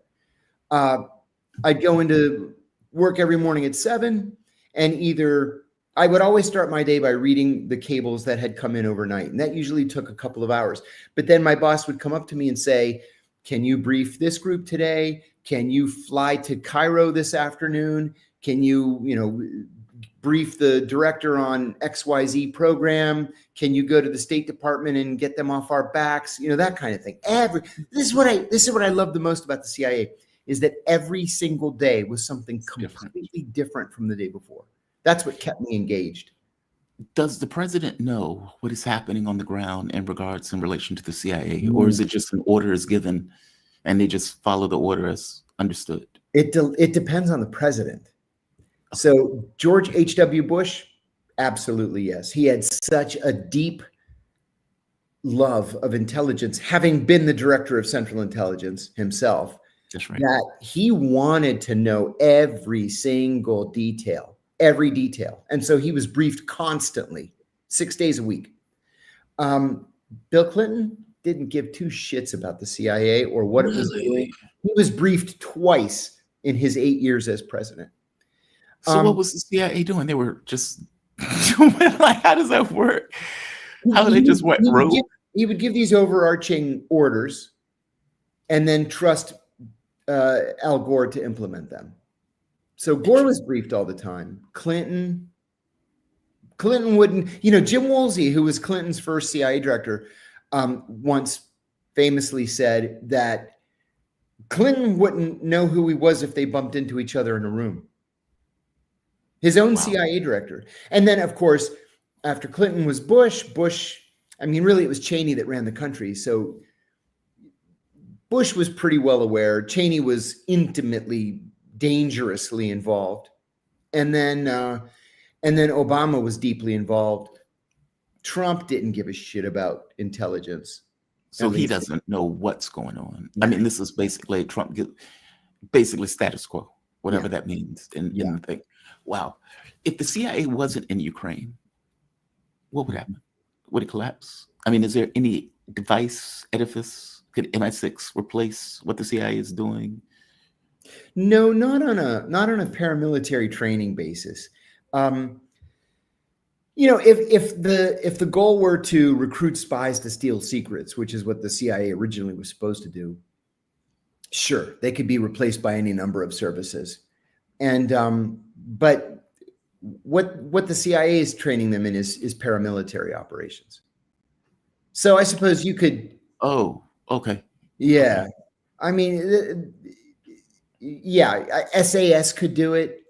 I'd go into work every morning at 7, and I would always start my day by reading the cables that had come in overnight. And that usually took a couple of hours. But then my boss would come up to me and say, can you brief this group today? Can you fly to Cairo this afternoon? Can you, brief the director on XYZ program? Can you go to the State Department and get them off our backs? That kind of thing. This is what I love the most about the CIA, is that every single day was something completely different from the day before. That's what kept me engaged. Does the president know what is happening on the ground in relation to the CIA, or is it just an order is given and they just follow the order as understood? It depends on the president. So George H.W. Bush, absolutely yes. He had such a deep love of intelligence, having been the director of Central Intelligence himself. That's right. That he wanted to know every single detail, every detail. And so he was briefed constantly, 6 days a week. Bill Clinton didn't give 2 shits about the CIA or what it was doing. He was briefed twice in his 8 years as president. So what was the CIA doing? They were just like, how does that work? How they just went rogue? He would give these overarching orders and then trust Al Gore to implement them. So Gore was briefed all the time. Clinton wouldn't, Jim Woolsey, who was Clinton's first CIA director, once famously said that Clinton wouldn't know who he was if they bumped into each other in a room. His own CIA director. And then, of course, after Clinton was Bush, really it was Cheney that ran the country. So Bush was pretty well aware. Cheney was intimately, dangerously involved. And then Obama was deeply involved. Trump didn't give a shit about intelligence. So he doesn't know what's going on. I mean, this is basically basically status quo, whatever that means in the thing. Wow. If the CIA wasn't in Ukraine, what would happen? Would it collapse? I mean, is there any device, edifice? Could MI6 replace what the CIA is doing? No, not on a paramilitary training basis. If the goal were to recruit spies to steal secrets, which is what the CIA originally was supposed to do, sure, they could be replaced by any number of services. And but what the CIA is training them in is paramilitary operations. So I suppose you could. Oh, okay. Yeah, I mean, SAS could do it,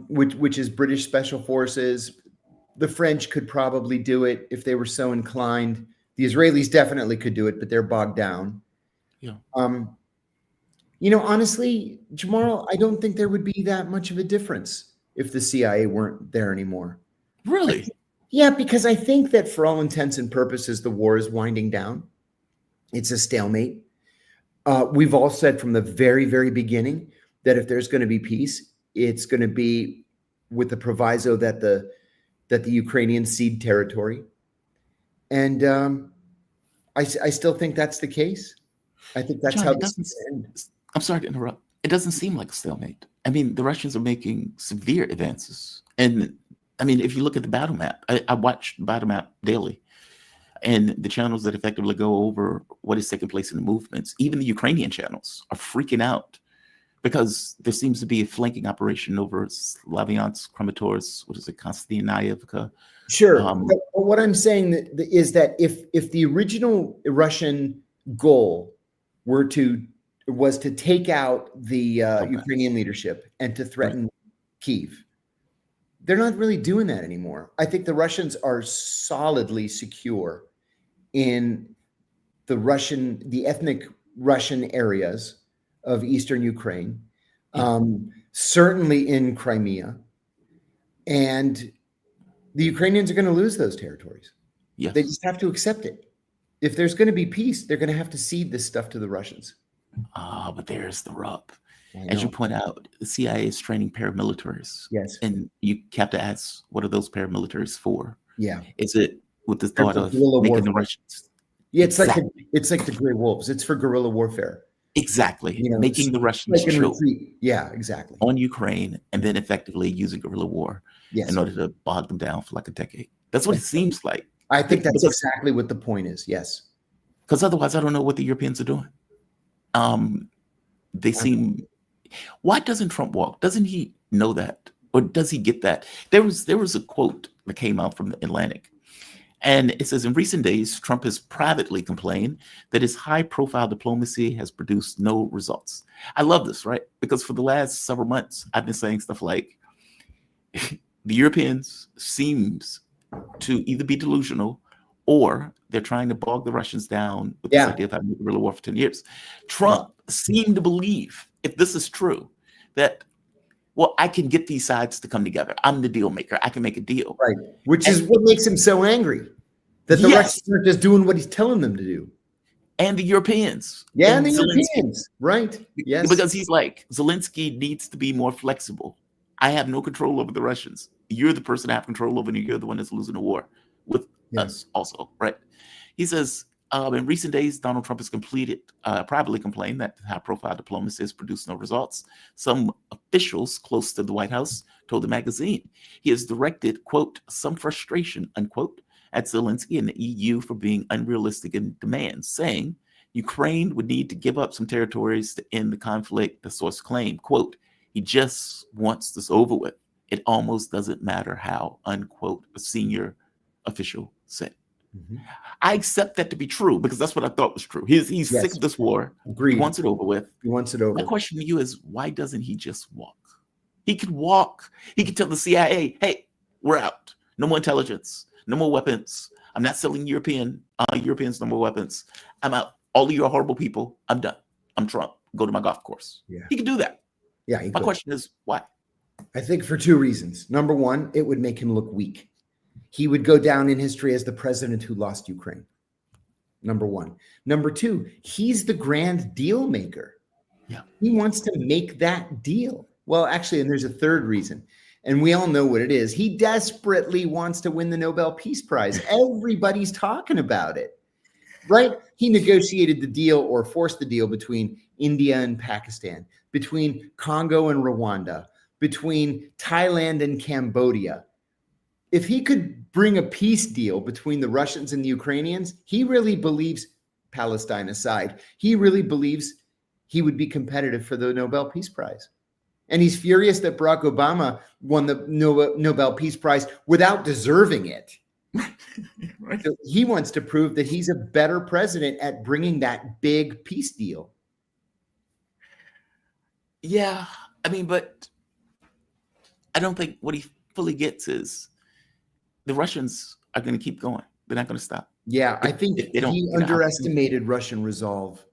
which is British Special Forces. The French could probably do it if they were so inclined. The Israelis definitely could do it, but they're bogged down. Yeah. Honestly, Jamal, I don't think there would be that much of a difference if the CIA weren't there anymore. Really? Yeah, because I think that for all intents and purposes, the war is winding down. It's a stalemate. We've all said from the very, very beginning that if there's going to be peace, it's going to be with the proviso that the Ukrainians cede territory. And I still think that's the case. I think that's John, how it this doesn't. is going to end. I'm sorry to interrupt. It doesn't seem like a stalemate. I mean, the Russians are making severe advances, and I mean, if you look at the battle map, I watch the battle map daily, and the channels that effectively go over what is taking place in the movements, even the Ukrainian channels, are freaking out because there seems to be a flanking operation over Slaviansk, Kramatorsk, what is it, Konstantinivka. Sure. Um, But what I'm saying is that if the original Russian goal was to take out the Ukrainian leadership and to threaten Kyiv, they're not really doing that anymore. I think the Russians are solidly secure in the ethnic Russian areas of Eastern Ukraine, certainly in Crimea, and the Ukrainians are going to lose those territories. yes. They just have to accept it. If there's going to be peace, they're going to have to cede this stuff to the Russians. But there's the rub. I As you know. point out, the CIA is training paramilitaries. Yes. And you have to ask, what are those paramilitaries for? Yeah. Is it with the They're thought for of guerrilla making warfare. the Russians? Yeah, it's Exactly. like the Grey Wolves. It's for guerrilla warfare. Exactly. Making the Russians Like in choke retreat. Yeah, exactly. on Ukraine and then effectively using guerrilla war Yes. in order to bog them down for like a decade. That's what it seems like. I think that's Because- exactly what the point is. Yes. Because otherwise, I don't know what the Europeans are doing. They seem. Why doesn't Trump walk? Doesn't he know that, or does he get that? There was a quote that came out from the Atlantic, and it says, "In recent days, Trump has privately complained that his high-profile diplomacy has produced no results." I love this, right? Because for the last several months, I've been saying stuff like, the Europeans seems to either be delusional or they're trying to bog the Russians down with this idea of having guerrilla war for 10 years. Trump seemed to believe, if this is true, that, well, I can get these sides to come together. I'm the deal maker. I can make a deal. Right. Which is what makes him so angry. That the Russians are just doing what he's telling them to do. And the Europeans. Yeah, and the Europeans. Right. Yes. Because he's like, Zelensky needs to be more flexible. I have no control over the Russians. You're the person I have control over, and you're the one that's losing the war with us also, right? He says, in recent days, Donald Trump has privately complained that high-profile diplomacy has produced no results. Some officials close to the White House told the magazine he has directed, quote, some frustration, unquote, at Zelensky and the EU for being unrealistic in demands, saying Ukraine would need to give up some territories to end the conflict, the source claimed, quote, he just wants this over with. It almost doesn't matter how, unquote, a senior official said. Mm-hmm. I accept that to be true because that's what I thought was true. He's sick of this war. Agreed. He wants it over with. He wants it over. My question to you is, why doesn't he just walk? He could walk. He could tell the CIA, hey, we're out. No more intelligence. No more weapons. I'm not selling Europeans no more weapons. I'm out. All of you are horrible people. I'm done. I'm Trump. Go to my golf course. Yeah. He could do that. Yeah. My question is, why? I think for two reasons. Number one, it would make him look weak. He would go down in history as the president who lost Ukraine. Number one. Number two, he's the grand deal maker. Yeah. He wants to make that deal. Well, actually, and there's a third reason, and we all know what it is. He desperately wants to win the Nobel Peace Prize. Everybody's talking about it, right? He negotiated the deal or forced the deal between India and Pakistan, between Congo and Rwanda, between Thailand and Cambodia. If he could bring a peace deal between the Russians and the Ukrainians, he really believes, Palestine aside, he really believes he would be competitive for the Nobel Peace Prize. And he's furious that Barack Obama won the Nobel Peace Prize without deserving it. Right. So he wants to prove that he's a better president at bringing that big peace deal. Yeah, I mean, but I don't think what he fully gets is the Russians are going to keep going. They're not going to stop. Yeah, I think he underestimated Russian resolve.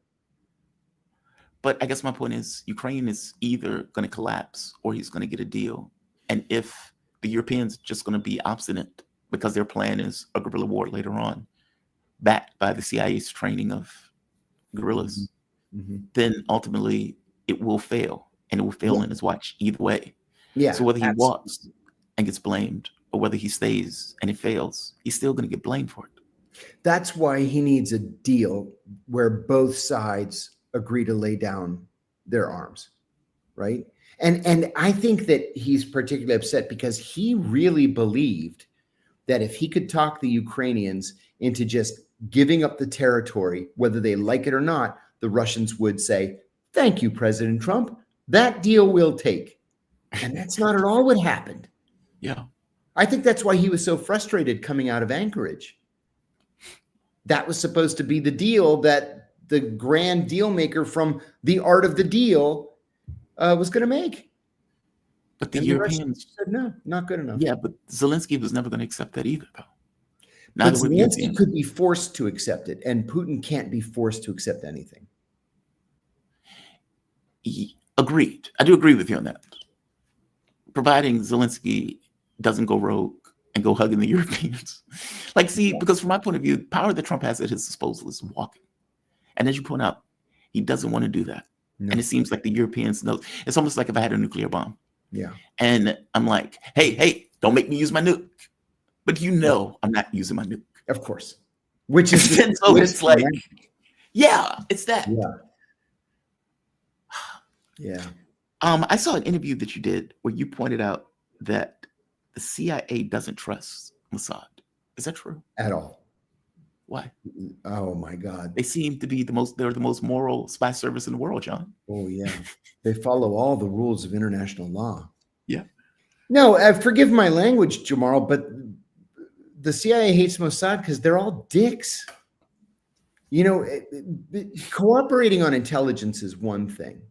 But I guess my point is Ukraine is either going to collapse or he's going to get a deal. And if the Europeans are just going to be obstinate because their plan is a guerrilla war later on, backed by the CIA's training of guerrillas, then ultimately it will fail. And it will fail in his watch either way. Yeah. So whether he walks and gets blamed or whether he stays and it fails, he's still going to get blamed for it. That's why he needs a deal where both sides agree to lay down their arms, right? And I think that he's particularly upset because he really believed that if he could talk the Ukrainians into just giving up the territory, whether they like it or not, the Russians would say, "Thank you, President Trump. That deal we'll take." And that's not at all what happened. Yeah. I think that's why he was so frustrated coming out of Anchorage. That was supposed to be the deal that the grand deal maker from The Art of the Deal was going to make. But the And Europeans said, no, not good enough. Yeah, but Zelensky was never going to accept that either, though. But Neither would Zelensky Putin. could be forced to accept it, and Putin can't be forced to accept anything. Agreed. I do agree with you on that. Providing Zelensky doesn't go rogue and go hugging the Europeans. Like, see, because from my point of view, the power that Trump has at his disposal is walking. And as you point out, he doesn't want to do that. No. And it seems like the Europeans know. It's almost like if I had a nuclear bomb. Yeah. And I'm like, hey, don't make me use my nuke. But you know I'm not using my nuke. Of course. Which is And so it's like, yeah, it's that. Yeah. Yeah. I saw an interview that you did where you pointed out that the CIA doesn't trust Mossad. Is that true? At all. Why? Oh my God. They seem to be they're the most moral spy service in the world, John. Oh yeah. They follow all the rules of international law. Yeah. No, forgive my language, Jamal, but the CIA hates Mossad because they're all dicks. You know, cooperating on intelligence is one thing.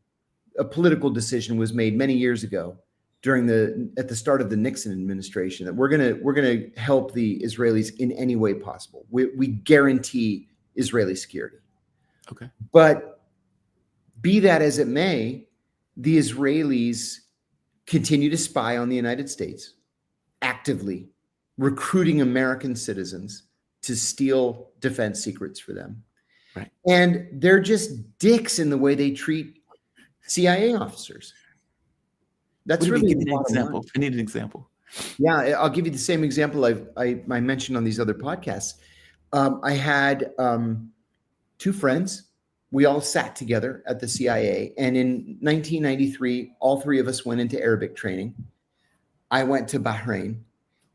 A political decision was made many years ago at the start of the Nixon administration that we're gonna help the Israelis in any way possible. We guarantee Israeli security. Okay. But be that as it may, the Israelis continue to spy on the United States, actively recruiting American citizens to steal defense secrets for them. Right. And they're just dicks in the way they treat CIA officers. That's really give me an example. I need an example. Yeah, I'll give you the same example I mentioned on these other podcasts. I had two friends. We all sat together at the CIA. And in 1993, all three of us went into Arabic training. I went to Bahrain.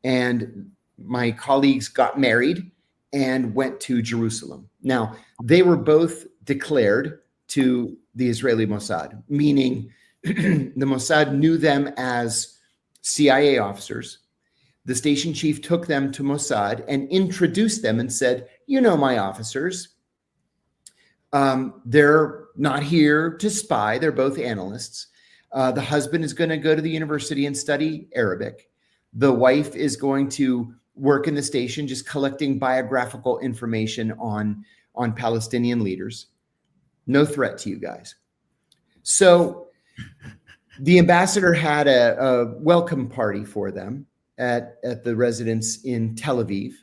And my colleagues got married and went to Jerusalem. Now, they were both declared to the Israeli Mossad, meaning the Mossad knew them as CIA officers. The station chief took them to Mossad and introduced them and said, "You know my officers. They're not here to spy. They're both analysts. The husband is going to go to the university and study Arabic. The wife is going to work in the station just collecting biographical information on Palestinian leaders. No threat to you guys." So the ambassador had a welcome party for them at the residence in Tel Aviv.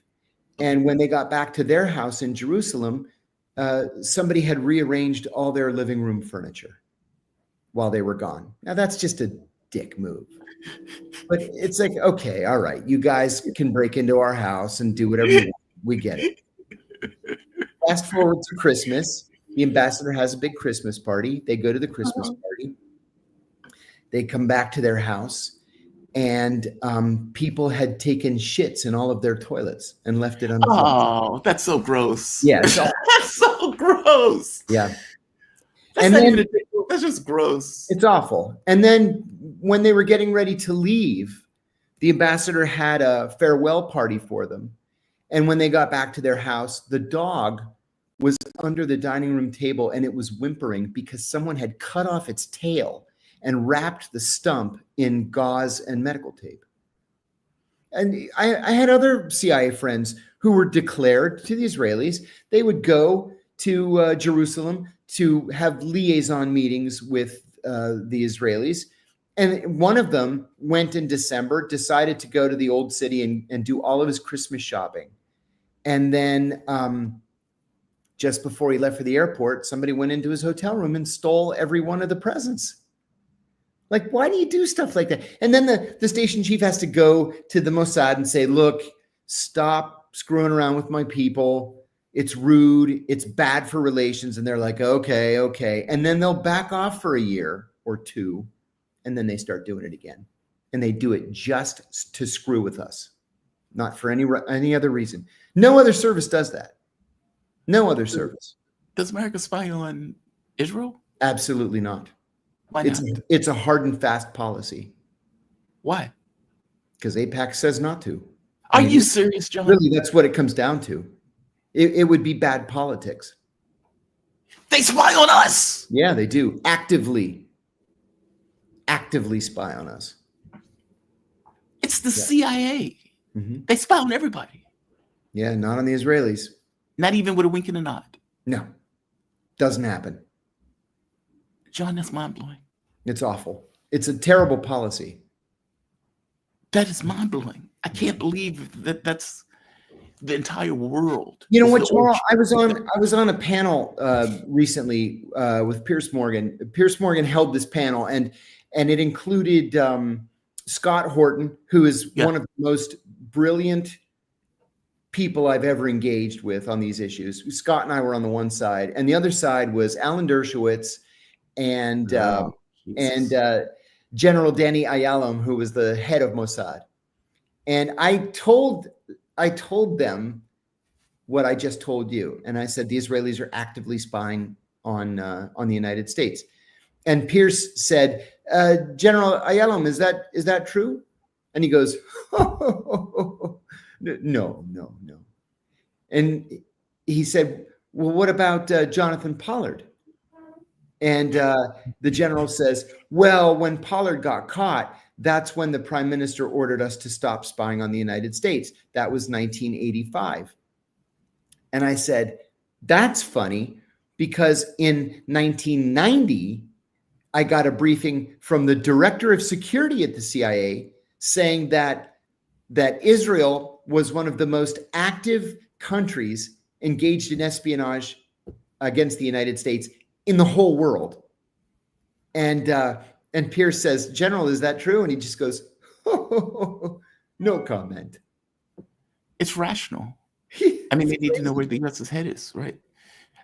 And when they got back to their house in Jerusalem, somebody had rearranged all their living room furniture while they were gone. Now, that's just a dick move. But it's like, okay, all right, you guys can break into our house and do whatever you want. We get it. Fast forward to Christmas. The ambassador has a big Christmas party. They go to the Christmas party. They come back to their house, and people had taken shits in all of their toilets and left it on the floor. Oh, that's so gross. Yeah. That's so gross. Yeah. That's just gross. It's awful. And then when they were getting ready to leave, the ambassador had a farewell party for them. And when they got back to their house, the dog was under the dining room table and it was whimpering because someone had cut off its tail and wrapped the stump in gauze and medical tape. And I had other CIA friends who were declared to the Israelis. They would go to Jerusalem to have liaison meetings with the Israelis. And one of them went in December, decided to go to the Old City and do all of his Christmas shopping. And then just before he left for the airport, somebody went into his hotel room and stole every one of the presents. Like, why do you do stuff like that? And then the station chief has to go to the Mossad and say, look, stop screwing around with my people. It's rude. It's bad for relations. And they're like, okay. And then they'll back off for a year or two. And then they start doing it again. And they do it just to screw with us, not for any other reason. No other service does that. No other service. Does America spy on Israel? Absolutely not. Why not? It's a hard and fast policy. Why? Because AIPAC says not to. Are you serious, John? Really, that's what it comes down to. It would be bad politics. They spy on us. Yeah, they do. Actively spy on us. It's the CIA. Mm-hmm. They spy on everybody. Yeah, not on the Israelis. Not even with a wink and a nod. No, doesn't happen. John, that's mind-blowing. It's awful. It's a terrible policy. That is mind-blowing. I can't believe that that's the entire world. You know what, Jamal? I was on a panel recently with Piers Morgan. Piers Morgan held this panel, and it included Scott Horton, who is one of the most brilliant people I've ever engaged with on these issues. Scott and I were on the one side, and the other side was Alan Dershowitz and General Danny Ayalon, who was the head of Mossad. And I told them what I just told you, and I said the Israelis are actively spying on the United States. And Pierce said, General Ayalon, is that true? And he goes, no. And he said, well, what about Jonathan Pollard? And the general says, well, when Pollard got caught, that's when the prime minister ordered us to stop spying on the United States. That was 1985. And I said, that's funny, because in 1990, I got a briefing from the director of security at the CIA saying that Israel was one of the most active countries engaged in espionage against the United States in the whole world. And Pierce says, General, is that true? And he just goes, no comment. It's rational. I mean, they need to know where the U.S.'s head is, right?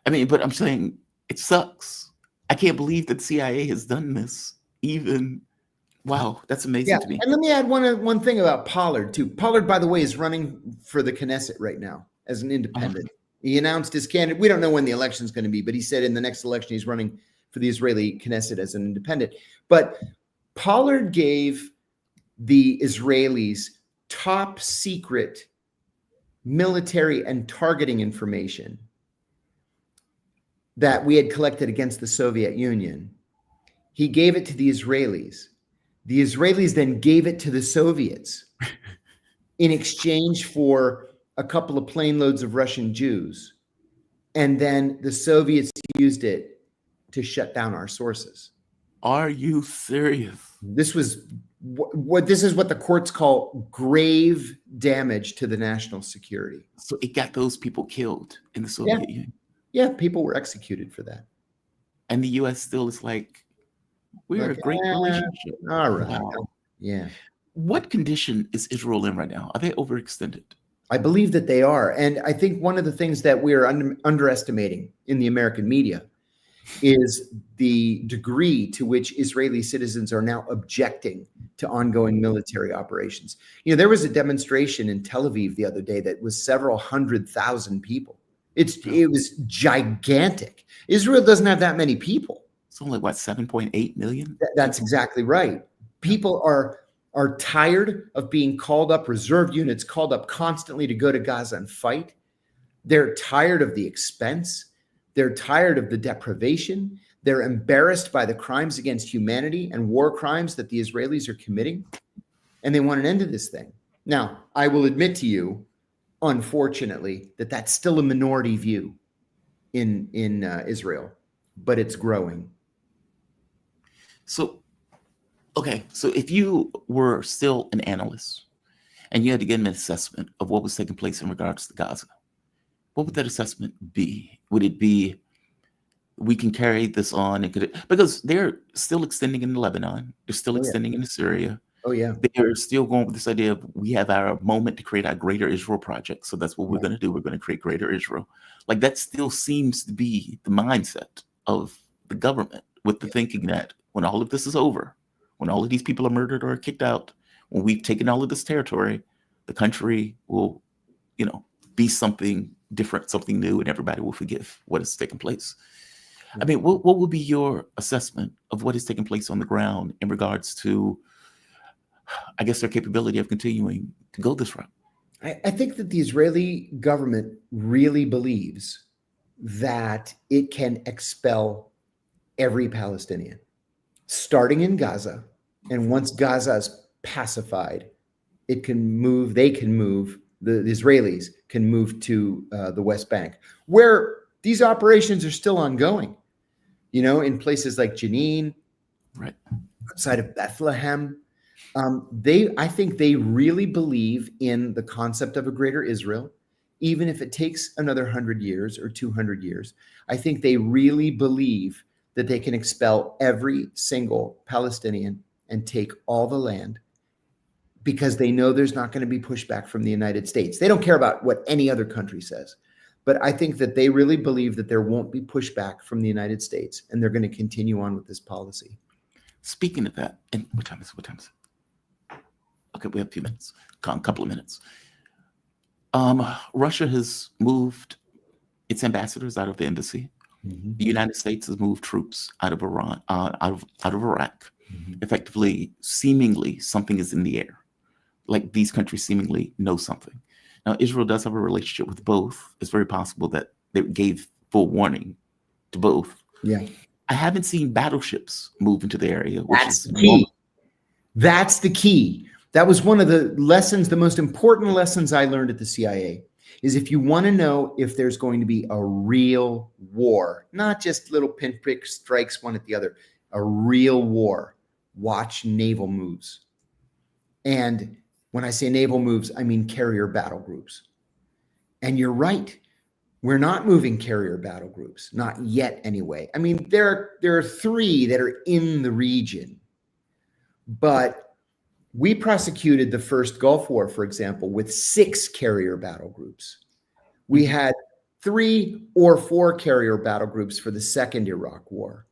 I mean, but I'm saying it sucks. I can't believe that CIA has done this. Even, wow, that's amazing to me. And let me add one thing about Pollard, too. Pollard, by the way, is running for the Knesset right now as an independent. He announced his candidate. We don't know when the election is going to be, but he said in the next election he's running for the Israeli Knesset as an independent. But Pollard gave the Israelis top secret military and targeting information that we had collected against the Soviet Union. He gave it to the Israelis. The Israelis then gave it to the Soviets in exchange for a couple of plane loads of Russian Jews. And then the Soviets used it to shut down our sources. Are you serious? This was this is what the courts call grave damage to the national security. So it got those people killed in the Soviet Union. Yeah, people were executed for that. And the U.S. still is like, we're a great relationship. All right. Wow. Yeah. What condition is Israel in right now? Are they overextended? I believe that they are. And I think one of the things that we're underestimating in the American media is the degree to which Israeli citizens are now objecting to ongoing military operations. You know, there was a demonstration in Tel Aviv the other day that was several 100,000 people. It was gigantic. Israel doesn't have that many people. It's only, what, 7.8 million? That's exactly right. People are tired of being called up, reserve units called up constantly to go to Gaza and fight. They're tired of the expense. They're tired of the deprivation. They're embarrassed by the crimes against humanity and war crimes that the Israelis are committing. And they want an end to this thing. Now, I will admit to you, unfortunately, that that's still a minority view in Israel. but it's growing. So, okay, so if you were still an analyst and you had to get an assessment of what was taking place in regards to Gaza, what would that assessment be? Would it be we can carry this on and because they're still extending into Lebanon, they're still extending into Syria. Oh yeah. They're still going with this idea of we have our moment to create our greater Israel project. So that's what we're going to do. We're going to create greater Israel. Like that still seems to be the mindset of the government, with the thinking that when all of this is over, when all of these people are murdered or kicked out, when we've taken all of this territory, the country will, be something different, something new, and everybody will forgive what has taken place. I mean, what would be your assessment of what is taking place on the ground in regards to, I guess, their capability of continuing to go this route? I think that the Israeli government really believes that it can expel every Palestinian, starting in Gaza. And once Gaza is pacified, they can move, the Israelis can move to the West Bank, where these operations are still ongoing, in places like Jenin, right outside of Bethlehem. I think they really believe in the concept of a greater Israel, even if it takes another 100 years or 200 years. I think they really believe that they can expel every single Palestinian and take all the land, because they know there's not going to be pushback from the United States. They don't care about what any other country says. But I think that they really believe that there won't be pushback from the United States, and they're going to continue on with this policy. Speaking of that, and what time is it? Okay, we have a few minutes, a couple of minutes. Russia has moved its ambassadors out of the embassy. Mm-hmm. The United States has moved troops out of Iran, out of Iraq. Mm-hmm. Effectively, seemingly, something is in the air. Like these countries seemingly know something. Now, Israel does have a relationship with both. It's very possible that they gave full warning to both. Yeah. I haven't seen battleships move into the area. That's the key. That's the key. That was one of the lessons, the most important lessons I learned at the CIA, is if you want to know if there's going to be a real war, not just little pinprick strikes one at the other, a real war, watch naval moves. And when I say naval moves, I mean carrier battle groups. And you're right. We're not moving carrier battle groups, not yet anyway. I mean, there are 3 that are in the region. But we prosecuted the first Gulf War, for example, with 6 carrier battle groups. We had 3 or 4 carrier battle groups for the second Iraq War.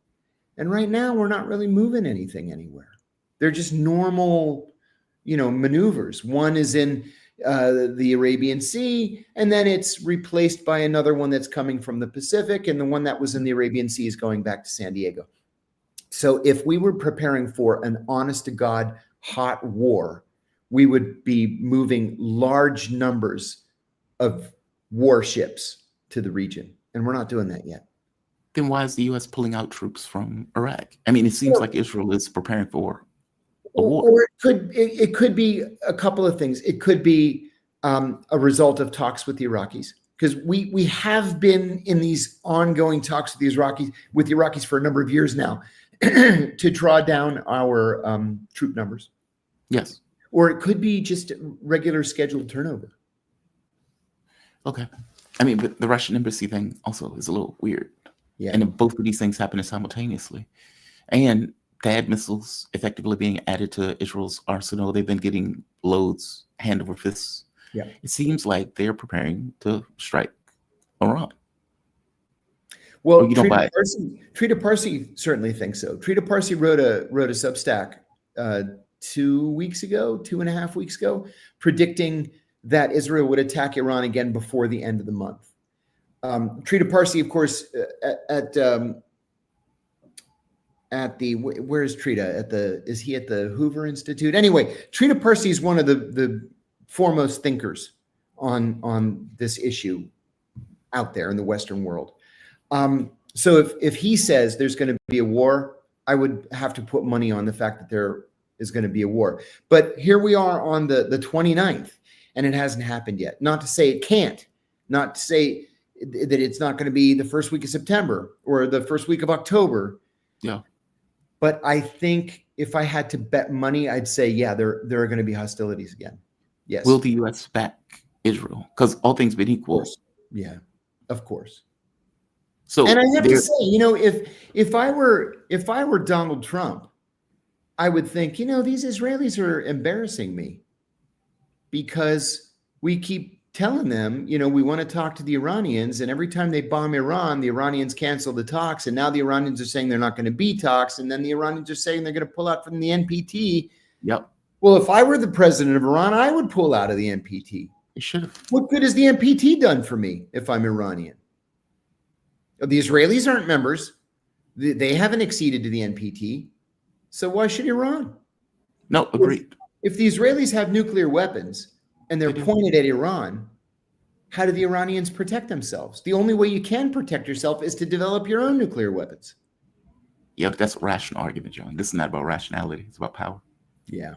And right now, we're not really moving anything anywhere. They're just normal maneuvers. One is in the Arabian Sea, and then it's replaced by another one that's coming from the Pacific, and the one that was in the Arabian Sea is going back to San Diego. So if we were preparing for an honest-to-God hot war, we would be moving large numbers of warships to the region, and we're not doing that yet. Then why is the U.S. pulling out troops from Iraq? I mean, it seems like Israel is preparing for a war. Or it could be a couple of things. It could be a result of talks with the Iraqis, because we have been in these ongoing talks with the Iraqis for a number of years now to draw down our troop numbers. Yes. Or it could be just regular scheduled turnover. Okay. I mean, but the Russian embassy thing also is a little weird. Yeah. And both of these things happening simultaneously. And THAAD missiles effectively being added to Israel's arsenal. They've been getting loads hand over fist. Yeah. It seems like they're preparing to strike Iran. Well, Trita Parsi certainly thinks so. Trita Parsi wrote a Substack 2.5 weeks ago, predicting that Israel would attack Iran again before the end of the month. Trita Parsi, of course, at the, where's Trita? Is he at the Hoover Institute? Anyway, Trita Parsi is one of the foremost thinkers on this issue out there in the Western world. So if he says there's going to be a war, I would have to put money on the fact that there is going to be a war. But here we are on the 29th, and it hasn't happened yet. Not to say it can't, not to say that it's not going to be the first week of September or the first week of October. Yeah. But I think if I had to bet money, I'd say, yeah, there are going to be hostilities again. Yes. Will the U.S. back Israel? Because all things being equal. Yeah, of course. So, and I have to say, you know, if I were Donald Trump, I would think, you know, these Israelis are embarrassing me because we keep telling them, you know, we want to talk to the Iranians, and every time they bomb Iran, the Iranians cancel the talks, and now the Iranians are saying they're not going to be talks, and then the Iranians are saying they're going to pull out from the NPT. Yep. Well, if I were the president of Iran, I would pull out of the NPT. You should have. What good has the NPT done for me if I'm Iranian? The Israelis aren't members. They haven't acceded to the NPT. So why should Iran? No, agreed. If the Israelis have nuclear weapons and they're pointed at Iran, how do the Iranians protect themselves? The only way you can protect yourself is to develop your own nuclear weapons. Yeah, but that's a rational argument, John. This is not about rationality. It's about power. Yeah.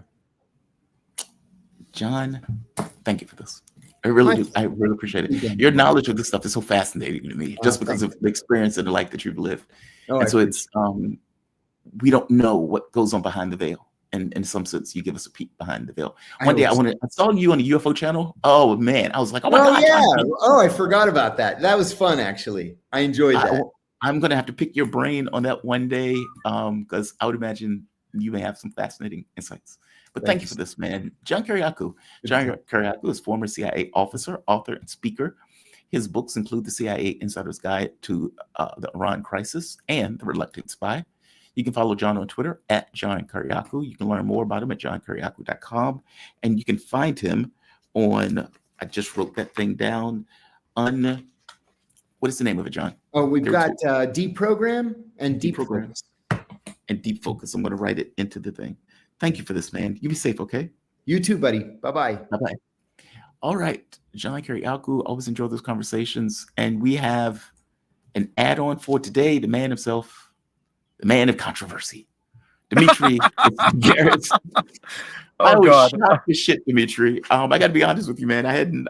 John, thank you for this. I really do. I really appreciate it. Your knowledge of this stuff is so fascinating to me, just because of the experience and the life that you've lived. And so it's we don't know what goes on behind the veil. And in some sense, you give us a peek behind the veil. One day I saw you on the UFO channel. Oh man, I was like, oh my God. Yeah. Oh, I forgot about that. That was fun, actually. I enjoyed that. I'm gonna have to pick your brain on that one day, because I would imagine you may have some fascinating insights. But thank you for this, man. John Kiriakou. John Kiriakou is former CIA officer, author, and speaker. His books include The CIA Insider's Guide to the Iran Crisis and The Reluctant Spy. You can follow John on Twitter at John Kiriakou. You can learn more about him at johnkiriakou.com. And you can find him on, I just wrote that thing down, what is the name of it, John? Oh, we've got Deep Program and Deep Focus. And Deep Focus. I'm going to write it into the thing. Thank you for this, man. You be safe, okay? You too, buddy. Bye-bye. Bye-bye. All right. John Kiriakou, always enjoy those conversations. And we have an add-on for today, the man himself, the man of controversy, Dimitri Garrett. I was shocked as shit, Dimitri. I got to be honest with you, man. I hadn't,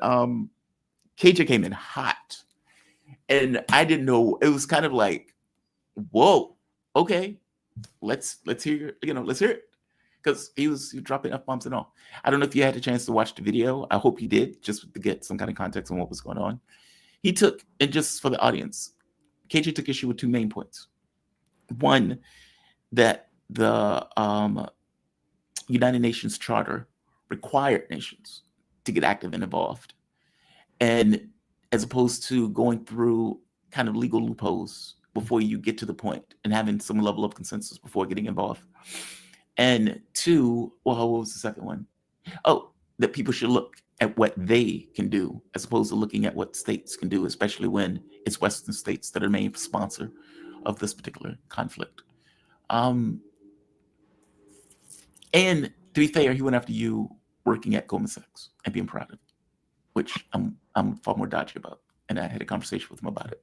KJ came in hot. And I didn't know, it was kind of like, whoa, okay, let's hear, let's hear it. Because he was dropping F-bombs and all. I don't know if you had a chance to watch the video. I hope you did, just to get some kind of context on what was going on. He took, and just for the audience, KJ took issue with two main points. One, that the United Nations Charter required nations to get active and involved. And as opposed to going through kind of legal loopholes before you get to the point and having some level of consensus before getting involved. And two, well, what was the second one? Oh, that people should look at what they can do as opposed to looking at what states can do, especially when it's Western states that are the main sponsor of this particular conflict. And to be fair, he went after you working at Goldman Sachs and being proud of it, which I'm far more dodgy about. And I had a conversation with him about it.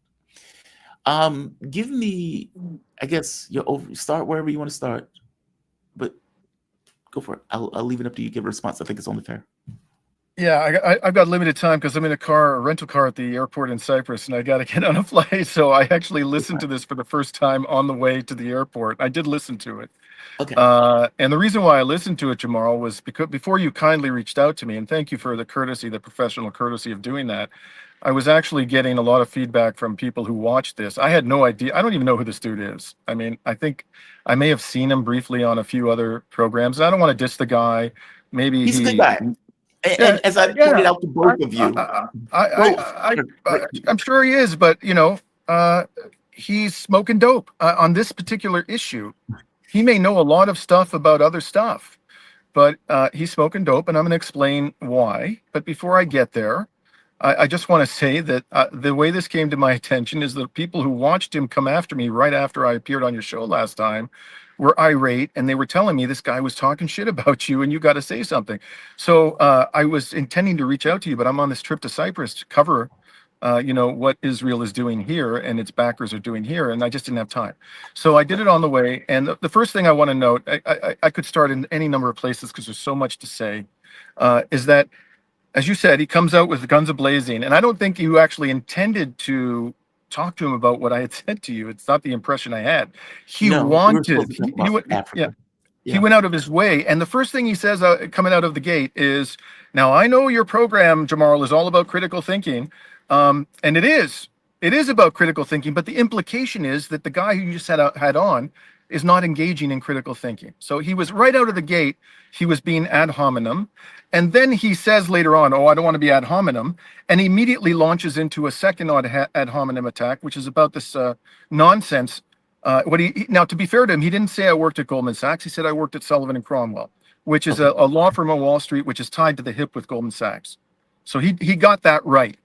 Give me, I guess, start wherever you want to start. But go for it. I'll leave it up to you. Give a response. I think it's only fair. Yeah, I've got limited time because I'm in a rental car at the airport in Cyprus, and I got to get on a flight. So I actually listened to this for the first time on the way to the airport. I did listen to it. Okay. And the reason why I listened to it, Jamal, was because before you kindly reached out to me, and thank you for the courtesy, the professional courtesy of doing that. I was actually getting a lot of feedback from people who watched this. I had no idea. I don't even know who this dude is. I mean, I think I may have seen him briefly on a few other programs. I don't want to diss the guy. Maybe he's a good guy. And as I pointed out to both of you, I'm sure he is, but he's smoking dope on this particular issue. He may know a lot of stuff about other stuff, but he's smoking dope, and I'm going to explain why. But before I get there, I just want to say that the way this came to my attention is the people who watched him come after me right after I appeared on your show last time were irate, and they were telling me this guy was talking shit about you and you got to say something. So I was intending to reach out to you, but I'm on this trip to Cyprus to cover what Israel is doing here and its backers are doing here, and I just didn't have time. So I did it on the way. And the first thing I want to note, I could start in any number of places because there's so much to say, is that as you said, he comes out with guns a-blazing, and I don't think you actually intended to talk to him about what I had said to you. It's not the impression I had. He No, we were supposed wanted, to talk he about went, yeah, Africa. he Yeah. went out of his way, and the first thing he says coming out of the gate is, "Now I know your program, Jamal, is all about critical thinking, and it is about critical thinking. But the implication is that the guy who you just had on is not engaging in critical thinking." So he was right out of the gate. He was being ad hominem, and then he says later on, "Oh, I don't want to be ad hominem," and he immediately launches into a second ad hominem attack, which is about this nonsense. Now, to be fair to him, he didn't say I worked at Goldman Sachs. He said I worked at Sullivan and Cromwell, which is a law firm on Wall Street, which is tied to the hip with Goldman Sachs. So he got that right.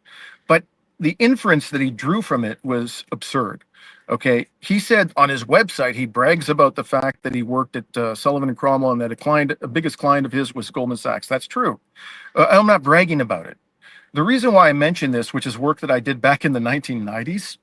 But the inference that he drew from it was absurd. Okay, he said on his website, he brags about the fact that he worked at Sullivan and Cromwell, and that a biggest client of his was Goldman Sachs. That's true. I'm not bragging about it. The reason why I mention this, which is work that I did back in the 1990s,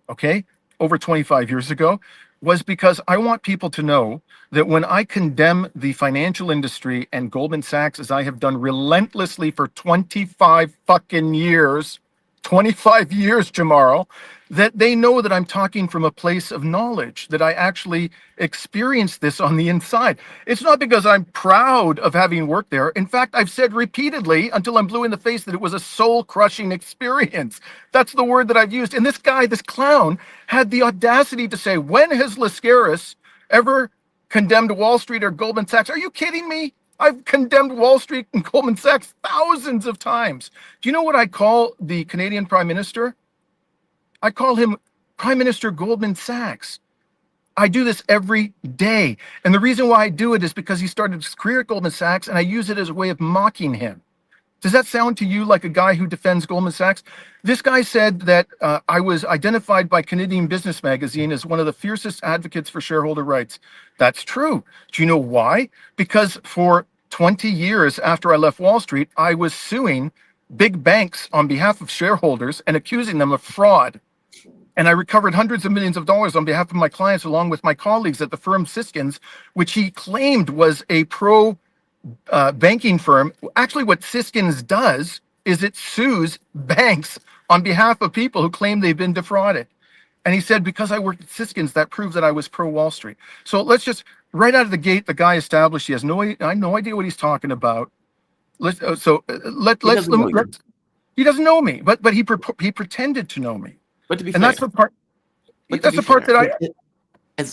okay, over 25 years ago, was because I want people to know that when I condemn the financial industry and Goldman Sachs, as I have done relentlessly for 25 fucking years, 25 years, Jamaro, that they know that I'm talking from a place of knowledge, that I actually experienced this on the inside. It's not because I'm proud of having worked there. In fact, I've said repeatedly until I'm blue in the face that it was a soul-crushing experience. That's the word that I've used. And this guy, this clown, had the audacity to say, when has Lascaris ever condemned Wall Street or Goldman Sachs? Are you kidding me? I've condemned Wall Street and Goldman Sachs thousands of times. Do you know what I call the Canadian Prime Minister? I call him Prime Minister Goldman Sachs. I do this every day. And the reason why I do it is because he started his career at Goldman Sachs, and I use it as a way of mocking him. Does that sound to you like a guy who defends Goldman Sachs? This guy said that I was identified by Canadian Business Magazine as one of the fiercest advocates for shareholder rights. That's true. Do you know why? Because for 20 years after I left Wall Street, I was suing big banks on behalf of shareholders and accusing them of fraud. And I recovered hundreds of millions of dollars on behalf of my clients, along with my colleagues at the firm Siskins, which he claimed was a banking firm. Actually, what Siskins does is it sues banks on behalf of people who claim they've been defrauded. And he said, because I worked at Siskins, that proves that I was pro Wall Street. So let's just, right out of the gate, the guy established he has no idea what he's talking about. He doesn't know me, but he pretended to know me. But to be and fair, that's the part. but That's the part fair, that I'm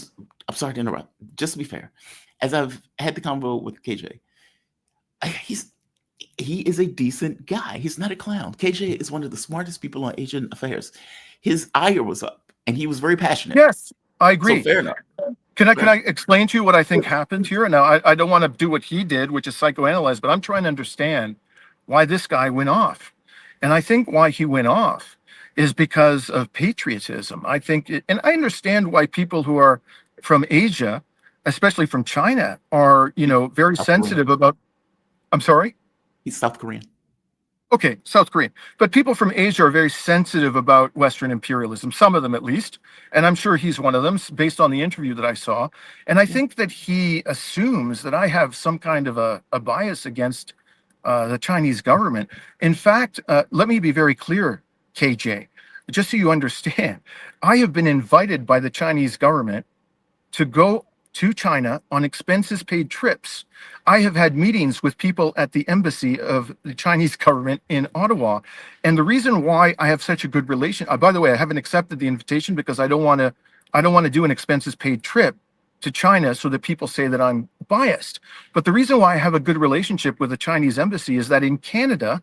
sorry to interrupt. Just to be fair, as I've had the convo with KJ, he is a decent guy. He's not a clown. KJ is one of the smartest people on Asian affairs. His ire was up, and he was very passionate. Yes, I agree. So fair enough. Can I explain to you what I think happened here? Now, I don't want to do what he did, which is psychoanalyze, but I'm trying to understand why this guy went off. And I think why he went off is because of patriotism. I think, and I understand why people who are from Asia, especially from China, are, very sensitive about, I'm sorry? He's South Korean. Okay, South Korean. But people from Asia are very sensitive about Western imperialism, some of them at least. And I'm sure he's one of them, based on the interview that I saw. And I think that he assumes that I have some kind of a bias against the Chinese government. In fact, let me be very clear, KJ, just so you understand, I have been invited by the Chinese government to go to China on expenses paid trips. I have had meetings with people at the embassy of the Chinese government in Ottawa. And the reason why I have such a good relation, by the way, I haven't accepted the invitation because I don't want to do an expenses paid trip to China so that people say that I'm biased. But the reason why I have a good relationship with the Chinese embassy is that in Canada,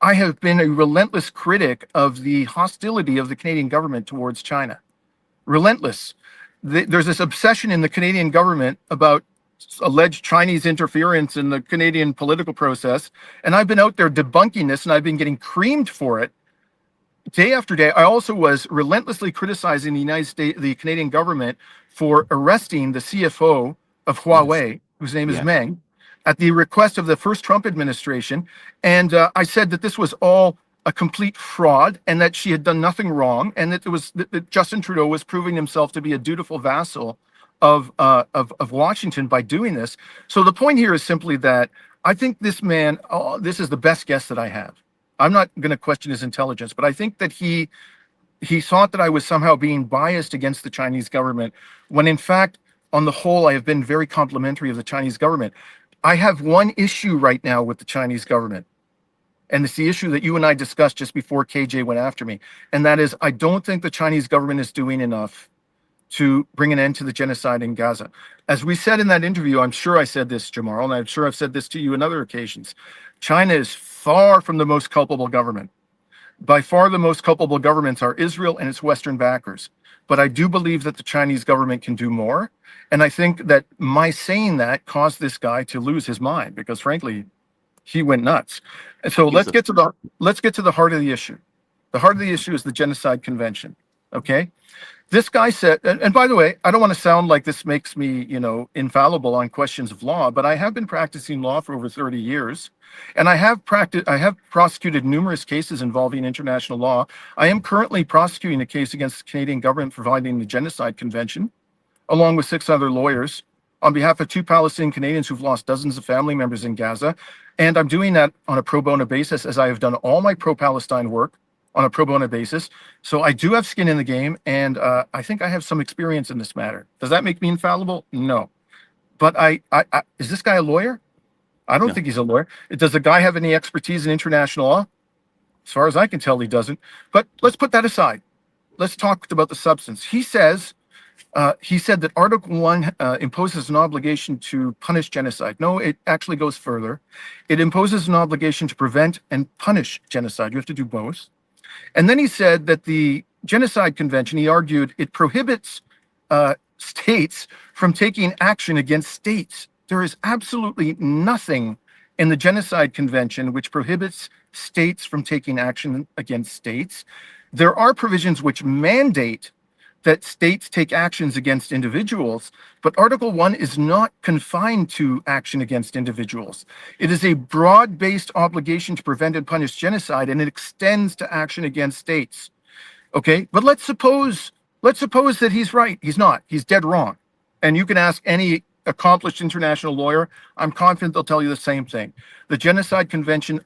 I have been a relentless critic of the hostility of the Canadian government towards China. Relentless. There's this obsession in the Canadian government about alleged Chinese interference in the Canadian political process. And I've been out there debunking this, and I've been getting creamed for it day after day. I also was relentlessly criticizing the Canadian government for arresting the CFO of Huawei, whose name is Meng, at the request of the first Trump administration. And I said that this was all a complete fraud and that she had done nothing wrong, and that that Justin Trudeau was proving himself to be a dutiful vassal of Washington by doing this. So the point here is simply that I think this man, this is the best guess that I have. I'm not going to question his intelligence, but I think that he thought that I was somehow being biased against the Chinese government, when in fact, on the whole, I have been very complimentary of the Chinese government. I have one issue right now with the Chinese government, and it's the issue that you and I discussed just before KJ went after me, and that is I don't think the Chinese government is doing enough to bring an end to the genocide in Gaza. As we said in that interview, I'm sure I said this, Jamal, and I'm sure I've said this to you on other occasions, China is far from the most culpable government. By far the most culpable governments are Israel and its Western backers. But I do believe that the Chinese government can do more. And I think that my saying that caused this guy to lose his mind, because frankly, he went nuts. And so let's get to the heart of the issue. The heart of the issue is the Genocide Convention. Okay? This guy said, and by the way, I don't want to sound like this makes me, infallible on questions of law, but I have been practicing law for over 30 years. And I have prosecuted numerous cases involving international law. I am currently prosecuting a case against the Canadian government for violating the Genocide Convention, along with 6 other lawyers, on behalf of 2 Palestinian Canadians who've lost dozens of family members in Gaza. And I'm doing that on a pro bono basis, as I have done all my pro-Palestine work on a pro bono basis. So I do have skin in the game, and I think I have some experience in this matter. Does that make me infallible? No. But is this guy a lawyer? I don't think he's a lawyer. Does the guy have any expertise in international law? As far as I can tell, he doesn't. But let's put that aside. Let's talk about the substance. He said that Article 1 imposes an obligation to punish genocide. No, it actually goes further. It imposes an obligation to prevent and punish genocide. You have to do both. And then he said that the Genocide Convention, he argued, it prohibits states from taking action against states. There is absolutely nothing in the Genocide Convention which prohibits states from taking action against states. There are provisions which mandate that states take actions against individuals, but Article 1 is not confined to action against individuals. It is a broad-based obligation to prevent and punish genocide, and it extends to action against states. Okay, but let's suppose that he's right. He's not. He's dead wrong. And you can ask any accomplished international lawyer. I'm confident they'll tell you the same thing. The Genocide Convention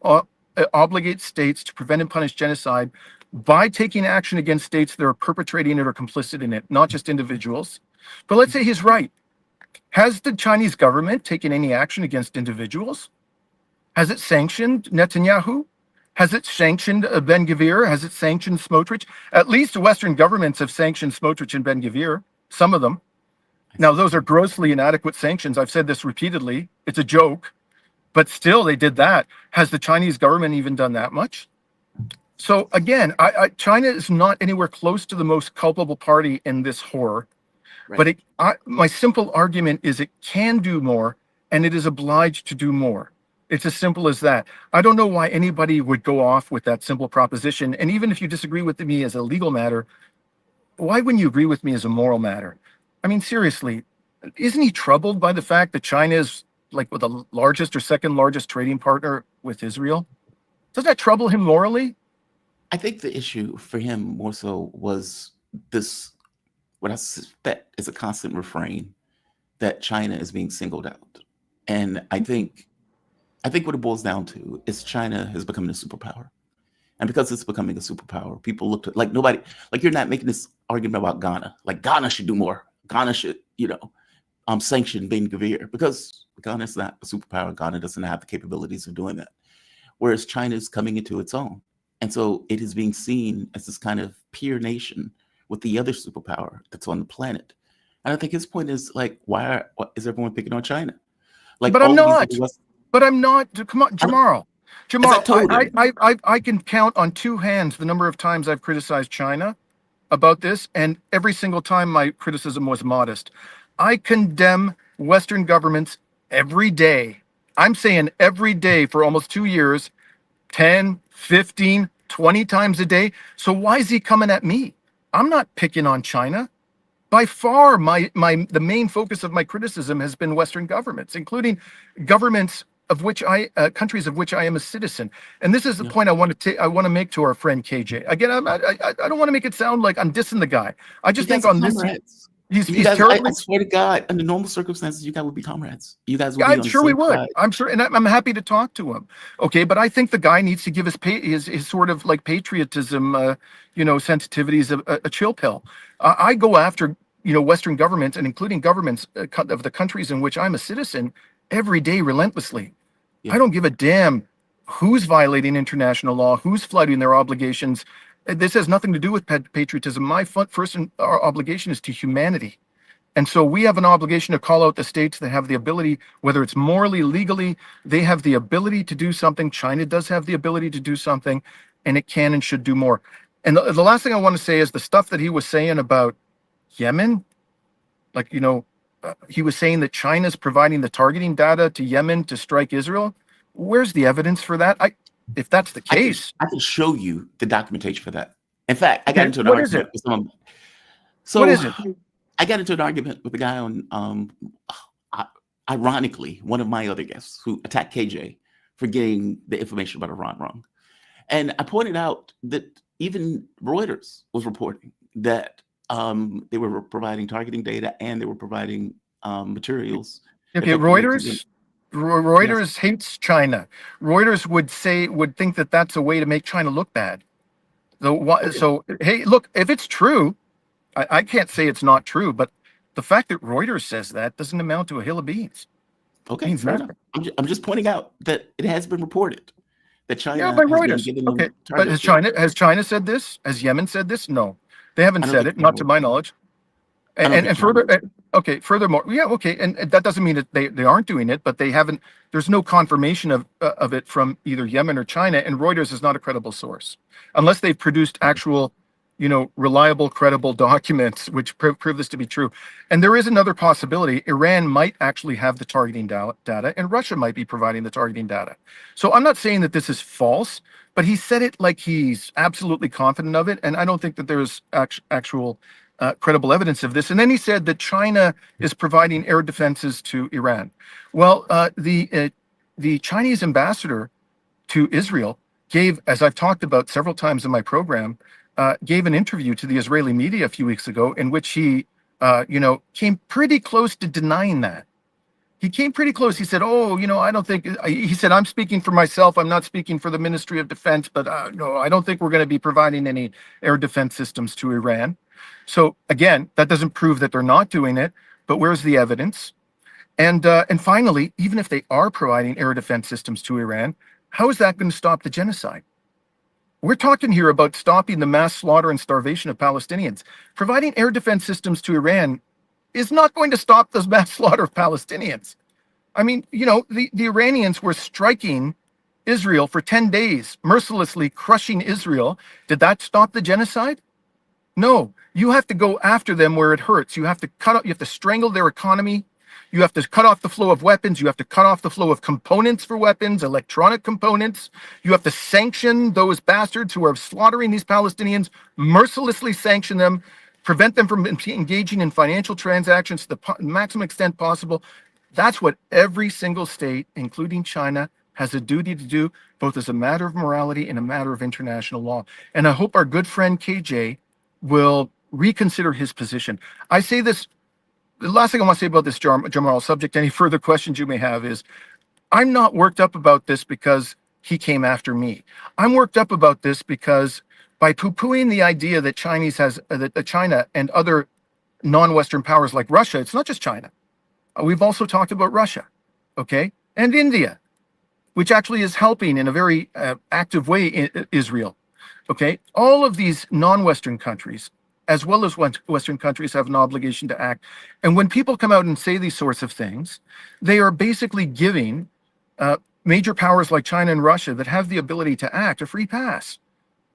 obligates states to prevent and punish genocide by taking action against states that are perpetrating it or complicit in it, not just individuals. But let's say he's right. Has the Chinese government taken any action against individuals? Has it sanctioned Netanyahu? Has it sanctioned Ben Gvir? Has it sanctioned Smotrich? At least Western governments have sanctioned Smotrich and Ben Gvir, some of them. Now, those are grossly inadequate sanctions. I've said this repeatedly. It's a joke, but still they did that. Has the Chinese government even done that much? So again, China is not anywhere close to the most culpable party in this horror. Right. But my simple argument is it can do more, and it is obliged to do more. It's as simple as that. I don't know why anybody would go off with that simple proposition. And even if you disagree with me as a legal matter, why wouldn't you agree with me as a moral matter? I mean, seriously, isn't he troubled by the fact that China is like the largest or second largest trading partner with Israel? Does that trouble him morally? I think the issue for him more so was this, what I suspect is a constant refrain that China is being singled out. And I think what it boils down to is China is becoming a superpower. And because it's becoming a superpower, people look to, like, nobody, like, you're not making this argument about Ghana. Like, Ghana should do more. Ghana should, sanction Ben Gvir, because Ghana is not a superpower. Ghana doesn't have the capabilities of doing that. Whereas China is coming into its own. And so it is being seen as this kind of peer nation with the other superpower that's on the planet. And I think his point is, like, why is everyone picking on China? Like, but I'm not. But I'm not. Come on, Jamal. I can count on 2 hands the number of times I've criticized China about this, and every single time my criticism was modest. I condemn Western governments every day. I'm saying every day for almost 2 years, 10, 15, 20 times a day. So why is he coming at me? I'm not picking on China. By far, the main focus of my criticism has been Western governments, including governments of which countries of which I am a citizen. And this is the point I want to make to our friend KJ. Again, I don't want to make it sound like I'm dissing the guy. I just think on this. He's You guys, I terribly. swear to God, under normal circumstances, you guys would be comrades. You guys would be I'm on the sure we same would. side. I'm sure, and I'm happy to talk to him. Okay, but I think the guy needs to give his sort of like patriotism, sensitivities a chill pill. I go after Western governments and including governments of the countries in which I'm a citizen every day relentlessly. Yeah. I don't give a damn who's violating international law, who's flouting their obligations. This has nothing to do with patriotism. My first obligation is to humanity. And so we have an obligation to call out the states that have the ability, whether it's morally, legally, they have the ability to do something. China does have the ability to do something, and it can and should do more. And the last thing I want to say is the stuff that he was saying about Yemen, like, he was saying that China's providing the targeting data to Yemen to strike Israel. Where's the evidence for that? If that's the case. I can show you the documentation for that. In fact, I got into an What is argument it? with someone. What is it? I got into an argument with a guy on, ironically, one of my other guests who attacked KJ for getting the information about Iran wrong. And I pointed out that even Reuters was reporting that they were providing targeting data and they were providing materials. Okay, Reuters Yes. hates China. Reuters would think that that's a way to make China look bad. So hey, look, if it's true, I can't say it's not true, but the fact that Reuters says that doesn't amount to a hill of beans. Okay, fair enough. I'm just pointing out that it has been reported that China by has been Reuters. giving them Okay, but targets. has China said this? Has Yemen said this? No, they haven't said it, not to my knowledge. And furthermore, yeah, okay, and that doesn't mean that they aren't doing it, but they haven't. There's no confirmation of it from either Yemen or China, and Reuters is not a credible source unless they've produced actual, reliable, credible documents which prove this to be true. And there is another possibility: Iran might actually have the targeting data, and Russia might be providing the targeting data. So I'm not saying that this is false, but he said it like he's absolutely confident of it, and I don't think that there's actual credible evidence of this. And then he said that China is providing air defenses to Iran. Well, the Chinese ambassador to Israel gave, as I've talked about several times in my program, gave an interview to the Israeli media a few weeks ago in which he, came pretty close to denying that. He came pretty close. He said, I don't think, he said, I'm speaking for myself. I'm not speaking for the Ministry of Defense, but no, I don't think we're going to be providing any air defense systems to Iran. So again, that doesn't prove that they're not doing it, but where's the evidence? And finally, even if they are providing air defense systems to Iran, how is that going to stop the genocide? We're talking here about stopping the mass slaughter and starvation of Palestinians. Providing air defense systems to Iran is not going to stop this mass slaughter of Palestinians. I mean, the Iranians were striking Israel for 10 days, mercilessly crushing Israel. Did that stop the genocide? No, you have to go after them where it hurts. You have to strangle their economy. You have to cut off the flow of weapons. You have to cut off the flow of components for weapons, electronic components. You have to sanction those bastards who are slaughtering these Palestinians, mercilessly sanction them, prevent them from engaging in financial transactions to the maximum extent possible. That's what every single state, including China, has a duty to do, both as a matter of morality and a matter of international law. And I hope our good friend KJ will reconsider his position. I say this, the last thing I want to say about this, Jamal, subject to any further questions you may have, is I'm not worked up about this because he came after me. I'm worked up about this because by poo-pooing the idea that that China and other non-Western powers like Russia, it's not just China. We've also talked about Russia, okay, and India, which actually is helping in a very active way in Israel. Okay, all of these non-Western countries, as well as Western countries, have an obligation to act. And when people come out and say these sorts of things, they are basically giving major powers like China and Russia that have the ability to act a free pass.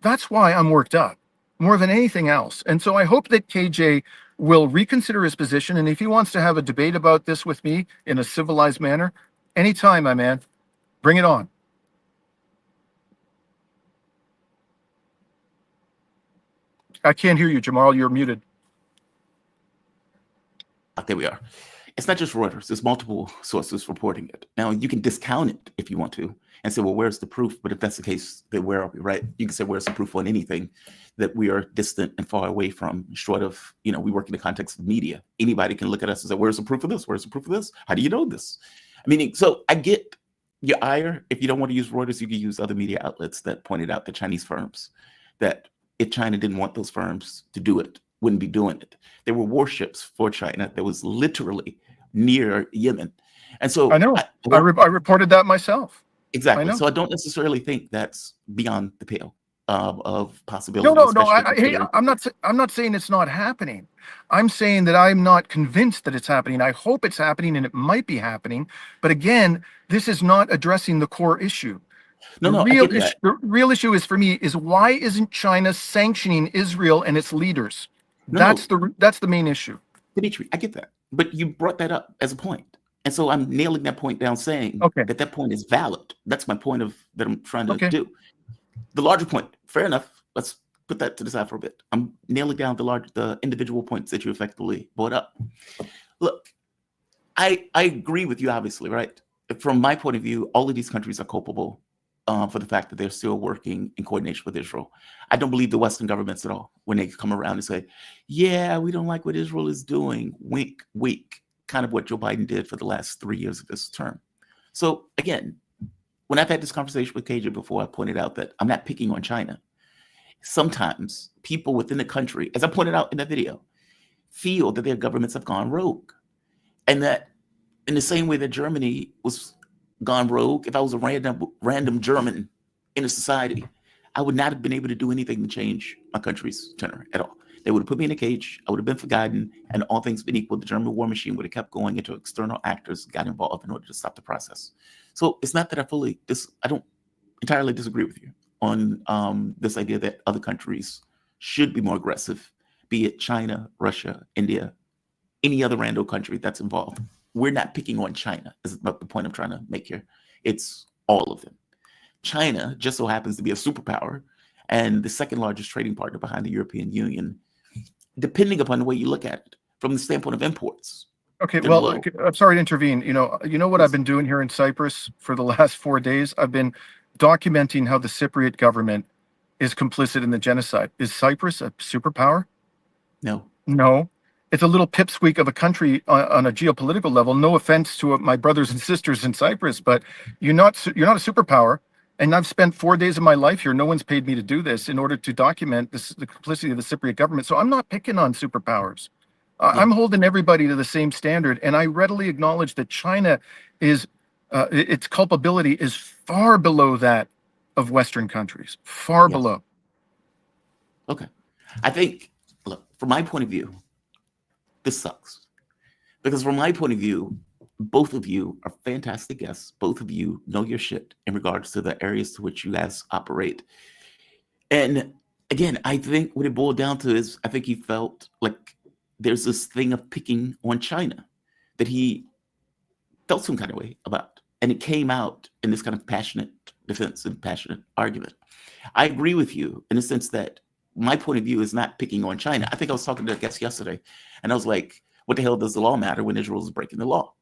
That's why I'm worked up more than anything else. And so I hope that KJ will reconsider his position. And if he wants to have a debate about this with me in a civilized manner, anytime, my man, bring it on. I can't hear you, Jamal. You're muted. There we are. it's not just Reuters. There's multiple sources reporting it. Now, you can discount it if you want to and say, well, where's the proof? But if that's the case, then where are we, right? You can say, where's the proof on anything that we are distant and far away from, short of, we work in the context of media. Anybody can look at us and say, where's the proof of this? Where's the proof of this? How do you know this? So I get your ire. If you don't want to use Reuters, you can use other media outlets that pointed out the Chinese firms, that if China didn't want those firms to do it, wouldn't be doing it. There were warships for China that was literally near Yemen. And so I know. I reported that myself. Exactly. So I don't necessarily think that's beyond the pale of possibility. No. Hey, I'm not saying it's not happening. I'm saying that I'm not convinced that it's happening. I hope it's happening, and it might be happening. But again, this is not addressing the core issue. The real issue is, for me, is why isn't China sanctioning Israel and its leaders? That's the main issue. Dimitri, I get that, but you brought that up as a point. And so I'm nailing that point down, saying that point is valid. That's my point that I'm trying to do. The larger point, fair enough. Let's put that to the side for a bit. I'm nailing down the individual points that you effectively brought up. Look, I agree with you, obviously, right? From my point of view, all of these countries are culpable for the fact that they're still working in coordination with Israel. I don't believe the Western governments at all when they come around and say, yeah, we don't like what Israel is doing. Wink, wink. Kind of what Joe Biden did for the last 3 years of his term. So again, when I've had this conversation with KJ before, I pointed out that I'm not picking on China. Sometimes people within the country, as I pointed out in that video, feel that their governments have gone rogue. And that in the same way that Germany was gone rogue, if I was a random German in a society, I would not have been able to do anything to change my country's tenor at all. They would have put me in a cage. I would have been forgotten. And all things being equal, the German war machine would have kept going until external actors got involved in order to stop the process. So it's not that I don't entirely disagree with you on this idea that other countries should be more aggressive, be it China, Russia, India, any other random country that's involved. We're not picking on China, is the point I'm trying to make here. It's all of them. China just so happens to be a superpower and the second largest trading partner behind the European Union, depending upon the way you look at it, from the standpoint of imports. Okay, well, I'm sorry to intervene. You know what I've been doing here in Cyprus for the last 4 days? I've been documenting how the Cypriot government is complicit in the genocide. Is Cyprus a superpower? No. It's a little pipsqueak of a country on a geopolitical level. No offense to my brothers and sisters in Cyprus, but you're not a superpower. And I've spent 4 days of my life here. No one's paid me to do this in order to document the complicity of the Cypriot government. So I'm not picking on superpowers. I'm holding everybody to the same standard. And I readily acknowledge that China its culpability is far below that of Western countries, far below. Okay. I think, look, from my point of view, this sucks. Because from my point of view, both of you are fantastic guests. Both of you know your shit in regards to the areas to which you guys operate. And again, I think what it boiled down to is I think he felt like there's this thing of picking on China that he felt some kind of way about. And it came out in this kind of passionate defense and passionate argument. I agree with you in the sense that my point of view is not picking on China. I think I was talking to a guest yesterday, and I was like, what the hell does the law matter when Israel is breaking the law?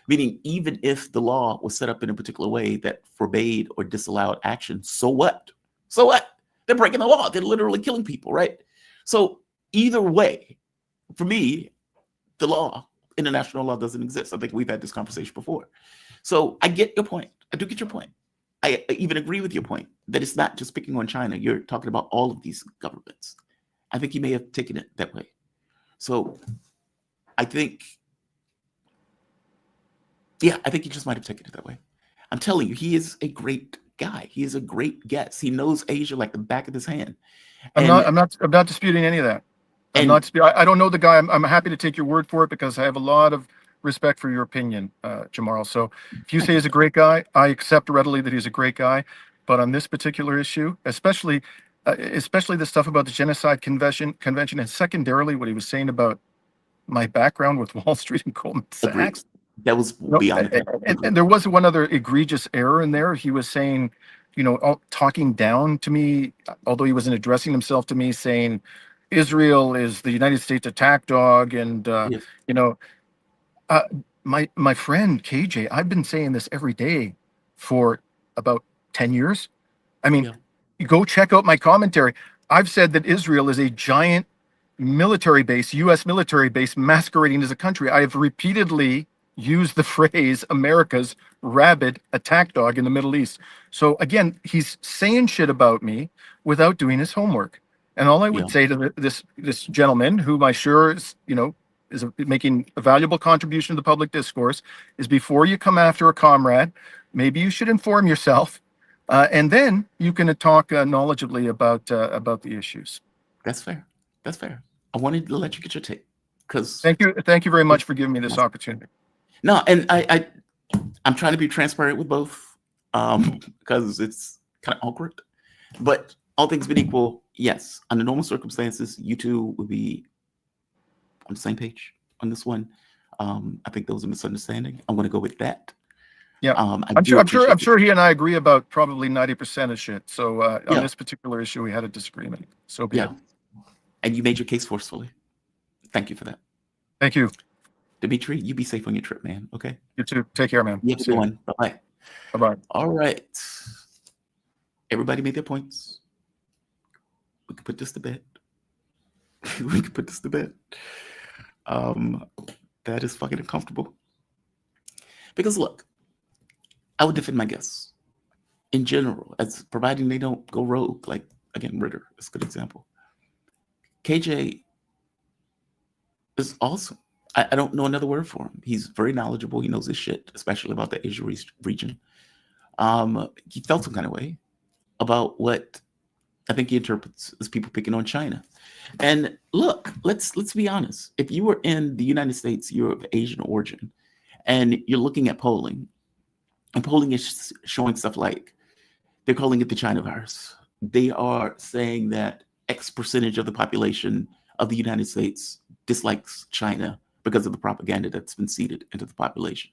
Meaning, even if the law was set up in a particular way that forbade or disallowed action, so what? So what? They're breaking the law. They're literally killing people, right? So either way, for me, the law, international law doesn't exist. I think we've had this conversation before. So I get your point. I do get your point. I even agree with your point that it's not just picking on China. You're talking about all of these governments. I think he may have taken it that way. So I think he just might have taken it that way. I'm telling you, he is a great guy. He is a great guest. He knows Asia like the back of his hand. I'm not disputing any of that. I don't know the guy. I'm happy to take your word for it because I have a lot of respect for your opinion, Jamal. So if you say he's a great guy, I accept readily that he's a great guy. But on this particular issue, especially the stuff about the Genocide Convention, and secondarily what he was saying about my background with Wall Street and Goldman Sachs. That was beyond. And there was one other egregious error in there. He was saying, talking down to me, although he wasn't addressing himself to me, saying Israel is the United States attack dog, and My friend KJ, I've been saying this every day for about 10 years. I mean, Yeah. you go check out my commentary. I've said that Israel is a giant military base, US military base masquerading as a country. I have repeatedly used the phrase America's rabid attack dog in the Middle East. So again, he's saying shit about me without doing his homework. And all I would Yeah. say to this gentleman, whom I sure is, making a valuable contribution to the public discourse, is before you come after a comrade, maybe you should inform yourself, and then you can talk knowledgeably about the issues. That's fair. That's fair. I wanted to let you get your take because Thank you very much for giving me this opportunity. no, and I'm trying to be transparent with both because it's kind of awkward. But all things being equal, yes, under normal circumstances, you two would be on the same page on this one. I think there was a misunderstanding. I'm going to go with that. Yeah, I'm sure he and I agree about probably 90% of shit. So on this particular issue, we had a disagreement. So be it. And you made your case forcefully. Thank you for that. Thank you, Dimitri. You be safe on your trip, man. Okay. You too. Take care, man. You have a good one. Bye-bye. Bye-bye. All right. Everybody made their points. We can put this to bed. We can put this to bed. That is fucking uncomfortable. Because look, I would defend my guests in general, as providing they don't go rogue. Like again, Ritter is a good example. KJ is awesome. I don't know another word for him. He's very knowledgeable. He knows his shit, especially about the Asia region. He felt some kind of way about what I think he interprets as people picking on China. And look, let's be honest. If you were in the United States, you're of Asian origin, and you're looking at polling, and polling is showing stuff like they're calling it the China virus. They are saying that X percentage of the population of the United States dislikes China because of the propaganda that's been seeded into the population.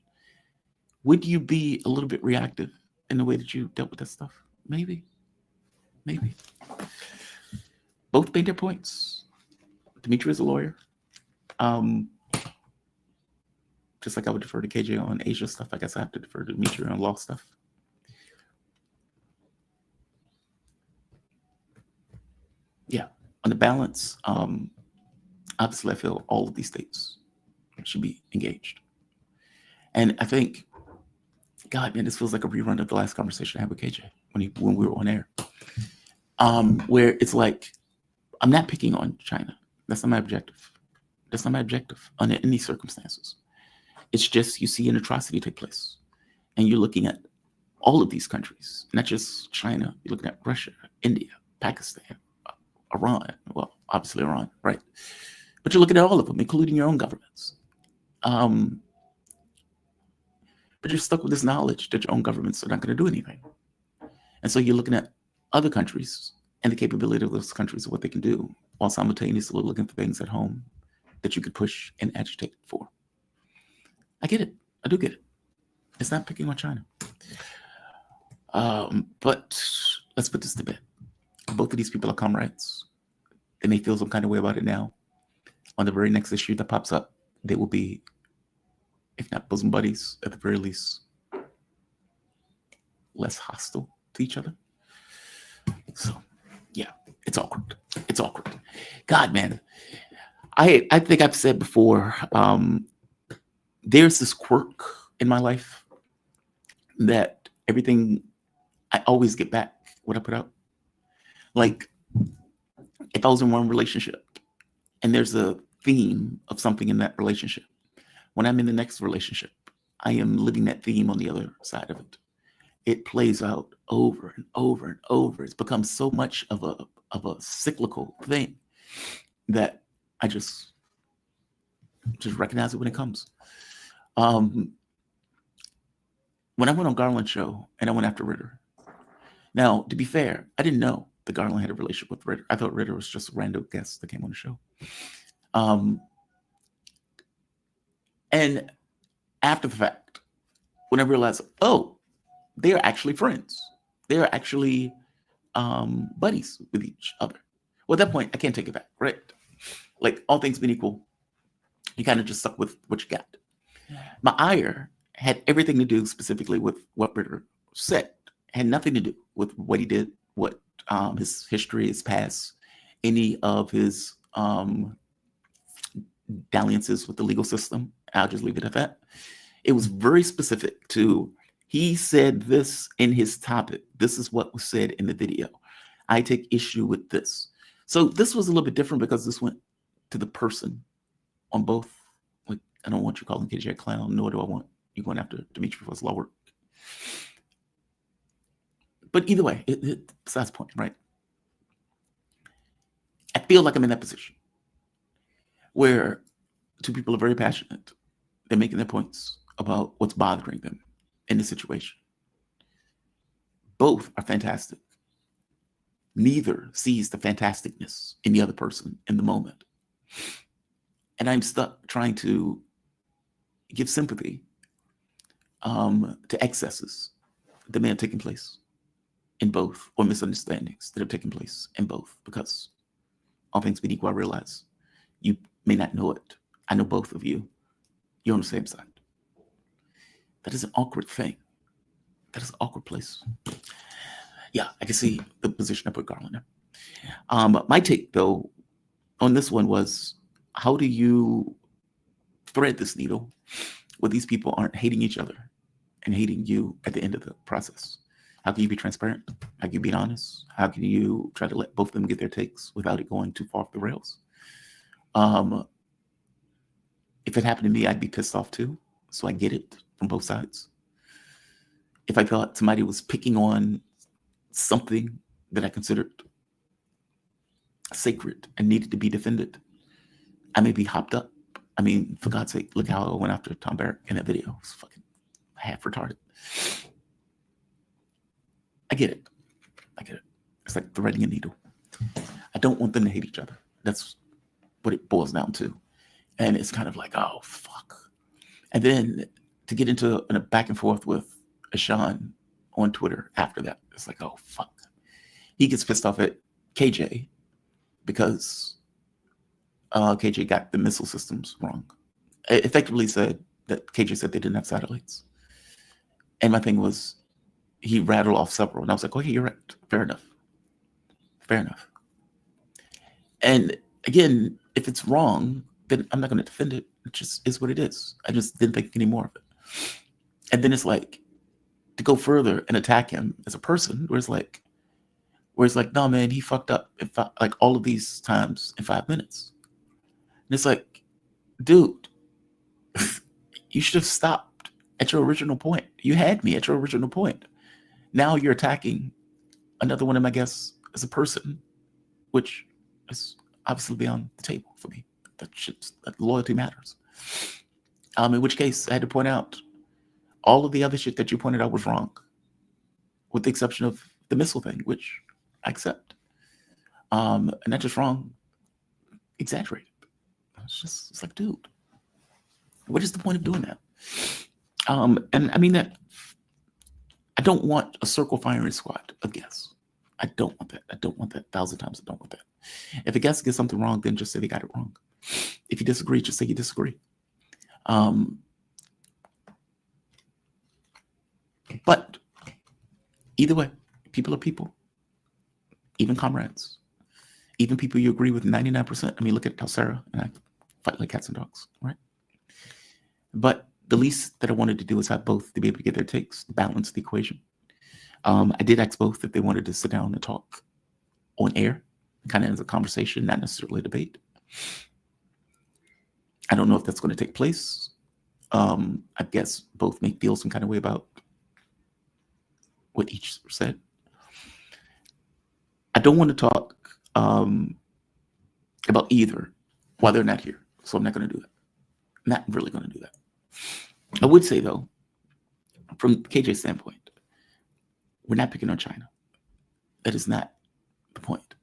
Would you be a little bit reactive in the way that you dealt with that stuff? Maybe. Both made their points. Dimitri is a lawyer. Just like I would defer to KJ on Asia stuff, I guess I have to defer to Dimitri on law stuff. Yeah, on the balance, obviously I feel all of these states should be engaged. And I think, God, man, this feels like a rerun of the last conversation I had with KJ when we were on air. Where it's like, I'm not picking on China. That's not my objective. That's not my objective under any circumstances. It's just you see an atrocity take place. And you're looking at all of these countries, not just China. You're looking at Russia, India, Pakistan, Iran. Well, obviously Iran, right? But you're looking at all of them, including your own governments. But you're stuck with this knowledge that your own governments are not going to do anything. And so you're looking at other countries and the capability of those countries, what they can do, while simultaneously looking for things at home that you could push and agitate for. I get it. I do get it. It's not picking on China. But let's put this to bed. Both of these people are comrades. They may feel some kind of way about it now. On the very next issue that pops up, they will be, if not bosom buddies, at the very least, less hostile to each other. So, yeah, it's awkward. It's awkward. God, man, I think I've said before, there's this quirk in my life that everything, I always get back what I put out. Like, if I was in one relationship and there's a theme of something in that relationship, when I'm in the next relationship, I am living that theme on the other side of it. It plays out over and over and over. It's become so much of a cyclical thing that I just recognize it when it comes. When I went on Garland's show and I went after Ritter. Now, to be fair, I didn't know that Garland had a relationship with Ritter. I thought Ritter was just a random guest that came on the show. And after the fact, when I realized, oh, they are actually friends. They are actually buddies with each other. Well, at that point, I can't take it back, right? Like, all things being equal, you kind of just stuck with what you got. My ire had everything to do specifically with what Ritter said. Had nothing to do with what he did, what his history, his past, any of his dalliances with the legal system. I'll just leave it at that. It was very specific to, he said this in his topic. This is what was said in the video. I take issue with this. So this was a little bit different because this went to the person on both. Like, I don't want you calling KJ a clown, nor do I want you going after Dimitri for his law work. But either way, besides the point, right? I feel like I'm in that position where two people are very passionate. They're making their points about what's bothering them in the situation. Both are fantastic. Neither sees the fantasticness in the other person in the moment. And I'm stuck trying to give sympathy to excesses that may have taken place in both, or misunderstandings that have taken place in both, because all things being equal, I realize you may not know it. I know both of you. You're on the same side. That is an awkward thing. That is an awkward place. Yeah, I can see the position I put Garland in. My take, though, on this one was, how do you thread this needle where these people aren't hating each other and hating you at the end of the process? How can you be transparent? How can you be honest? How can you try to let both of them get their takes without it going too far off the rails? If it happened to me, I'd be pissed off too. So I get it from both sides. If I thought somebody was picking on something that I considered sacred and needed to be defended, I may be hopped up. I mean, for God's sake, look how I went after Tom Barrett in that video. It's fucking half retarded. I get it. I get it. It's like threading a needle. I don't want them to hate each other. That's what it boils down to. And it's kind of like, oh, fuck. And then to get into a back and forth with Ashan on Twitter after that, it's like, oh, fuck. He gets pissed off at KJ because KJ got the missile systems wrong. It effectively said that KJ said they didn't have satellites. And my thing was, he rattled off several. And I was like, okay, you're right. Fair enough. Fair enough. And again, if it's wrong, then I'm not going to defend it. It just is what it is. I just didn't think any more of it. And then it's like, to go further and attack him as a person, where it's like, no, man, he fucked up like all of these times in 5 minutes. And it's like, dude, you should have stopped at your original point. You had me at your original point. Now you're attacking another one of my guests as a person, which is obviously beyond the table for me. That loyalty matters. In which case, I had to point out all of the other shit that you pointed out was wrong, with the exception of the missile thing, which I accept. And not just wrong, exaggerated. It's like, dude, what is the point of doing that? And I mean that I don't want a circle firing squad of guests. I don't want that. I don't want that. 1,000 times I don't want that. If a guest gets something wrong, then just say they got it wrong. If you disagree, just say you disagree. But either way, people are people. Even comrades. Even people you agree with 99%. I mean, look at Talsera and I fight like cats and dogs, right? But the least that I wanted to do is have both to be able to get their takes, balance the equation. I did ask both if they wanted to sit down and talk on air, kind of as a conversation, not necessarily a debate. I don't know if that's going to take place. I guess both may feel some kind of way about what each said. I don't want to talk about either while they're not here, so I'm not going to do that. Not really going to do that. I would say, though, from KJ's standpoint, we're not picking on China. That is not the point.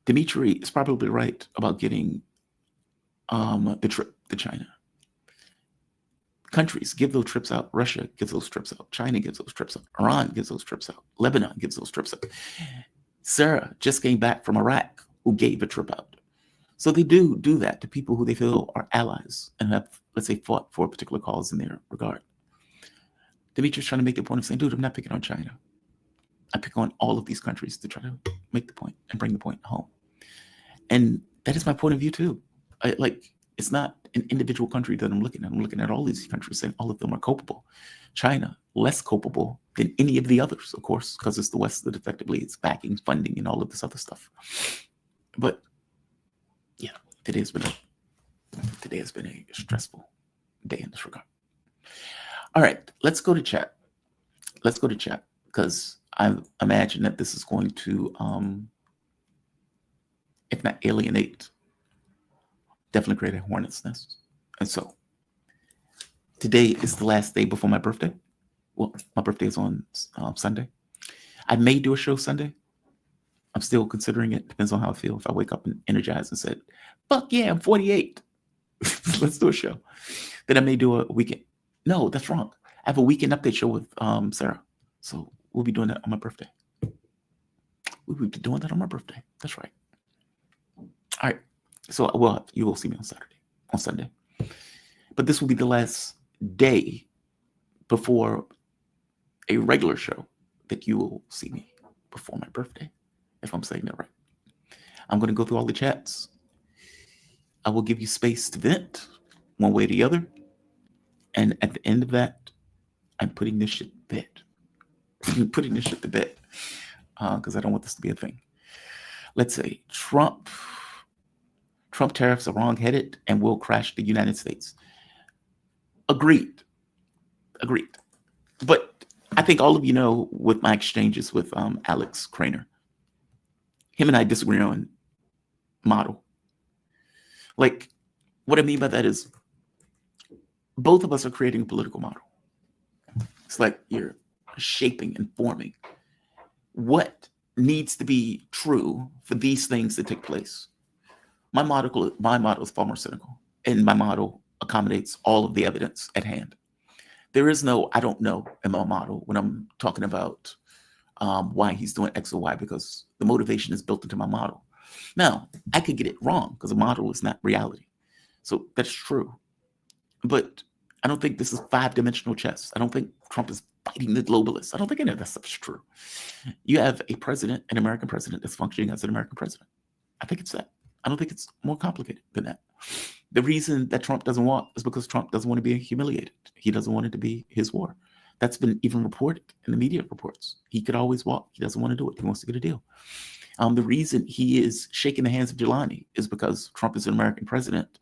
Dimitri is probably right about getting the trip to China. Countries give those trips out. Russia gives those trips out. China gives those trips out. Iran gives those trips out. Lebanon gives those trips out. Sarah just came back from Iraq, who gave a trip out. So they do that to people who they feel are allies and have let's say, fought for a particular cause in their regard. Demetrius trying to make the point of saying, dude, I'm not picking on China. I pick on all of these countries to try to make the point and bring the point home. And that is my point of view too. It's not an individual country that I'm looking at. I'm looking at all these countries saying all of them are culpable. China, less culpable than any of the others, of course, because it's the West that effectively is backing, funding, and all of this other stuff. But yeah, today has been a stressful day in this regard. All right, let's go to chat. Let's go to chat, because I imagine that this is going to, if not alienate, definitely create a hornet's nest. And so today is the last day before my birthday. Well, my birthday is on Sunday. I may do a show Sunday. I'm still considering it. Depends on how I feel. If I wake up and energized and said, fuck yeah, I'm 48. Let's do a show. Then I may do a weekend. No, that's wrong. I have a weekend update show with Sarah. So we'll be doing that on my birthday. We'll be doing that on my birthday. That's right. All right. So you will see me on Sunday. But this will be the last day before a regular show that you will see me before my birthday, if I'm saying that right. I'm going to go through all the chats. I will give you space to vent one way or the other. And at the end of that, I'm putting this shit to bed. I'm putting this shit to bed because I don't want this to be a thing. Let's say Trump tariffs are wrong-headed and will crash the United States. Agreed. But I think all of you know, with my exchanges with Alex Krainer, him and I disagree on model. Like, what I mean by that is both of us are creating a political model. It's like you're shaping and forming what needs to be true for these things to take place. My model is far more cynical, and my model accommodates all of the evidence at hand. There is no I don't know in my model when I'm talking about why he's doing X or Y, because the motivation is built into my model. Now, I could get it wrong because a model is not reality. So that's true. But I don't think this is 5-dimensional chess. I don't think Trump is fighting the globalists. I don't think any of that stuff is true. You have a president, an American president, that's functioning as an American president. I think it's that. I don't think it's more complicated than that. The reason that Trump doesn't walk is because Trump doesn't want to be humiliated. He doesn't want it to be his war. That's been even reported in the media reports. He could always walk. He doesn't want to do it. He wants to get a deal. The reason he is shaking the hands of Jelani is because Trump is an American president,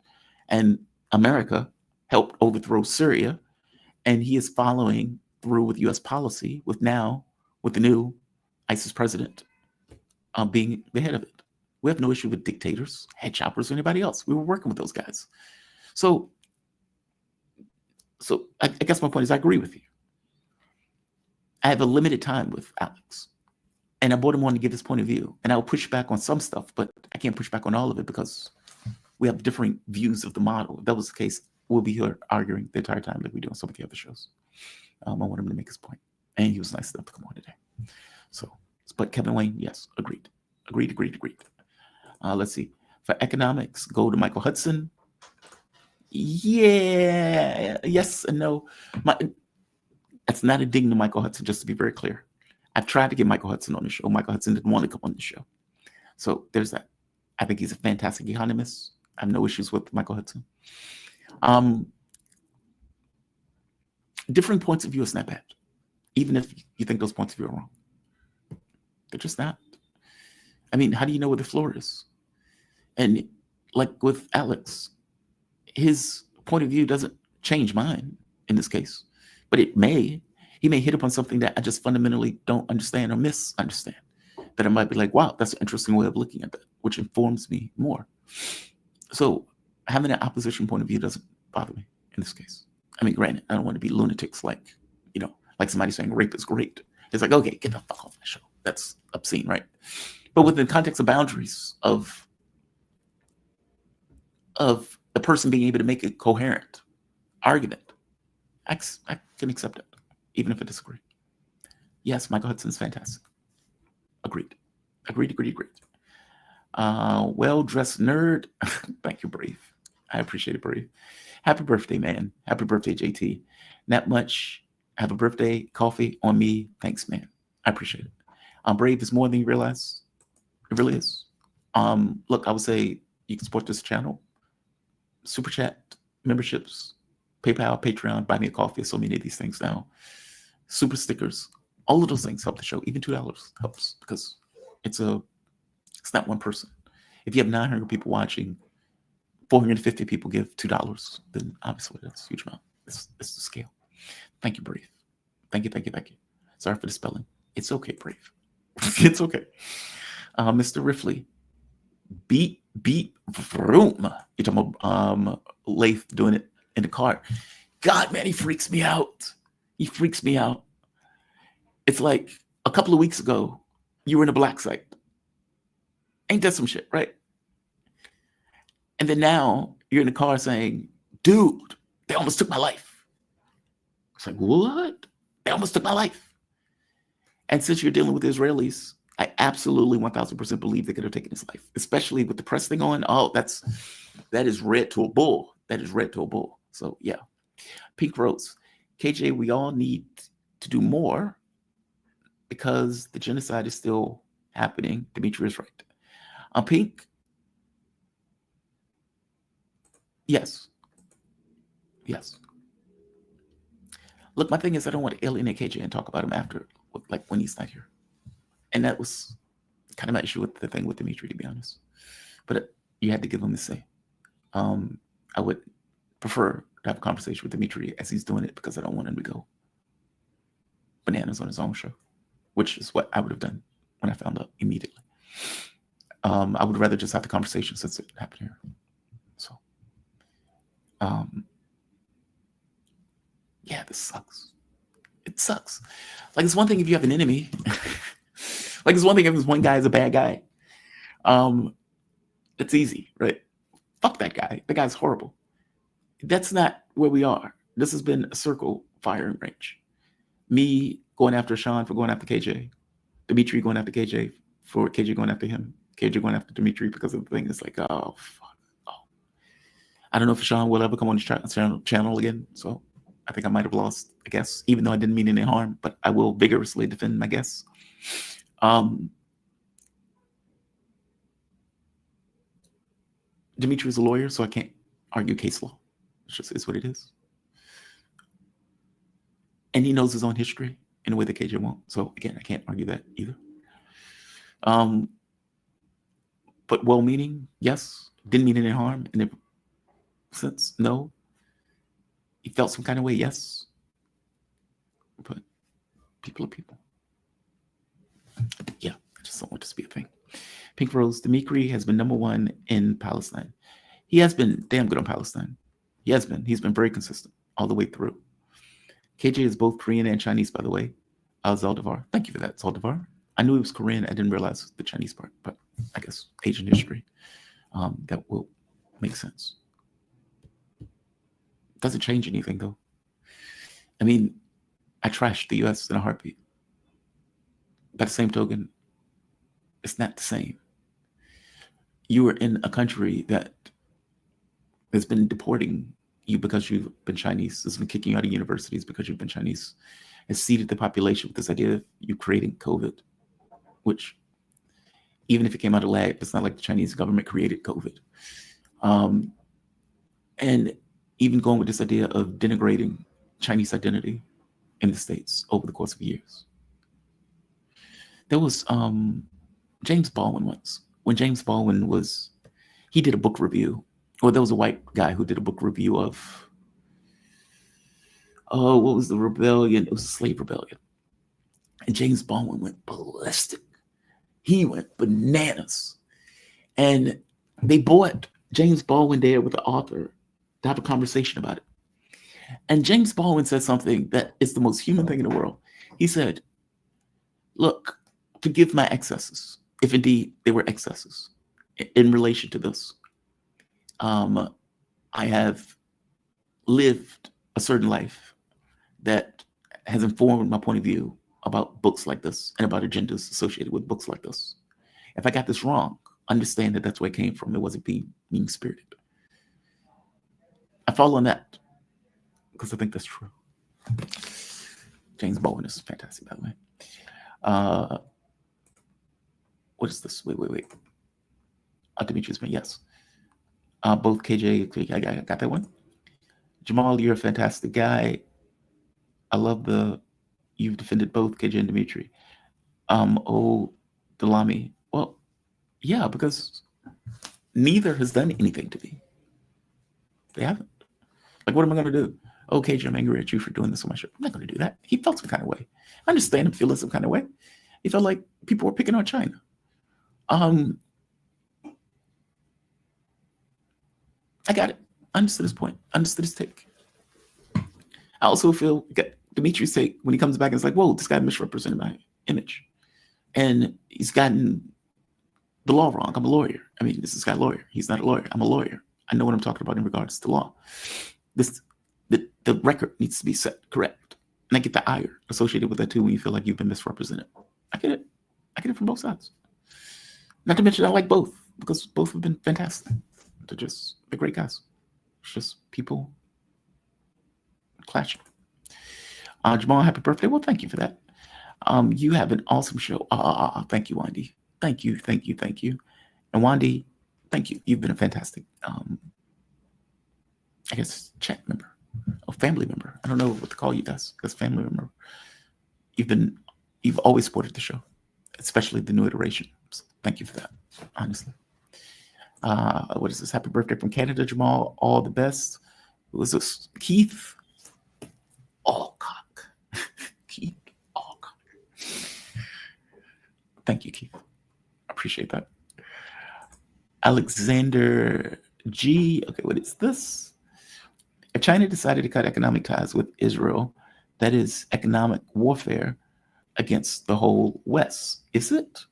and America helped overthrow Syria, and he is following through with U.S. policy with the new ISIS president being the head of it. We have no issue with dictators, head choppers, or anybody else. We were working with those guys. So I guess my point is I agree with you. I have a limited time with Alex, and I brought him on to give his point of view, and I'll push back on some stuff, but I can't push back on all of it because we have differing views of the model. If that was the case, we'll be here arguing the entire time like we do on some of the other shows. I want him to make his point, and he was nice enough to come on today. But Kevin Wayne, yes, agreed. Let's see. For economics, go to Michael Hudson. Yeah, yes and no. That's not a ding to Michael Hudson, just to be very clear. I've tried to get Michael Hudson on the show. Michael Hudson didn't want to come on the show. So there's that. I think he's a fantastic economist. I have no issues with Michael Hudson. Differing points of view is not bad, even if you think those points of view are wrong. They're just not. I mean, how do you know where the floor is? And like with Alex, his point of view doesn't change mine in this case, but he may hit upon something that I just fundamentally don't understand or misunderstand, that I might be like, wow, that's an interesting way of looking at that, which informs me more. So having an opposition point of view doesn't bother me in this case. I mean, granted, I don't want to be lunatics like somebody saying rape is great. It's like, okay, get the fuck off my show. That's obscene, right? But within the context of boundaries of the person being able to make a coherent argument, I can accept it, even if I disagree. Yes, Michael Hudson's fantastic. Agreed. Well-dressed nerd. Thank you, Brave. I appreciate it, Brave. Happy birthday, man. Happy birthday, JT. Not much. Have a birthday coffee on me. Thanks, man. I appreciate it. Brave is more than you realize. It really is. Look, I would say you can support this channel. Super chat, memberships, PayPal, Patreon, buy me a coffee. So many of these things now. Super stickers. All of those things help the show. Even $2 helps because it's not one person. If you have 900 people watching, 450 people give $2, then obviously that's a huge amount. It's the scale. Thank you, Brave. Thank you. Sorry for the spelling. It's okay, Brave. It's okay. Mr. Riffley, beep vroom. You're talking about Laith doing it in the car. God, man, he freaks me out. It's like a couple of weeks ago, you were in a black site. Ain't that some shit, right? And then now you're in the car saying, dude, they almost took my life. It's like, what? They almost took my life. And since you're dealing with Israelis, I absolutely 1000% believe they could have taken his life, especially with the press thing on. Oh, that is red to a bull. So yeah. Pink Rose, KJ, we all need to do more because the genocide is still happening. Dimitri is right. Pink, yes. Look, my thing is I don't want to alienate KJ and talk about him after, like when he's not here. And that was kind of my issue with the thing with Dimitri, to be honest. But you had to give him the say. I would prefer to have a conversation with Dimitri as he's doing it because I don't want him to go bananas on his own show, which is what I would have done when I found out immediately. I would rather just have the conversation since it happened here. So, yeah, this sucks. It sucks. Like, it's one thing if you have an enemy. Like, it's one thing if this one guy is a bad guy. It's easy, right? Fuck that guy. The guy's horrible. That's not where we are. This has been a circle firing range. Me going after Sean for going after KJ. Dimitri going after KJ for KJ going after him. KJ going after Dimitri because of the thing. It's like, oh, fuck. Oh. I don't know if Sean will ever come on this channel again. So I think I might have lost, I guess, even though I didn't mean any harm, but I will vigorously defend my guess. Dimitri is a lawyer, so I can't argue case law. It just is what it is. And he knows his own history in a way that KJ won't. So again, I can't argue that either. But well-meaning, yes. Didn't mean any harm in the sense, no. He felt some kind of way, yes. But people are people. Yeah, I just don't want this to be a thing. Pink Rose, Dimitri has been #1 in Palestine. He has been damn good on Palestine. He has been. He's been very consistent all the way through. KJ is both Korean and Chinese, by the way. Zaldivar. Thank you for that, Zaldivar. I knew he was Korean. I didn't realize the Chinese part, but I guess Asian history. That will make sense. Doesn't change anything, though. I mean, I trashed the U.S. in a heartbeat. By the same token, it's not the same. You are in a country that has been deporting you because you've been Chinese, has been kicking you out of universities because you've been Chinese, has seeded the population with this idea of you creating COVID, which even if it came out of lab, it's not like the Chinese government created COVID. And even going with this idea of denigrating Chinese identity in the States over the course of years. There was James Baldwin once. When James Baldwin he did a book review. Or there was a white guy who did a book review of, what was the rebellion? It was a slave rebellion. And James Baldwin went ballistic. He went bananas. And they brought James Baldwin there with the author to have a conversation about it. And James Baldwin said something that is the most human thing in the world. He said, look, forgive my excesses, if indeed they were excesses in relation to this. I have lived a certain life that has informed my point of view about books like this and about agendas associated with books like this. If I got this wrong, understand that that's where it came from. It wasn't being mean-spirited. I follow on that because I think that's true. James Bowen is fantastic, by the way. What is this? Wait. Demetrius, yes. Both KJ, I got that one. Jamal, you're a fantastic guy. I love you've defended both KJ and Dimitri. Delami. Well, yeah, because neither has done anything to me. They haven't. Like, what am I going to do? Oh, KJ, I'm angry at you for doing this on my show. I'm not going to do that. He felt some kind of way. I understand him feeling some kind of way. He felt like people were picking on China. I got it. I understood his point. I understood his take. I also feel Dimitri's take when he comes back and it's like, whoa, this guy misrepresented my image. And he's gotten the law wrong. I'm a lawyer. I mean, this is guy lawyer. He's not a lawyer. I'm a lawyer. I know what I'm talking about in regards to law. The record needs to be set correct. And I get the ire associated with that too when you feel like you've been misrepresented. I get it. I get it from both sides. Not to mention I like both because both have been fantastic. They're great guys. It's just people clashing. Jamal, happy birthday. Well, thank you for that. You have an awesome show. Thank you, Wandy. Thank you. And Wandy, thank you. You've been a fantastic, I guess, chat member, a family member. I don't know what to call you guys, because family member. You've always supported the show, especially the new iteration. So thank you for that, honestly. What is this? Happy birthday from Canada, Jamal. All the best. Who was this? Keith Alcock. Keith Alcock. Thank you, Keith. I appreciate that. Alexander G. Okay, what is this? If China decided to cut economic ties with Israel, that is economic warfare against the whole West, is it?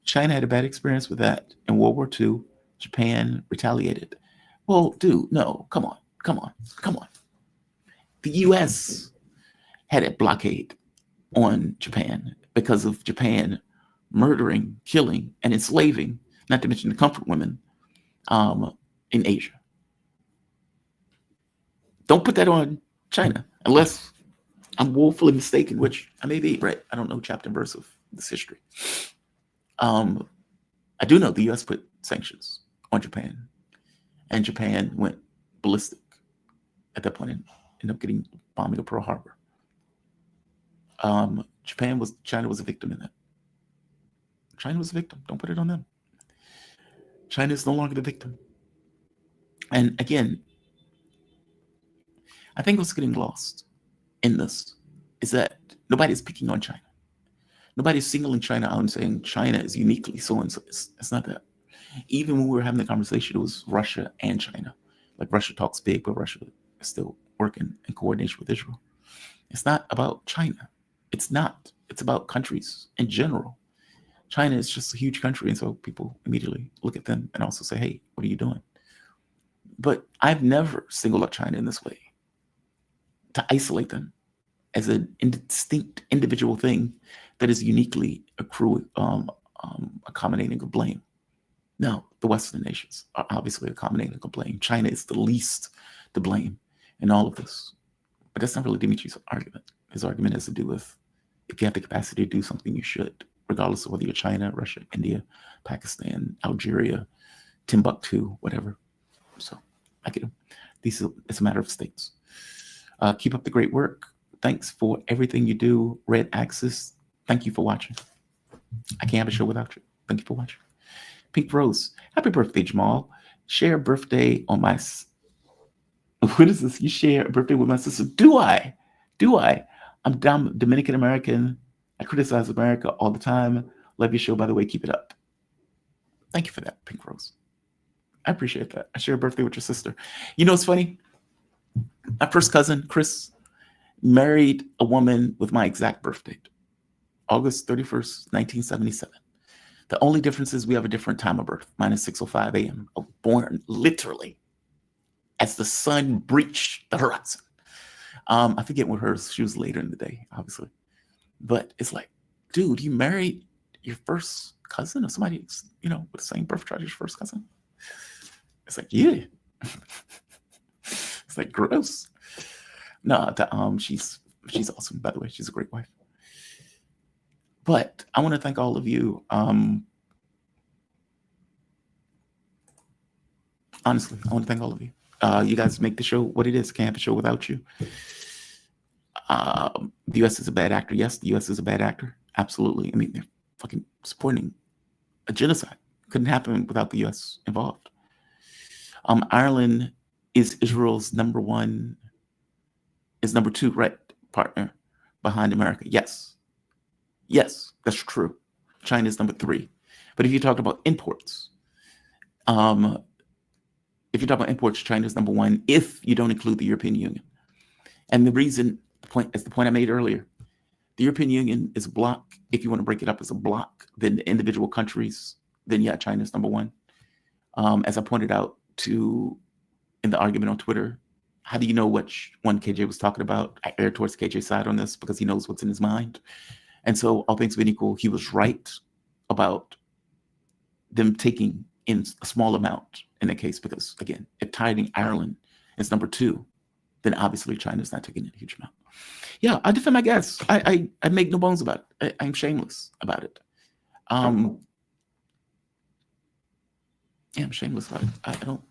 China had a bad experience with that in World War II. Japan retaliated. Well, dude, no, come on. The U.S. had a blockade on Japan because of Japan murdering, killing, and enslaving, not to mention the comfort women in Asia. Don't put that on China, unless I'm woefully mistaken, which I may be, right? I don't know chapter and verse of this history. I do know the U.S. put sanctions on Japan, and Japan went ballistic at that point and ended up getting bombing of Pearl Harbor. China was a victim in that. China was a victim. Don't put it on them. China is no longer the victim. And again, I think what's getting lost in this is that nobody's picking on China. Nobody's singling China out and saying China is uniquely so and so. It's not that. Even when we were having the conversation, it was Russia and China. Like Russia talks big, but Russia is still working in coordination with Israel. It's not about China. It's not. It's about countries in general. China is just a huge country, and so people immediately look at them and also say, hey, what are you doing? But I've never singled out China in this way, to isolate them as a distinct individual thing that is uniquely accommodating of blame. No, the Western nations are obviously accommodating of blame. China is the least to blame in all of this. But that's not really Dimitri's argument. His argument has to do with if you have the capacity to do something, you should, regardless of whether you're China, Russia, India, Pakistan, Algeria, Timbuktu, whatever. So I get them. It's a matter of states. Keep up the great work. Thanks for everything you do. Red Axis, thank you for watching. I can't have a show without you. Thank you for watching. Pink Rose, happy birthday, Jamal. Share a birthday on my... What is this? You share a birthday with my sister. Do I? I'm Dominican American. I criticize America all the time. Love your show, by the way. Keep it up. Thank you for that, Pink Rose. I appreciate that. I share a birthday with your sister. You know, it's funny. My first cousin, Chris, married a woman with my exact birth date, August 31st, 1977. The only difference is we have a different time of birth. Mine is 6:05 a.m. I was born literally as the sun breached the horizon. I forget what hers, she was later in the day, obviously. But it's like, dude, you married your first cousin or somebody, with the same birth chart as your first cousin? It's like, yeah. It's like, gross. No, she's awesome, by the way. She's a great wife. But I want to thank all of you. Honestly, I want to thank all of you. You guys make the show what it is. Can't have the show without you. The U.S. is a bad actor. Yes, the U.S. is a bad actor. Absolutely. I mean, they're fucking supporting a genocide. Couldn't happen without the U.S. involved. Ireland is Israel's number 2, right, partner behind America. Yes, that's true. China is number 3. But if you talk about imports, China is number 1 if you don't include the European Union. And the reason, the point I made earlier, the European Union is a block. If you want to break it up as a block, then the individual countries, then yeah, China is number 1. As I pointed out in the argument on Twitter, how do you know which one KJ was talking about? I erred towards KJ's side on this because he knows what's in his mind. And so all things being equal, he was right about them taking in a small amount in that case, because again, if targeting Ireland is number 2, then obviously China's not taking in a huge amount. Yeah, I defend my guess. I make no bones about it. I'm shameless about it. Yeah, I'm shameless about it. I don't,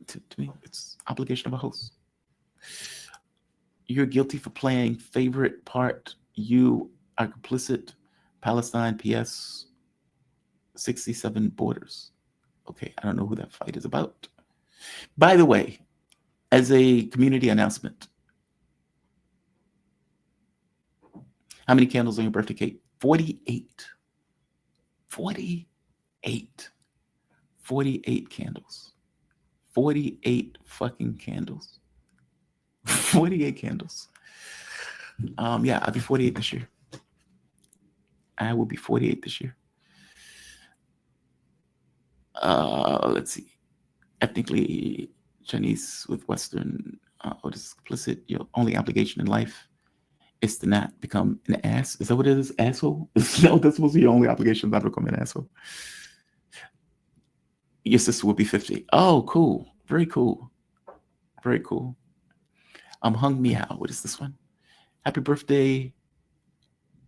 to me, it's obligation of a host. You're guilty for playing favorite part. You are complicit. Palestine, PS 67 borders. Okay, I don't know who that fight is about. By the way, as a community announcement, how many candles on your birthday cake? 48. 48. 48 candles. 48 fucking candles. 48 candles. Yeah, I'll be 48 this year. I will be 48 this year. Let's see. Ethnically Chinese with Western, what is explicit? Your only obligation in life is to not become an ass. Is that what it is? Asshole? No, that's supposed to be your only obligation, not become an asshole. Your sister will be 50. Oh, cool. Very cool. Very cool. Hung Meow. What is this one? Happy birthday,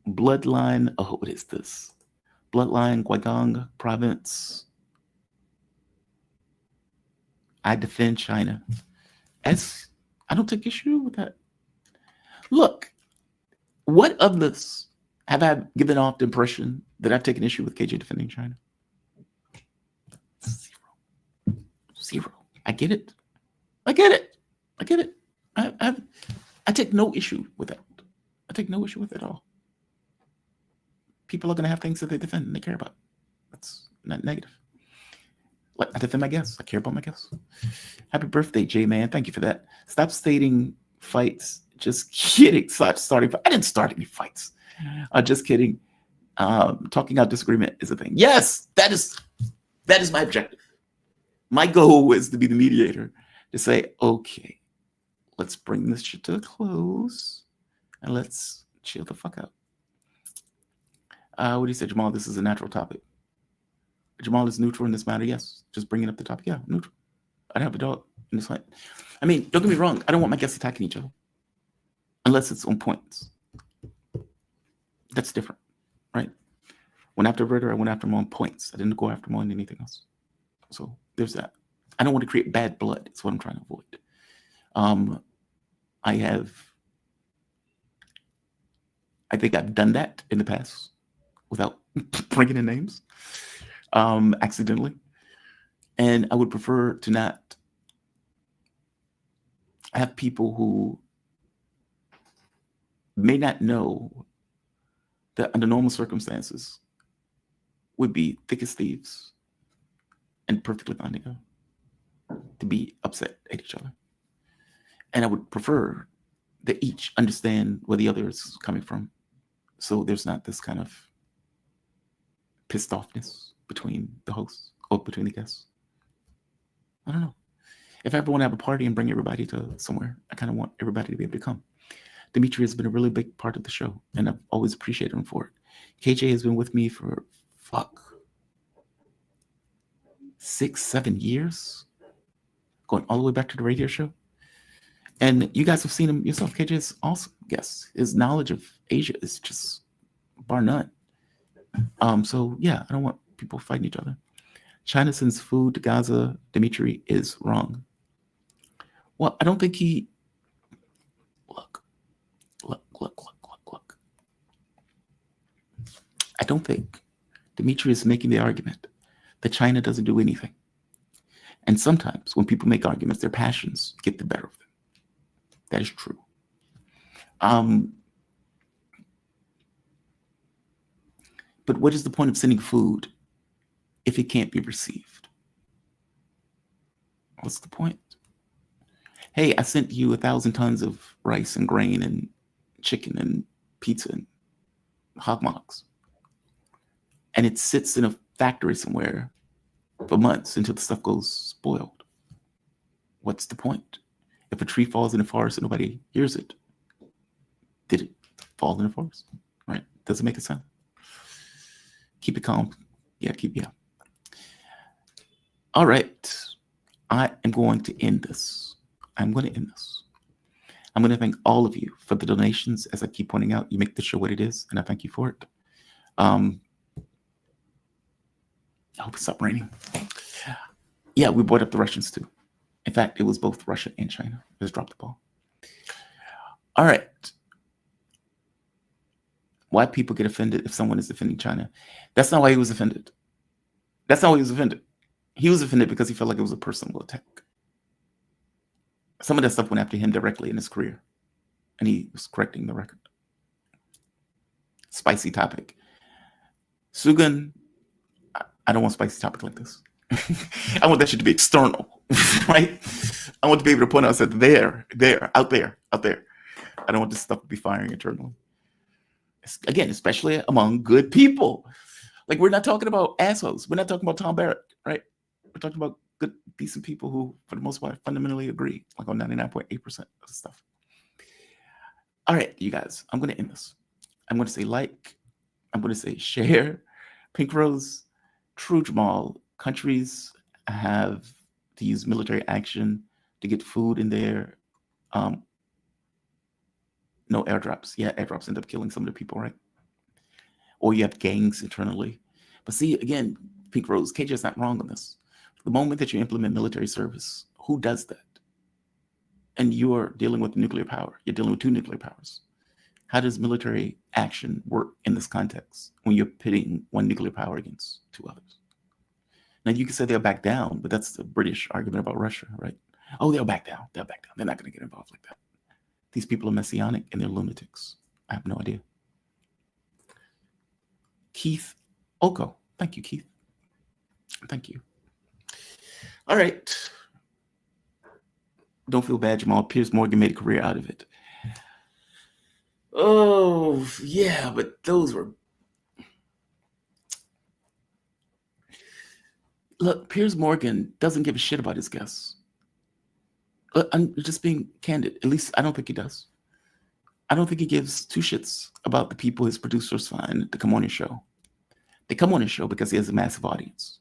Bloodline. Oh, what is this? Bloodline, Guangdong province. I defend China. I don't take issue with that. Look, what of this have I given off the impression that I've taken issue with KJ defending China? Zero. I get it. I take no issue with that. I take no issue with it at all. People are going to have things that they defend and they care about. That's not negative. Like, I defend my guests. I care about my guests. Happy birthday, J-Man. Thank you for that. Stop stating fights. Just kidding. Stop starting. I didn't start any fights. Just kidding. Talking out disagreement is a thing. Yes, that is my objective. My goal is to be the mediator, to say, okay, let's bring this shit to a close and let's chill the fuck out. What do you say, Jamal? This is a natural topic. Jamal is neutral in this matter. Yes, just bringing up the topic. Yeah, neutral. I'd have a dog in this fight. I mean, don't get me wrong. I don't want my guests attacking each other unless it's on points. That's different, right? Went after Ritter, I went after him on points. I didn't go after him on anything else. So there's that. I don't want to create bad blood. It's what I'm trying to avoid. I think I've done that in the past without bringing in names, accidentally. And I would prefer to not have people who may not know that under normal circumstances would be thick as thieves and perfectly fine to go, to be upset at each other. And I would prefer that each understand where the other is coming from. So there's not this kind of pissed offness between the hosts or between the guests. I don't know. If I ever want to have a party and bring everybody to somewhere, I kind of want everybody to be able to come. Dimitri has been a really big part of the show, and I've always appreciated him for it. KJ has been with me for 6-7 years, going all the way back to the radio show. And you guys have seen him yourself. KJ is awesome. Yes, his knowledge of Asia is just bar none. So yeah, I don't want people fighting each other. China sends food to Gaza. Dimitri is wrong. Well, I don't think he. Look. I don't think Dimitri is making the argument that China doesn't do anything. And sometimes when people make arguments, their passions get the better of them. That is true. But what is the point of sending food if it can't be received? What's the point? Hey, I sent you 1,000 tons of rice and grain and chicken and pizza and hot dogs. And it sits in a factory somewhere for months until the stuff goes spoiled. What's the point? If a tree falls in the forest and nobody hears it, did it fall in the forest? Right? Does it make a sound? Keep it calm. Yeah. All right. I am going to end this. I'm going to thank all of you for the donations. As I keep pointing out, you make the show what it is, and I thank you for it. I hope it stopped raining. Yeah, we brought up the Russians too. In fact, it was both Russia and China. Just dropped the ball. All right. Why people get offended if someone is defending China? That's not why he was offended. He was offended because he felt like it was a personal attack. Some of that stuff went after him directly in his career, and he was correcting the record. Spicy topic. Sugan, I don't want spicy topic like this. I want that shit to be external, right? I want to be able to point out, said there, out there. I don't want this stuff to be firing internally. Again, especially among good people. Like, we're not talking about assholes. We're not talking about Tom Barrett, right? We're talking about good, decent people who, for the most part, fundamentally agree, like on 99.8% of the stuff. All right, you guys, I'm going to end this. I'm going to say like, I'm going to say share. Pink Rose, True Jamal, countries have to use military action to get food in there. No airdrops. Yeah, airdrops end up killing some of the people, right? Or you have gangs internally. But see, again, Pink Rose, KJ's not wrong on this. The moment that you implement military service, who does that? And you're dealing with nuclear power. You're dealing with two nuclear powers. How does military action work in this context when you're pitting one nuclear power against two others? Now, you can say they'll back down, but that's the British argument about Russia, right? Oh, they'll back down. They're not going to get involved like that. These people are messianic and they're lunatics. I have no idea. Keith Oko. Thank you, Keith. Thank you. All right. Don't feel bad, Jamal. Piers Morgan made a career out of it. Oh, yeah, but those were... Look, Piers Morgan doesn't give a shit about his guests. I'm just being candid. At least I don't think he does. I don't think he gives two shits about the people his producers find to come on his show. They come on his show because he has a massive audience.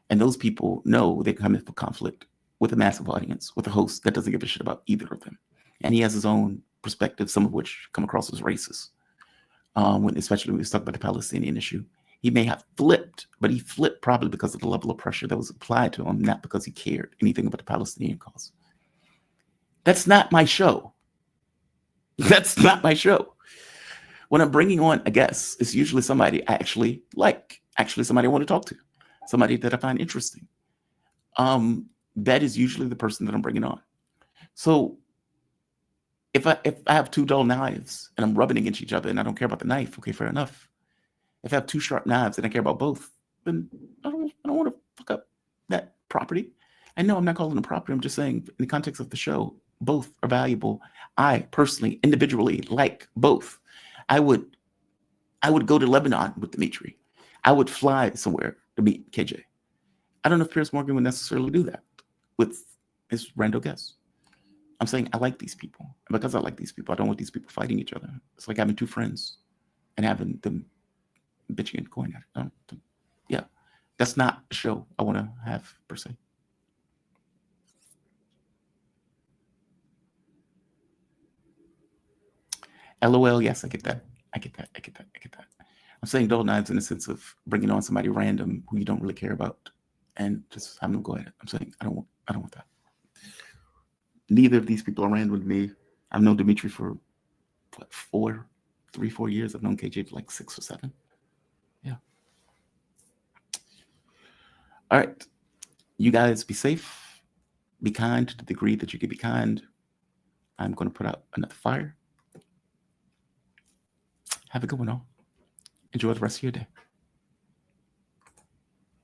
And those people know they come in for conflict with a massive audience, with a host that doesn't give a shit about either of them. And he has his own perspective, some of which come across as racist. Especially when we talk about the Palestinian issue. He may have flipped, but he flipped probably because of the level of pressure that was applied to him, not because he cared anything about the Palestinian cause. That's not my show. That's not my show. When I'm bringing on a guest, it's usually somebody I actually like, somebody I want to talk to, somebody that I find interesting. That is usually the person that I'm bringing on. So if I have two dull knives and I'm rubbing against each other and I don't care about the knife, okay, fair enough. If I have two sharp knives and I care about both, then I don't want to fuck up that property. I know I'm not calling it property. I'm just saying in the context of the show, both are valuable. I personally, individually, like both. I would go to Lebanon with Dimitri. I would fly somewhere to meet KJ. I don't know if Piers Morgan would necessarily do that with his rando guests. I'm saying I like these people. And because I like these people, I don't want these people fighting each other. It's like having two friends and having them bitching and going at it. Yeah, that's not a show I want to have, per se. LOL, yes, I get that. I get that. I'm saying dull knives in the sense of bringing on somebody random who you don't really care about and just having them go at it. I'm saying I don't want that. Neither of these people are random with me. I've known Dimitri for what, 4 years. I've known KJ for like 6 or 7. Yeah. All right. You guys be safe. Be kind to the degree that you can be kind. I'm going to put out another fire. Have a good one, all. Enjoy the rest of your day.